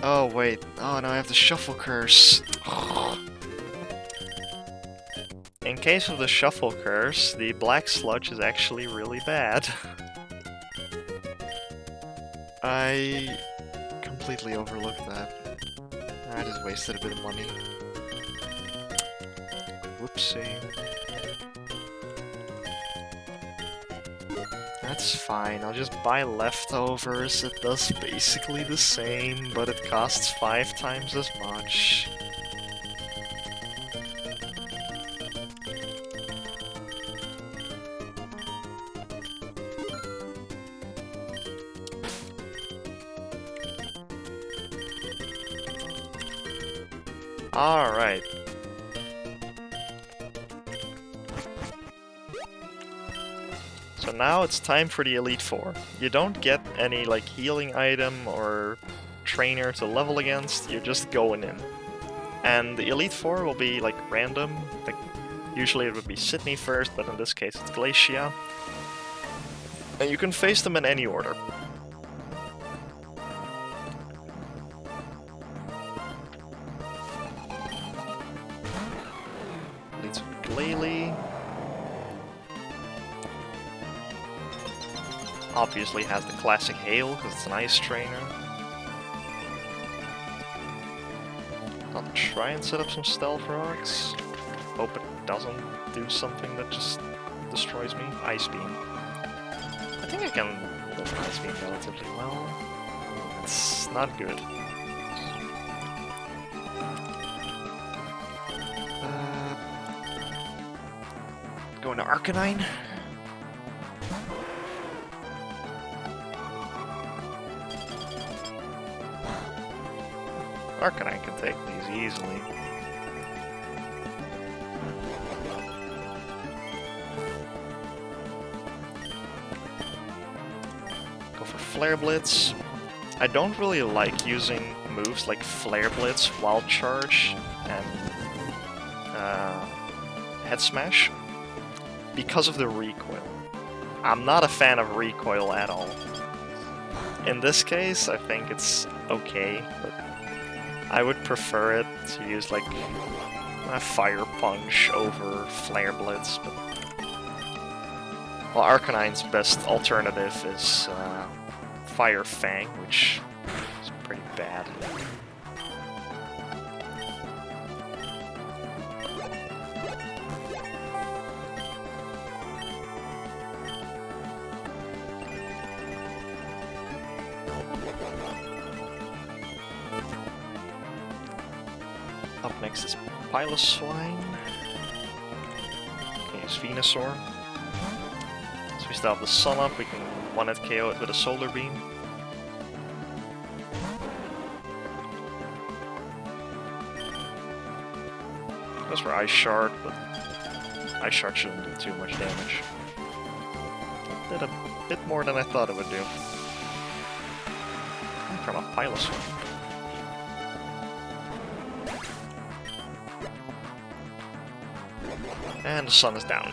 A: Oh wait, oh no, I have the Shuffle Curse. In case of the Shuffle Curse, the Black Sludge is actually really bad. I completely overlooked that. I just wasted a bit of money. Whoopsie. That's fine, I'll just buy leftovers. It does basically the same, but it costs 5 times as much. Alright. So now it's time for the Elite Four. You don't get any like healing item or trainer to level against, you're just going in. And the Elite Four will be like random, like usually it would be Sydney first, but in this case it's Glacia. And you can face them in any order. Leads with Glalie. Obviously has the classic Hail, because it's an ice trainer. I'll try and set up some Stealth Rocks. Hope it doesn't do something that just destroys me. Ice Beam. I think I can live with Ice Beam relatively well. It's not good. Going to Arcanine. Arcanine can take these easily. Go for Flare Blitz. I don't really like using moves like Flare Blitz, Wild Charge, and Head Smash because of the recoil. I'm not a fan of recoil at all. In this case, I think it's okay, but I would prefer it to use like a Fire Punch over Flare Blitz, but well, Arcanine's best alternative is Fire Fang, which is pretty bad. Up next is Piloswine. Okay, use Venusaur. So we still have the Sun up, we can one-hit KO it with a Solar Beam. Goes for Ice Shard, but Ice Shard shouldn't do too much damage. Did a bit more than I thought it would do. From a Piloswine. And the sun is down.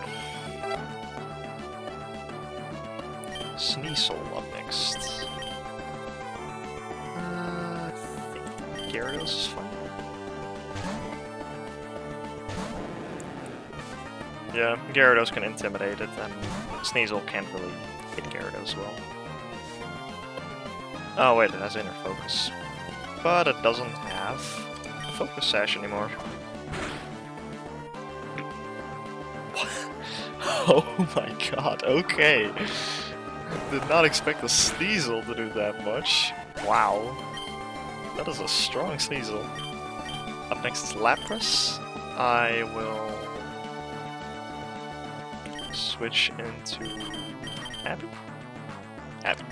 A: Sneasel up next. I think Gyarados is fine. Yeah, Gyarados can intimidate it, and Sneasel can't really hit Gyarados well. Oh wait, it has Inner Focus. But it doesn't have a Focus Sash anymore. Oh my god, okay. Did not expect a Sneasel to do that much. Wow. That is a strong Sneasel. Up next is Lapras. I will switch into Abby? Abby.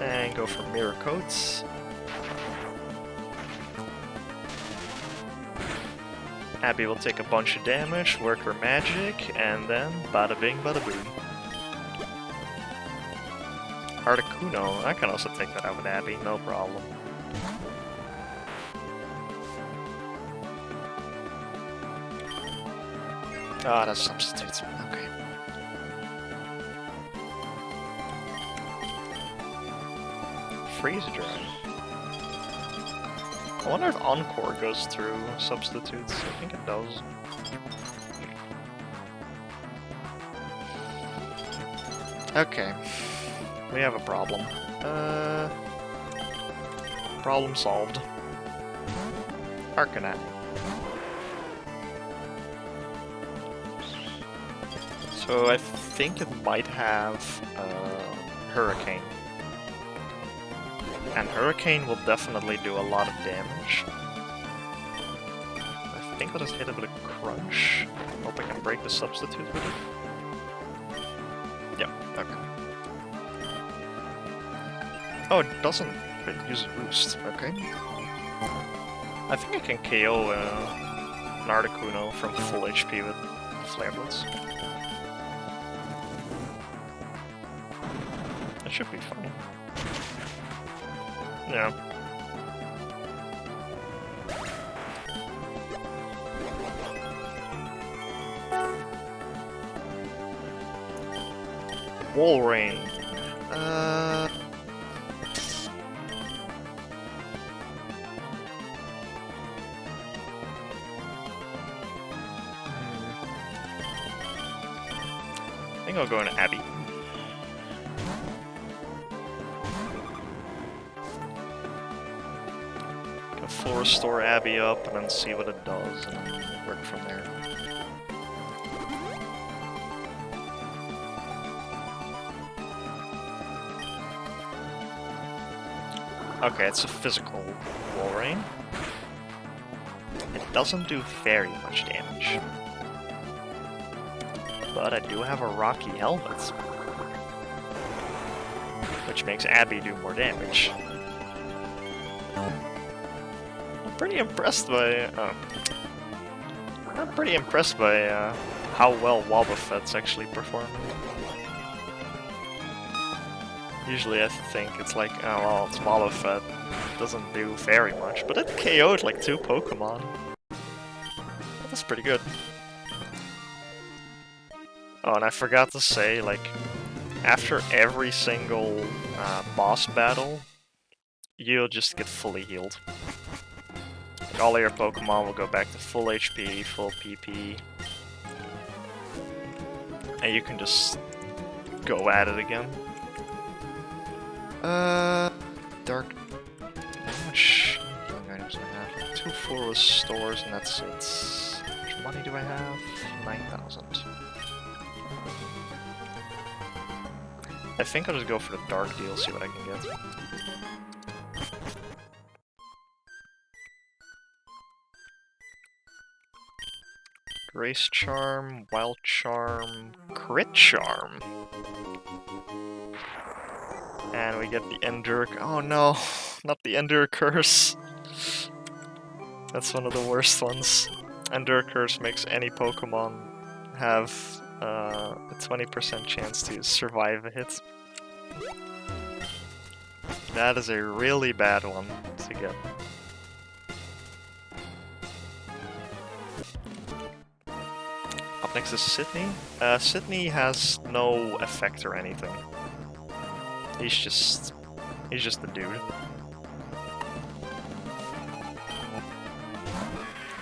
A: And go for Mirror Coats. Abby will take a bunch of damage, work her magic, and then bada bing, bada boom. Articuno, I can also take that out with Abby, no problem. Ah, that substitutes. Okay. Freeze Dry. I wonder if Encore goes through substitutes. I think it does. Okay. We have a problem. Problem solved. Arcanine. So I think it might have Hurricane. And Hurricane will definitely do a lot of damage. I think I'll just hit it with a Crunch. Hope I can break the substitute with it. Yeah, okay. Oh, it doesn't. It uses Boost. Okay. I think I can KO an Articuno from full HP with Flare Blitz. That should be fine. Yeah. Walrein. I think I'll go into Abby. Full restore Abby up and then see what it does and then work from there. Okay, it's a physical Walrein. It doesn't do very much damage. But I do have a Rocky Helmet, which makes Abby do more damage. I'm pretty impressed by how well Wobbuffet's actually performing. Usually I think it's like, oh well, it's Wobbuffet, it doesn't do very much, but it KO'd like 2 Pokemon. That's pretty good. Oh, and I forgot to say, like, after every single boss battle, you'll just get fully healed. Like, all of your Pokemon will go back to full HP, full PP. And you can just go at it again. Dark... How much healing items do I have? 2 full restores and that's it. How much money do I have? 9,000. I think I'll just go for the dark deal, see what I can get. Grace Charm, Wild Charm, Crit Charm. And we get the Endure... Oh no, not the Endure Curse. That's one of the worst ones. Endure Curse makes any Pokemon have a 20% chance to survive a hit. That is a really bad one to get. Up next is Sydney. Sydney has no effect or anything. He's just a dude.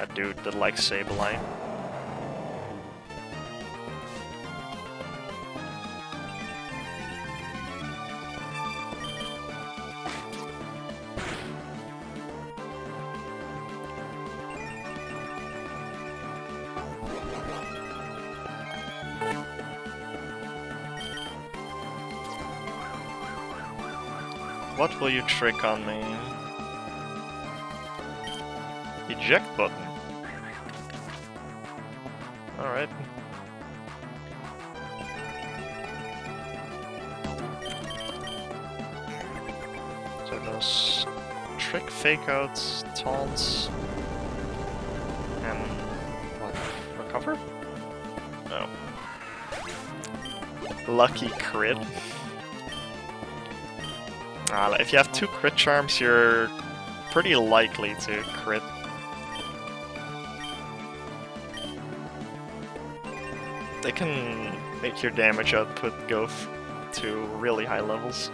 A: A dude that likes Sableye. What will you trick on me? Eject button. Alright. So those trick, fake outs, taunts, and what? Recover? No. Lucky crit. If you have 2 crit charms, you're pretty likely to crit. They can make your damage output go to really high levels.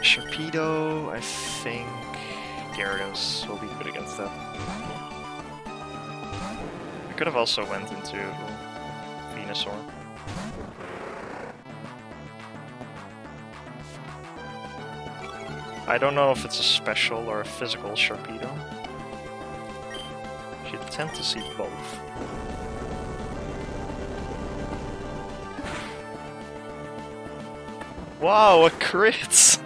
A: Sharpedo, I think Gyarados will be good against that. I could have also went into Venusaur. I don't know if it's a special or a physical Sharpedo. You tend to see both. Wow, a crit!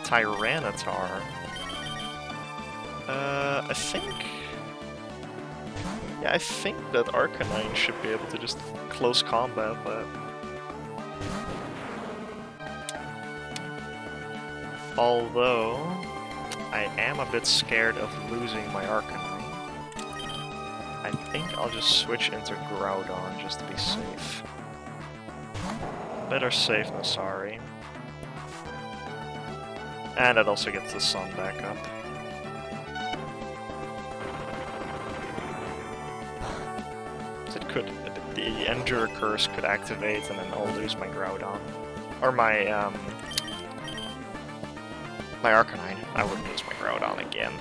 A: Tyranitar. I think... Yeah, I think that Arcanine should be able to just close combat that. Although, I am a bit scared of losing my Arcanine. I think I'll just switch into Groudon just to be safe. Better safe than sorry. And it also gets the sun back up. The Endure Curse could activate, and then I'll lose my Groudon. Or my Arcanine. I wouldn't lose my Groudon again.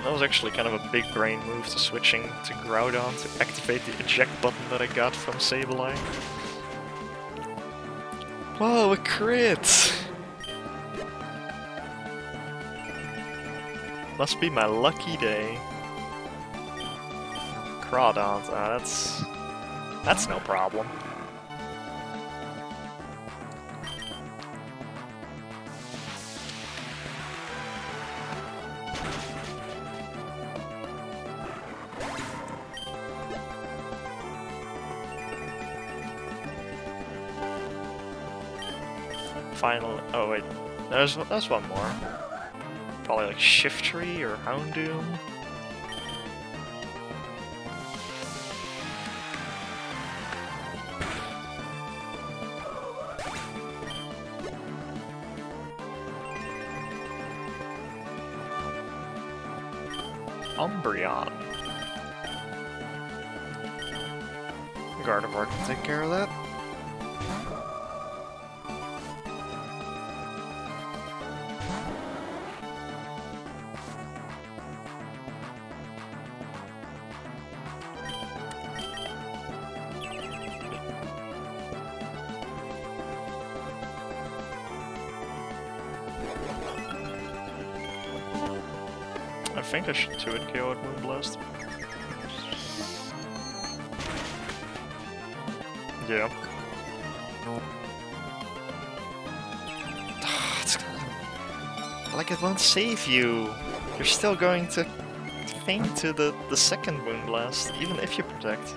A: That was actually kind of a big brain move to switching to Groudon to activate the eject button that I got from Sableye. Whoa, a crit! Must be my lucky day. Crawdons, that's no problem. Final. Oh wait, there's one more. Probably like Shiftry or Houndoom. Umbreon. Gardevoir can take care of that. I think I should 2-hit KO at Moonblast. Yeah. Like it won't save you. you're still going to faint to the second Moonblast, even if you protect.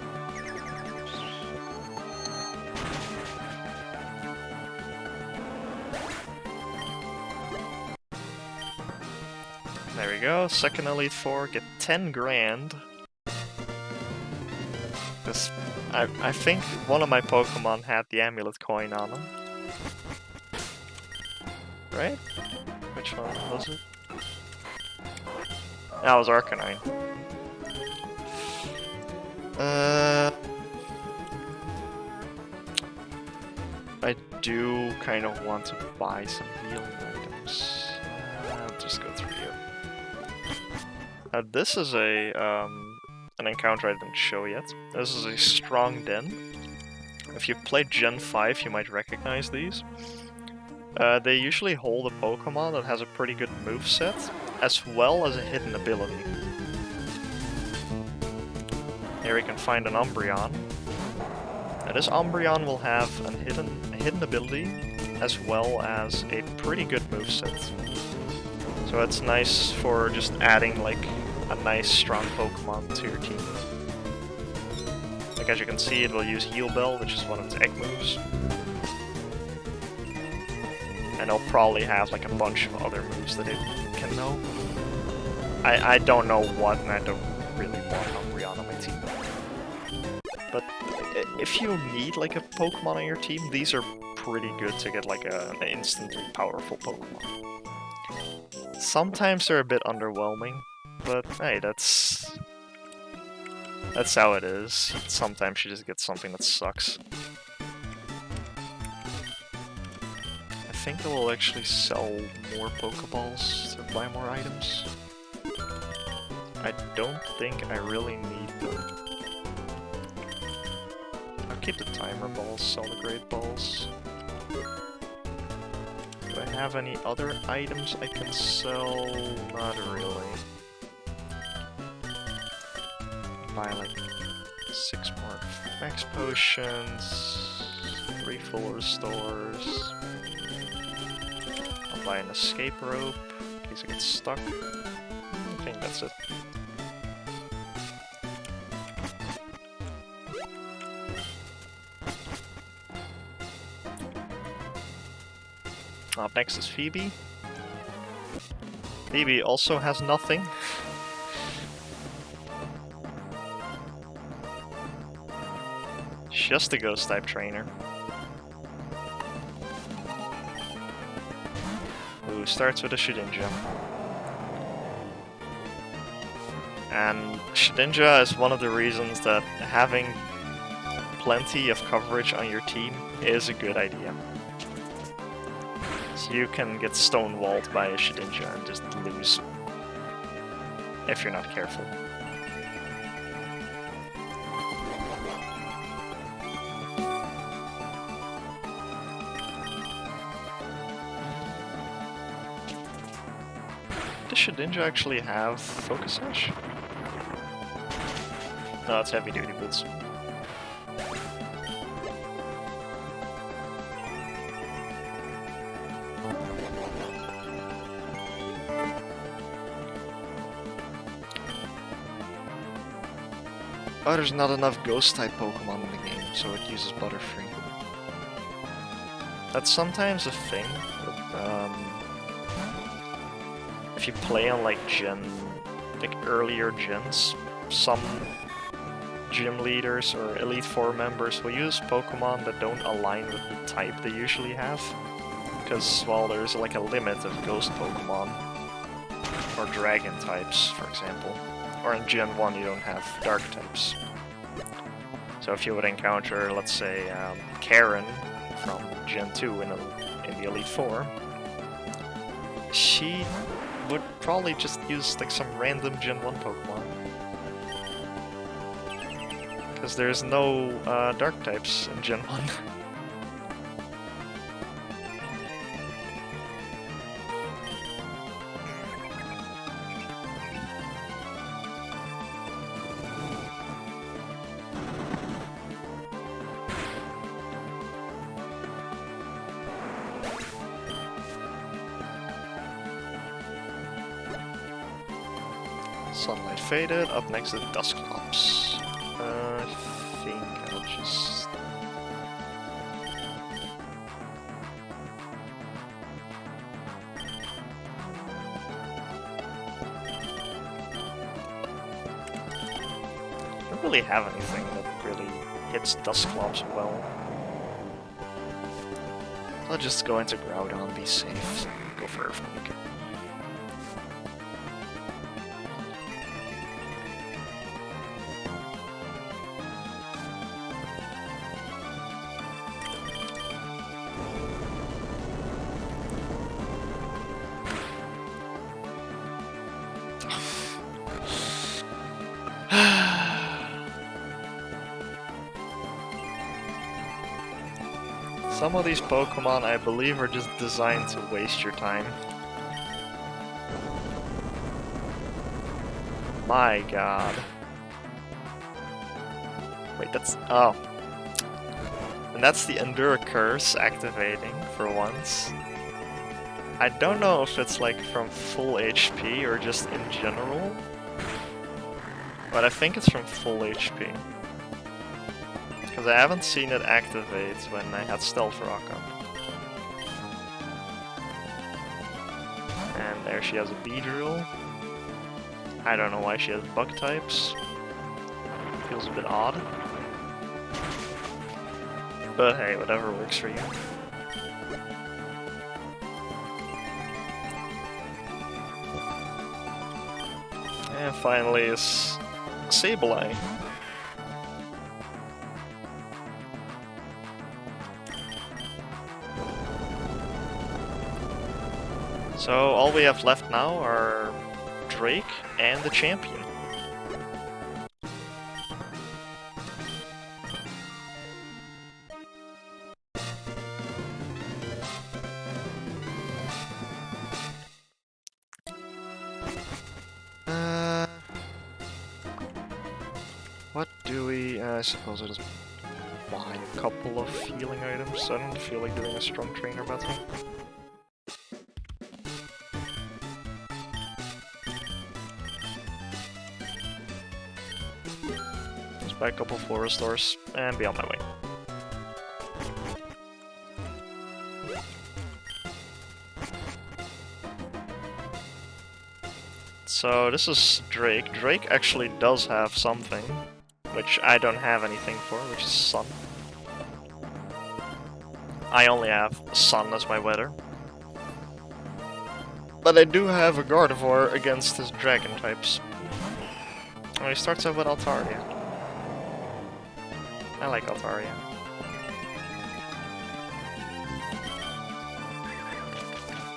A: There we go, second Elite Four, get 10 grand. This, I think one of my Pokemon had the amulet coin on them. Right? Which one was it? That was Arcanine. I do kind of want to buy some healing items. I'll just go through here. This is a an encounter I didn't show yet. This is a strong den. If you've played Gen 5, you might recognize these. They usually hold a Pokemon that has a pretty good moveset, as well as a hidden ability. Here we can find an Umbreon. Now this Umbreon will have a hidden ability, as well as a pretty good moveset. So it's nice for just adding like a nice strong Pokemon to your team. Like as you can see, it will use Heal Bell, which is one of its egg moves. And it'll probably have like a bunch of other moves that it can know. I don't know what, and I don't really want Umbreon on my team. But if you need like a Pokemon on your team, these are pretty good to get like an instantly powerful Pokemon. Sometimes they're a bit underwhelming, but hey, that's how it is. Sometimes you just get something that sucks. I think I will actually sell more Pokeballs to buy more items. I don't think I really need them. I'll keep the timer balls, sell the great balls. Do I have any other items I can sell? Not really. Buy like 6 more max potions, 3 full restores. I'll buy an escape rope in case I get stuck. I think that's it. Up next is Phoebe. Phoebe also has nothing. Just a Ghost-type trainer. Who starts with a Shedinja. And Shedinja is one of the reasons that having plenty of coverage on your team is a good idea. So you can get stonewalled by a Shedinja and just lose. If you're not careful. Does Shedinja actually have Focus Sash? No, it's Heavy Duty Boots. Oh, there's not enough Ghost-type Pokemon in the game, so it uses Butterfree. That's sometimes a thing, but, if you play on like earlier gens, some gym leaders or Elite Four members will use Pokemon that don't align with the type they usually have. Because, well, there's like a limit of Ghost Pokemon, or Dragon types, for example. Or in Gen 1 you don't have Dark types. So if you would encounter, let's say, Karen from Gen 2 in the Elite Four, she would probably just use like some random Gen 1 Pokemon. Because there's no Dark types in Gen 1. Sunlight faded. Up next is Dusclops. I think I'll just... I don't really have anything that really hits Dusclops well. I'll just go into Groudon, be safe, go for Earthquake. Some of these Pokemon, I believe, are just designed to waste your time. My god. Wait, that's... oh. And that's the Endure Curse activating, for once. I don't know if it's like from full HP or just in general. But I think it's from full HP. Because I haven't seen it activate when I had Stealth Rock up. And there she has a Beedrill. I don't know why she has bug types. Feels a bit odd. But hey, whatever works for you. And finally is Sableye. So all we have left now are Drake and the champion. What do we... I suppose I just buy a couple of healing items. I don't feel like doing a strong trainer battle. Buy a couple Floristors and be on my way. So this is Drake. Drake actually does have something, which I don't have anything for, which is Sun. I only have Sun as my weather. But I do have a Gardevoir against his Dragon types. And he starts out with Altaria. I like Altaria.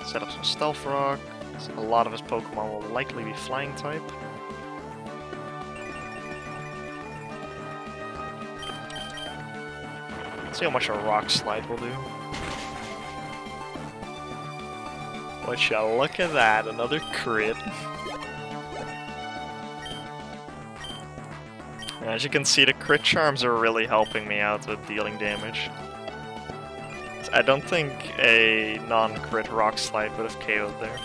A: Set up some Stealth Rock. So a lot of his Pokemon will likely be Flying type. Let's see how much a Rock Slide will do. Would ya look at that, another crit. As you can see, the crit charms are really helping me out with dealing damage. I don't think a non-crit Rock Slide would have KO'd there.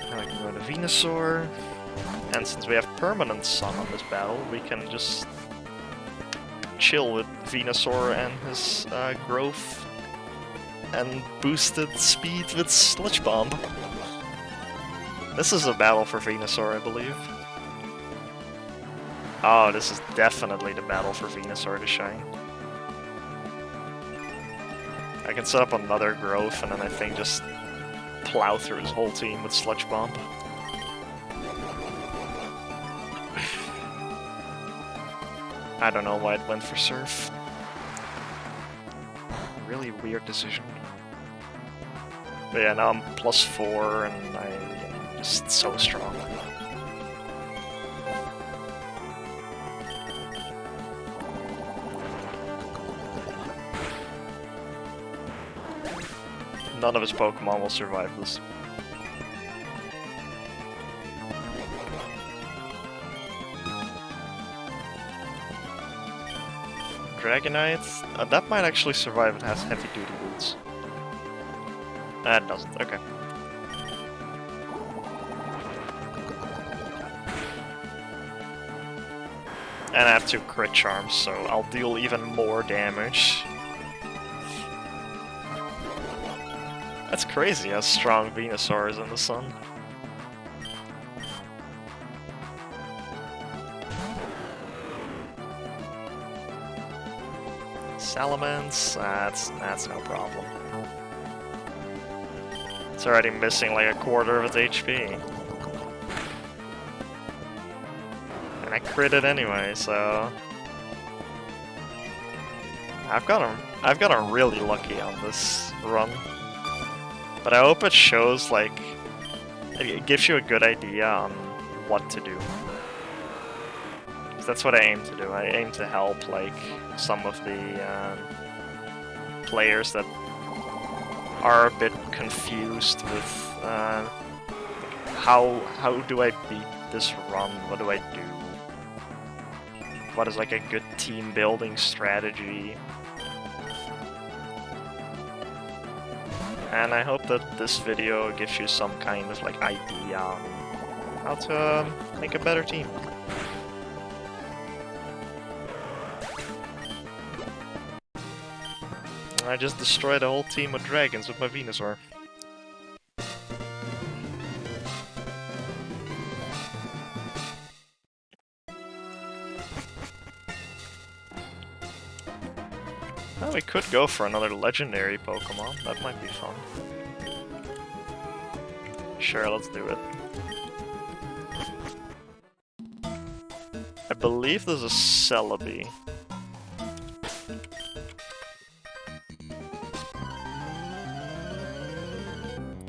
A: Now I can go to Venusaur. And since we have permanent Sun on this battle, we can just chill with Venusaur and his growth and boosted speed with Sludge Bomb. This is a battle for Venusaur, I believe. Oh, this is definitely the battle for Venusaur to shine. I can set up another growth and then I think just plow through his whole team with Sludge Bomb. I don't know why it went for Surf. Really weird decision. But yeah, now I'm +4 and I'm just so strong. None of his Pokemon will survive this. Dragonite? That might actually survive, it has heavy duty boots. It doesn't, okay. And I have 2 crit charms, so I'll deal even more damage. That's crazy how strong Venusaur is in the sun. Salamence, that's no problem. It's already missing like a quarter of its HP. And I critted anyway, so I've gotten really lucky on this run. But I hope it shows, like, it gives you a good idea on what to do. 'Cause that's what I aim to do. I aim to help, like, some of the players that are a bit confused with how do I beat this run? What do I do? What is like a good team building strategy? And I hope that this video gives you some kind of like idea on how to make a better team. I just destroyed a whole team of dragons with my Venusaur. Well, we could go for another legendary Pokemon. That might be fun. Sure, let's do it. I believe there's a Celebi.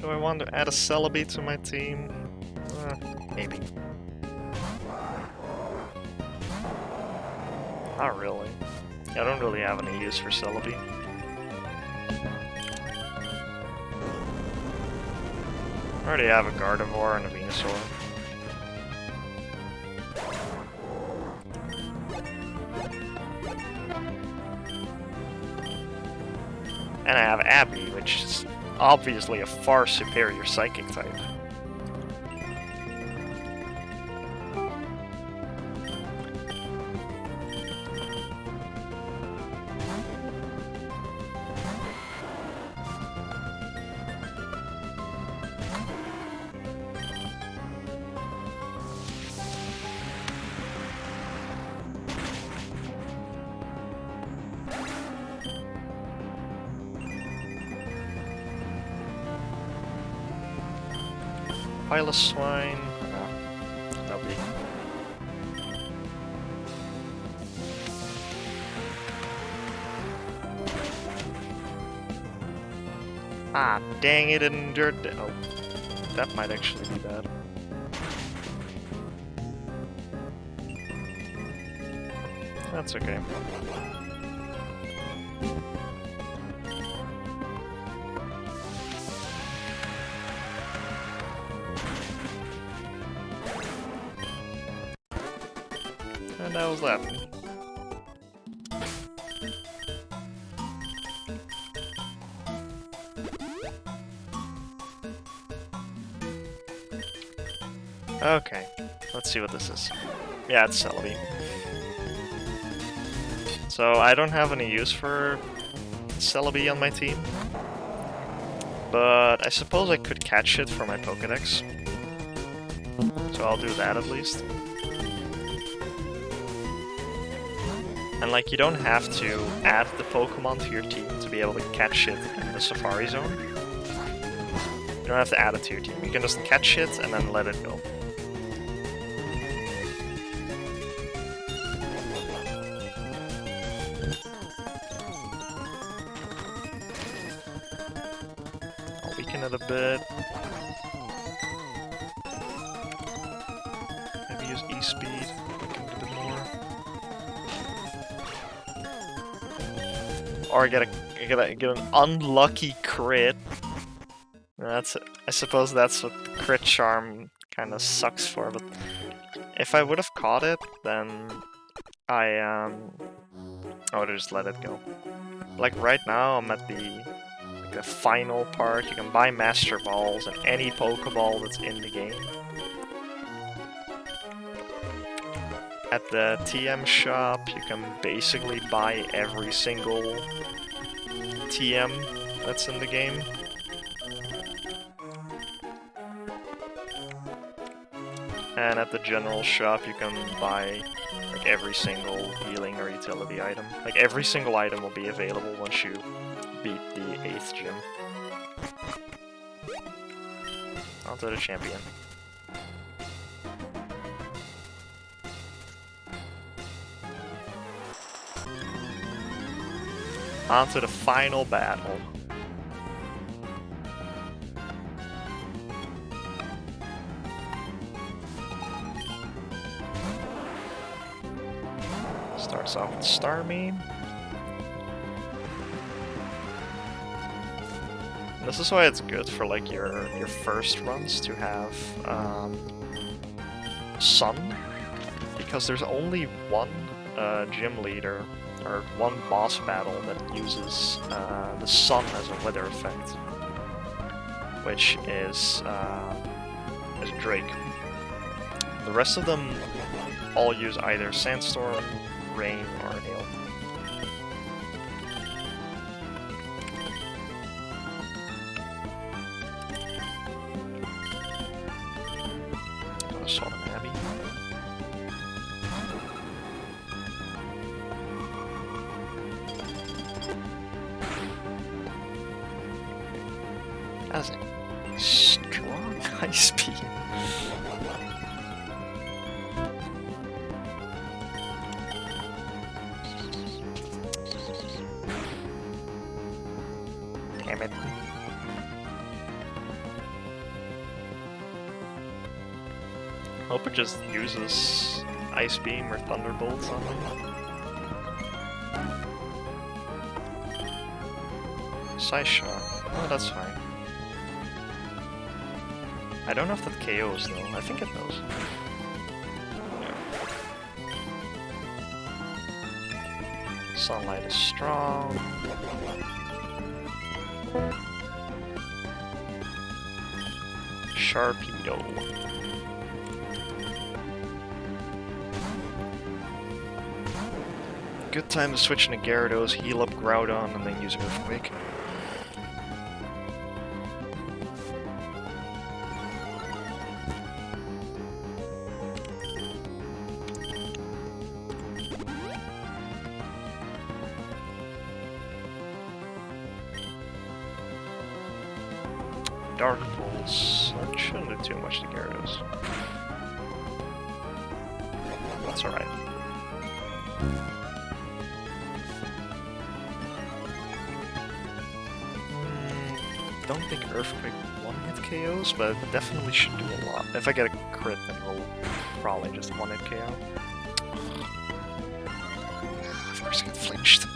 A: Do I want to add a Celebi to my team? Maybe. Not really. I don't really have any use for Celebi. I already have a Gardevoir and a Venusaur. And I have Abby, which is obviously a far superior Psychic type. Piloswine. No, that'll be. Ah, dang it, endured. Oh, that might actually be bad. That's okay. And that was that. Okay, let's see what this is. Yeah, it's Celebi. So I don't have any use for Celebi on my team, but I suppose I could catch it for my Pokédex. So I'll do that at least. And like, you don't have to add the Pokemon to your team to be able to catch it in the Safari Zone. You don't have to add it to your team. You can just catch it and then let it go. I'll weaken it a bit. Maybe use E-Speed. Weaken it a bit more. Or get an unlucky crit. That's, I suppose that's what the crit charm kind of sucks for. But if I would have caught it, then I would have just let it go. Like right now, I'm at the final part. You can buy Master Balls and any Pokeball that's in the game. At the TM shop, you can basically buy every single TM that's in the game. And at the general shop, you can buy like every single healing or utility item. Like every single item will be available once you beat the 8th gym. Onto the champion. Onto the final battle. Starts off with Starmie. This is why it's good for like your first runs to have Sun, because there's only one gym leader or one boss battle that uses the Sun as a weather effect, which is Drake. The rest of them all use either Sandstorm, Rain, or Hail. Assault and Abby. That's a strong Ice Beam. Damn it. Hope it just uses Ice Beam or Thunderbolts on them. Side Shot. Oh, that's fine. I don't know if that KOs though. I think it does. Yeah. Sunlight is strong. Sharpedo. Good time to switch into Gyarados, heal up Groudon, and then use Earthquake. Dark Pulse. That shouldn't do too much to Gyarados. That's alright. Don't think Earthquake one-hit KOs, but it definitely should do a lot. If I get a crit, then it'll probably just one-hit KO. Of course I get flinched.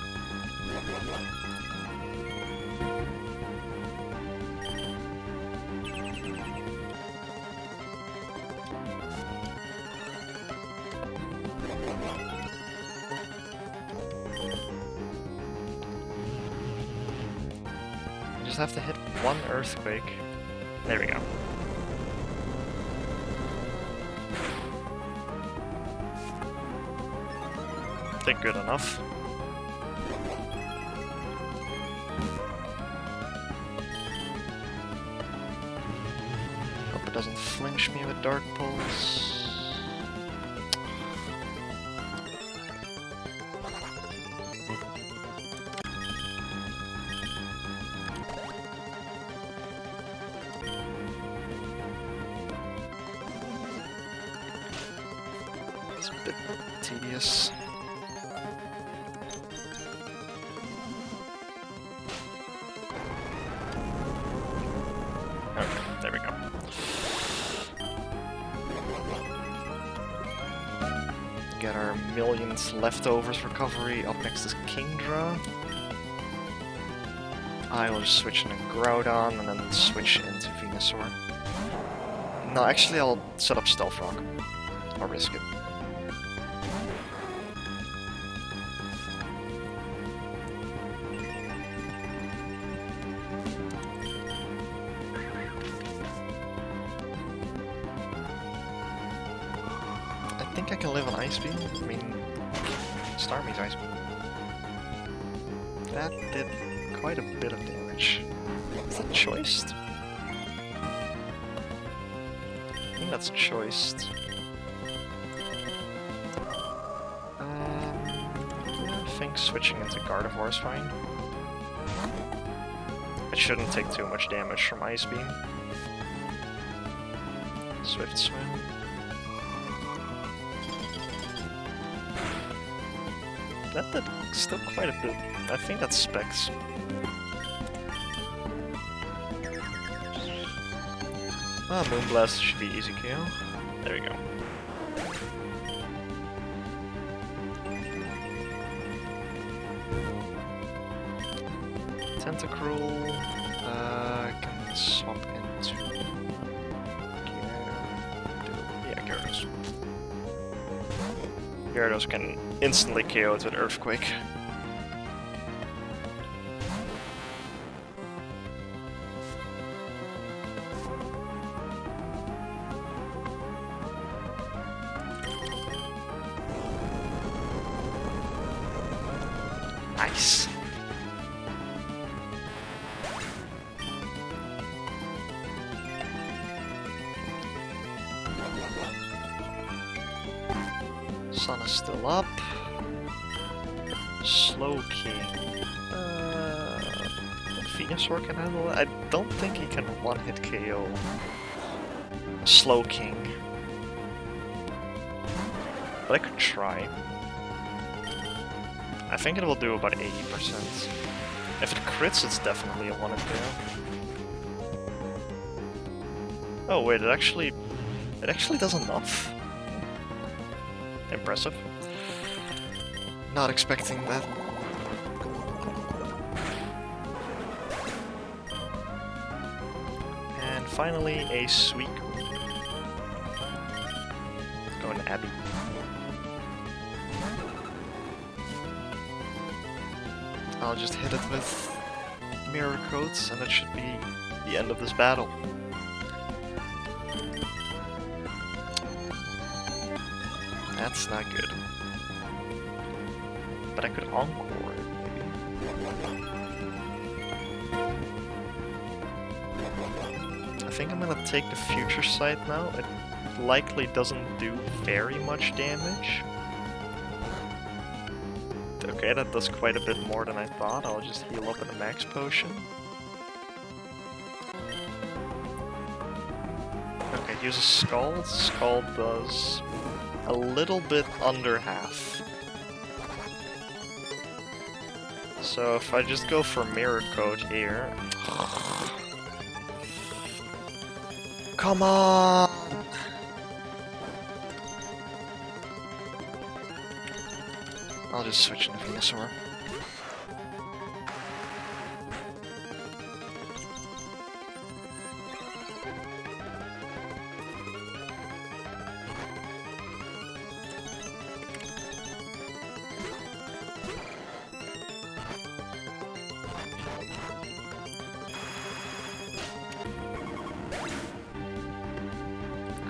A: Have to hit one Earthquake. There we go. I think good enough. Hope it doesn't flinch me with Dark Pulse. Tedious. Okay, there we go. Get our millions leftovers recovery. Up next is Kingdra. I will just switch into Groudon and then switch into Venusaur. No, actually I'll set up Stealth Rock. I'll risk it. I think I can live on Ice Beam? I mean, Starmie's Ice Beam. That did quite a bit of damage. Is that choiced? I think that's choiced. Yeah, I think switching into Gardevoir is fine. It shouldn't take too much damage from Ice Beam. Swift Swim. That did still quite a bit. I think that's Specs. Ah, Moonblast should be easy KO. There we go. Tentacruel. Can swap into Gyarados. Gyarados can instantly KO it with Earthquake. Nice. Sun is still up. Slowking. Venusaur can handle it. I don't think he can one-hit KO Slowking. But I could try. I think it will do about 80%. If it crits, it's definitely a one-hit KO. Oh wait, it actually does enough. Impressive. Not expecting that. And finally, a Suicune. Going to Abby. I'll just hit it with Mirror Coats, and that should be the end of this battle. That's not good. But I could Encore it, maybe. I think I'm gonna take the Future Sight now. It likely doesn't do very much damage. Okay, that does quite a bit more than I thought. I'll just heal up in a Max Potion. Okay, use a Scald. Scald does a little bit under half. So if I just go for Mirror Coat here... Come on! I'll just switch into Venusaur.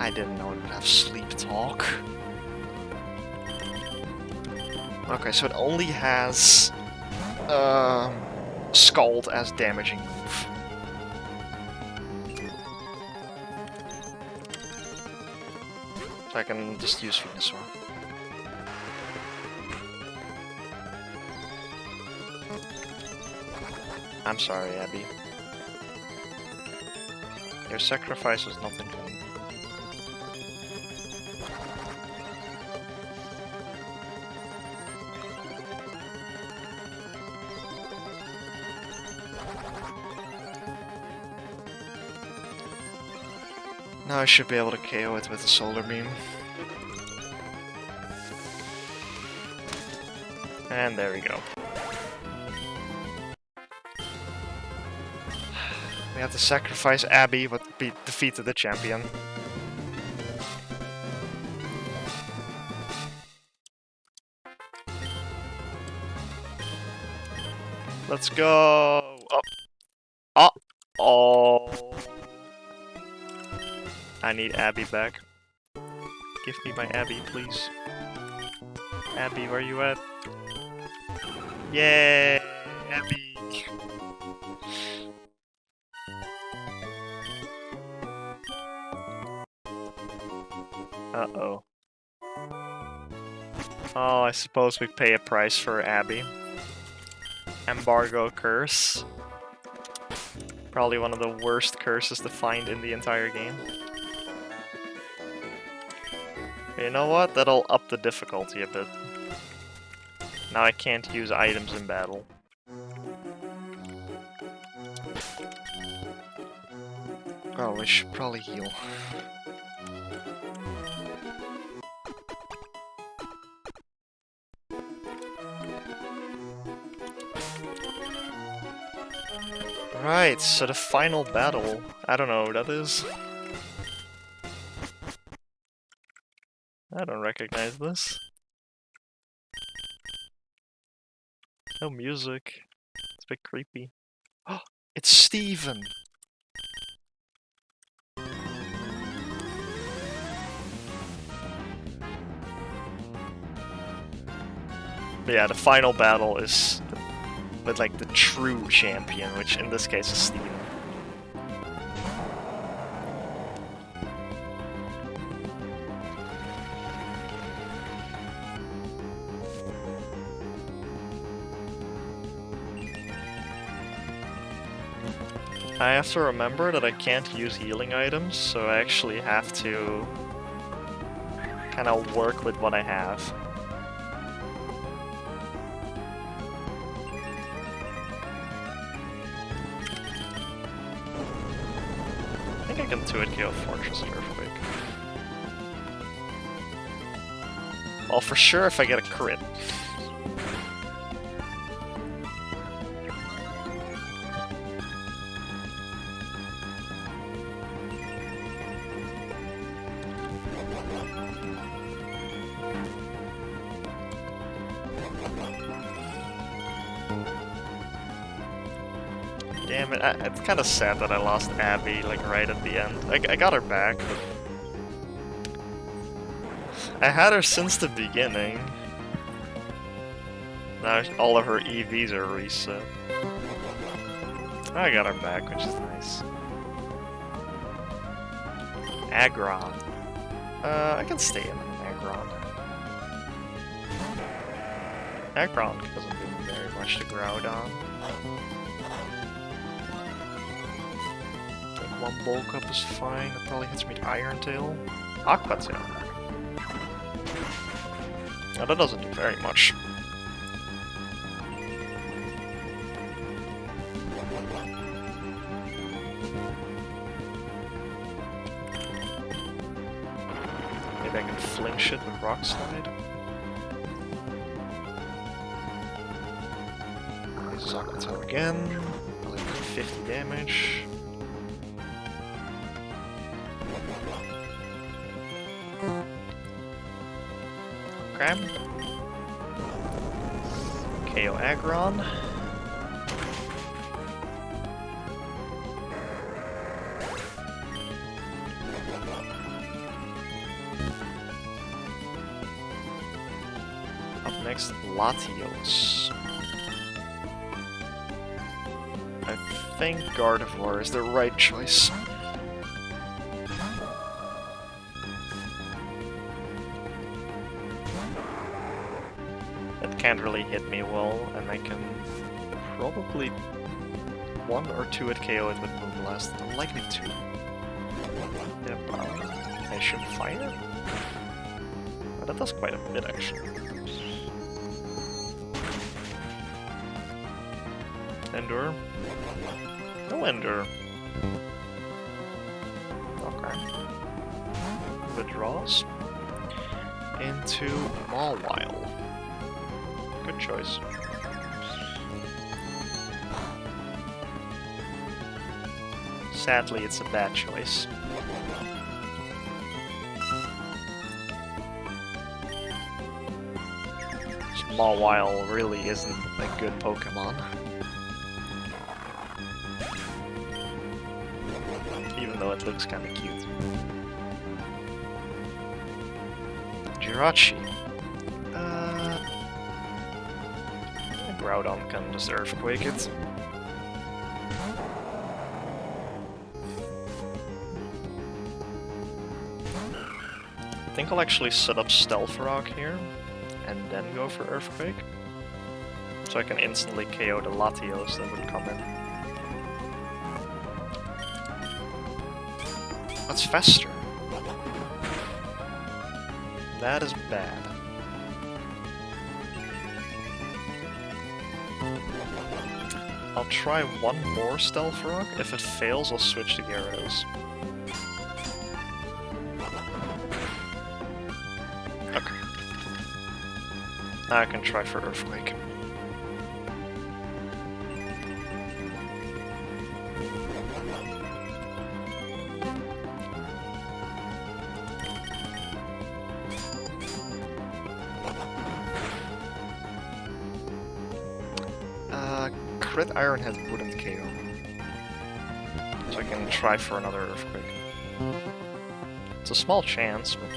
A: I didn't know it would have Sleep Talk. Okay, so it only has Scald as damaging move. So I can just use Venusaur. I'm sorry, Abby. Your sacrifice was nothing to me. Now I should be able to KO it with a Solar Beam. And there we go. We have to sacrifice Abby, but defeated the champion. Let's go! Oh. Oh. I need Abby back. Give me my Abby, please. Abby, where you at? Yay! Abby! Uh-oh. Oh, I suppose we pay a price for Abby. Embargo curse. Probably one of the worst curses to find in the entire game. You know what? That'll up the difficulty a bit. Now I can't use items in battle. Oh, we should probably heal. Right, so the final battle. I don't know who that is. I don't recognize this. No music. It's a bit creepy. Oh, it's Steven! But yeah, the final battle is with like the true champion, which in this case is Steven. I have to remember that I can't use healing items, so I actually have to kind of work with what I have. I think I can 2-hit KO Fortress Earthquake. Well, for sure if I get a crit. Damn it, it's kind of sad that I lost Abby, like, right at the end. I got her back, but... I had her since the beginning. Now all of her EVs are reset. I got her back, which is nice. Aggron. I can stay in Aggron. Aggron doesn't do very much to Groudon. One bulk up is fine. It probably hits me with Iron Tail. Aqua Tail. Now that doesn't do very much. Maybe I can flinch it with Rock Slide. This is Aqua Tail again. Probably 50 damage. Okay. KO Aggron. Up next, Latios. I think Gardevoir is the right choice. Can't really hit me well, and I can probably 1 or 2 at KO it with Moonblast. Likely 2. Yeah, I should fight it. But that does quite a bit actually. Endure. No Endure. Okay. Withdraws into Mawile. Good choice. Sadly, it's a bad choice. Mawile really isn't a good Pokemon. Even though it looks kinda cute. Jirachi. Groudon can just Earthquake it. I think I'll actually set up Stealth Rock here, and then go for Earthquake. So I can instantly KO the Latios that would come in. That's Fester. That is bad. I'll try one more Stealth Rock. If it fails, I'll switch to Gyarados. Okay. Now I can try for Earthquake. Crit Iron Head wouldn't KO. So I can try for another Earthquake. It's a small chance, but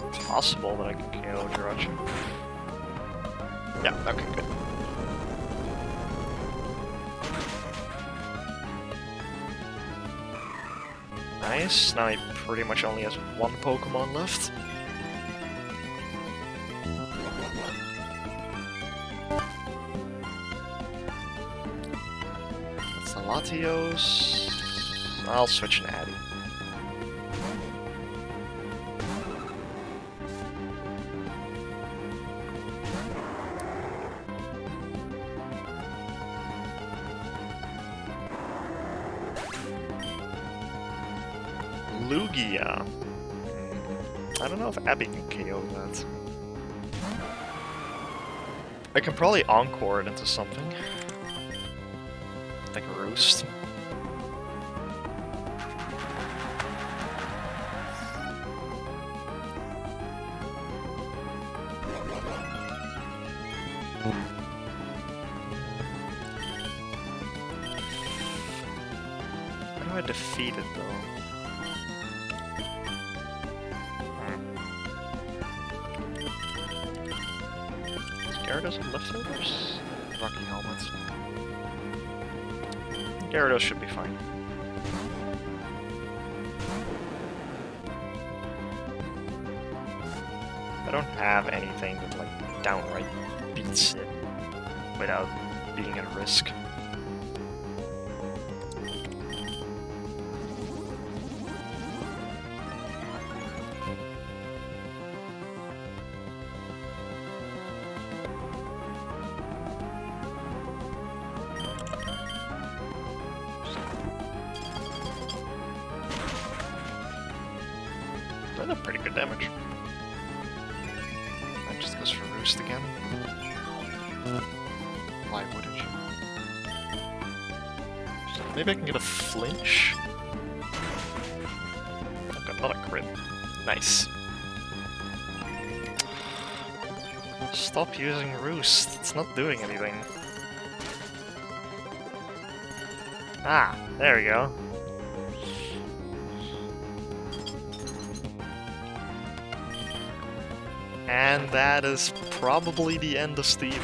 A: it's possible that I can KO Jirachi. Yeah, okay, good. Nice, now he pretty much only has one Pokemon left. Latios. I'll switch an Addy. Lugia. I don't know if Abby can KO that. I can probably Encore it into something. Like a Roost. How do I defeat it though? Gyarados have leftovers? Rocky helmets. Gyarados should be fine. I don't have anything that like downright beats it without being at risk. That pretty good damage. That just goes for Roost again. Why wouldn't you? Maybe I can get a flinch? I've got another crit. Nice. Stop using Roost. It's not doing anything. Ah, there we go. And that is probably the end of Steven.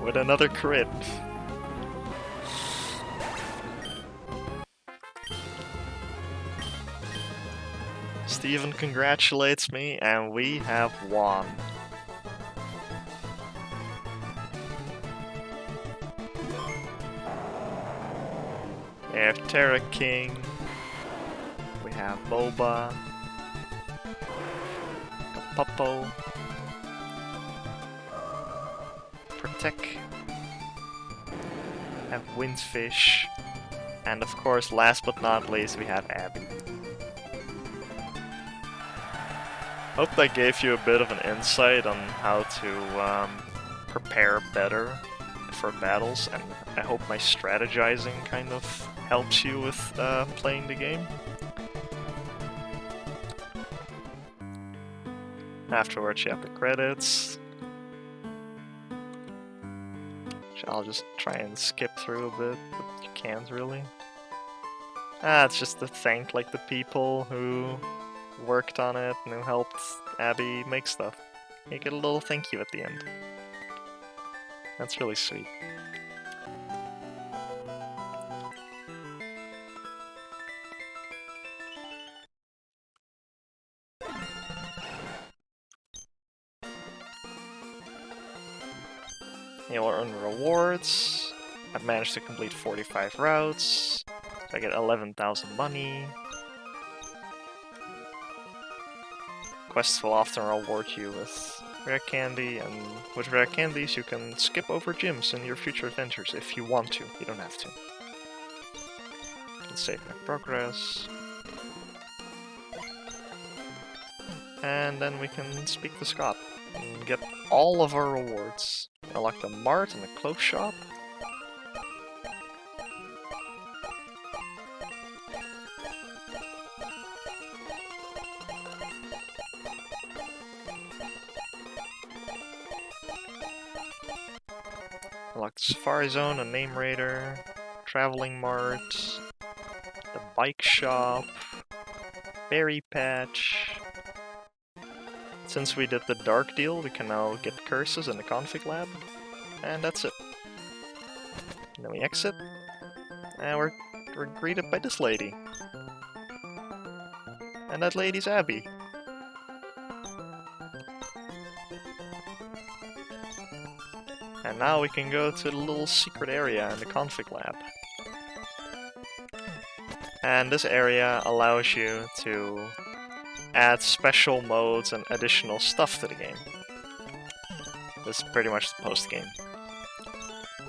A: With another crit. Steven congratulates me, and we have won. We have Terra King. We have Boba. Popo, Protect, have Windfish, and of course, last but not least, we have Abby. Hope that gave you a bit of an insight on how to prepare better for battles, and I hope my strategizing kind of helps you with playing the game. Afterwards, you have the credits. Which I'll just try and skip through a bit, but you can't really. It's just to thank like the people who worked on it and who helped Abby make stuff. You get a little thank you at the end. That's really sweet. You'll earn rewards. I've managed to complete 45 routes. So I get 11,000 money. Quests will often reward you with rare candy, and with rare candies you can skip over gyms in your future adventures if you want to. You don't have to. You can save my progress. And then we can speak to Scott and get all of our rewards. Unlock the Mart and the clothes shop. Unlock the Safari Zone, a Name Raider, Traveling Mart, the Bike Shop, Berry Patch. Since we did the Dark deal, we can now get curses in the Config Lab. And that's it. And then we exit, and we're greeted by this lady. And that lady's Abby. And now we can go to the little secret area in the Config Lab. And this area allows you to add special modes and additional stuff to the game. This is pretty much the post-game.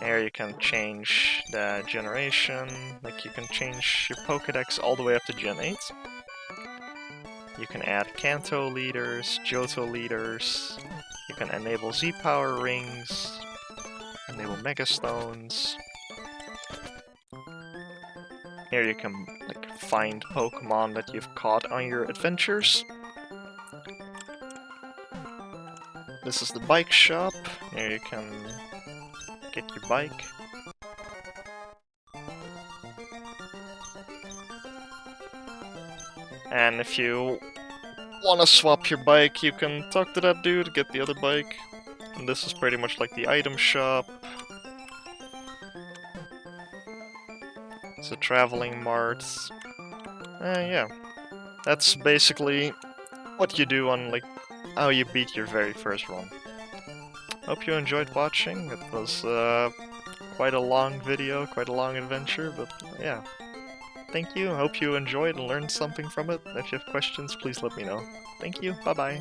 A: Here you can change the generation, like you can change your Pokédex all the way up to Gen 8. You can add Kanto leaders, Johto leaders, you can enable Z-Power rings, enable Mega Stones. Here you can find Pokemon that you've caught on your adventures. This is the bike shop. Here you can get your bike. And if you want to swap your bike, you can talk to that dude, get the other bike. And this is pretty much like the item shop. It's a traveling mart. Yeah. That's basically what you do on how you beat your very first run. Hope you enjoyed watching. It was quite a long video, quite a long adventure, but yeah. Thank you. Hope you enjoyed and learned something from it. If you have questions, please let me know. Thank you. Bye-bye.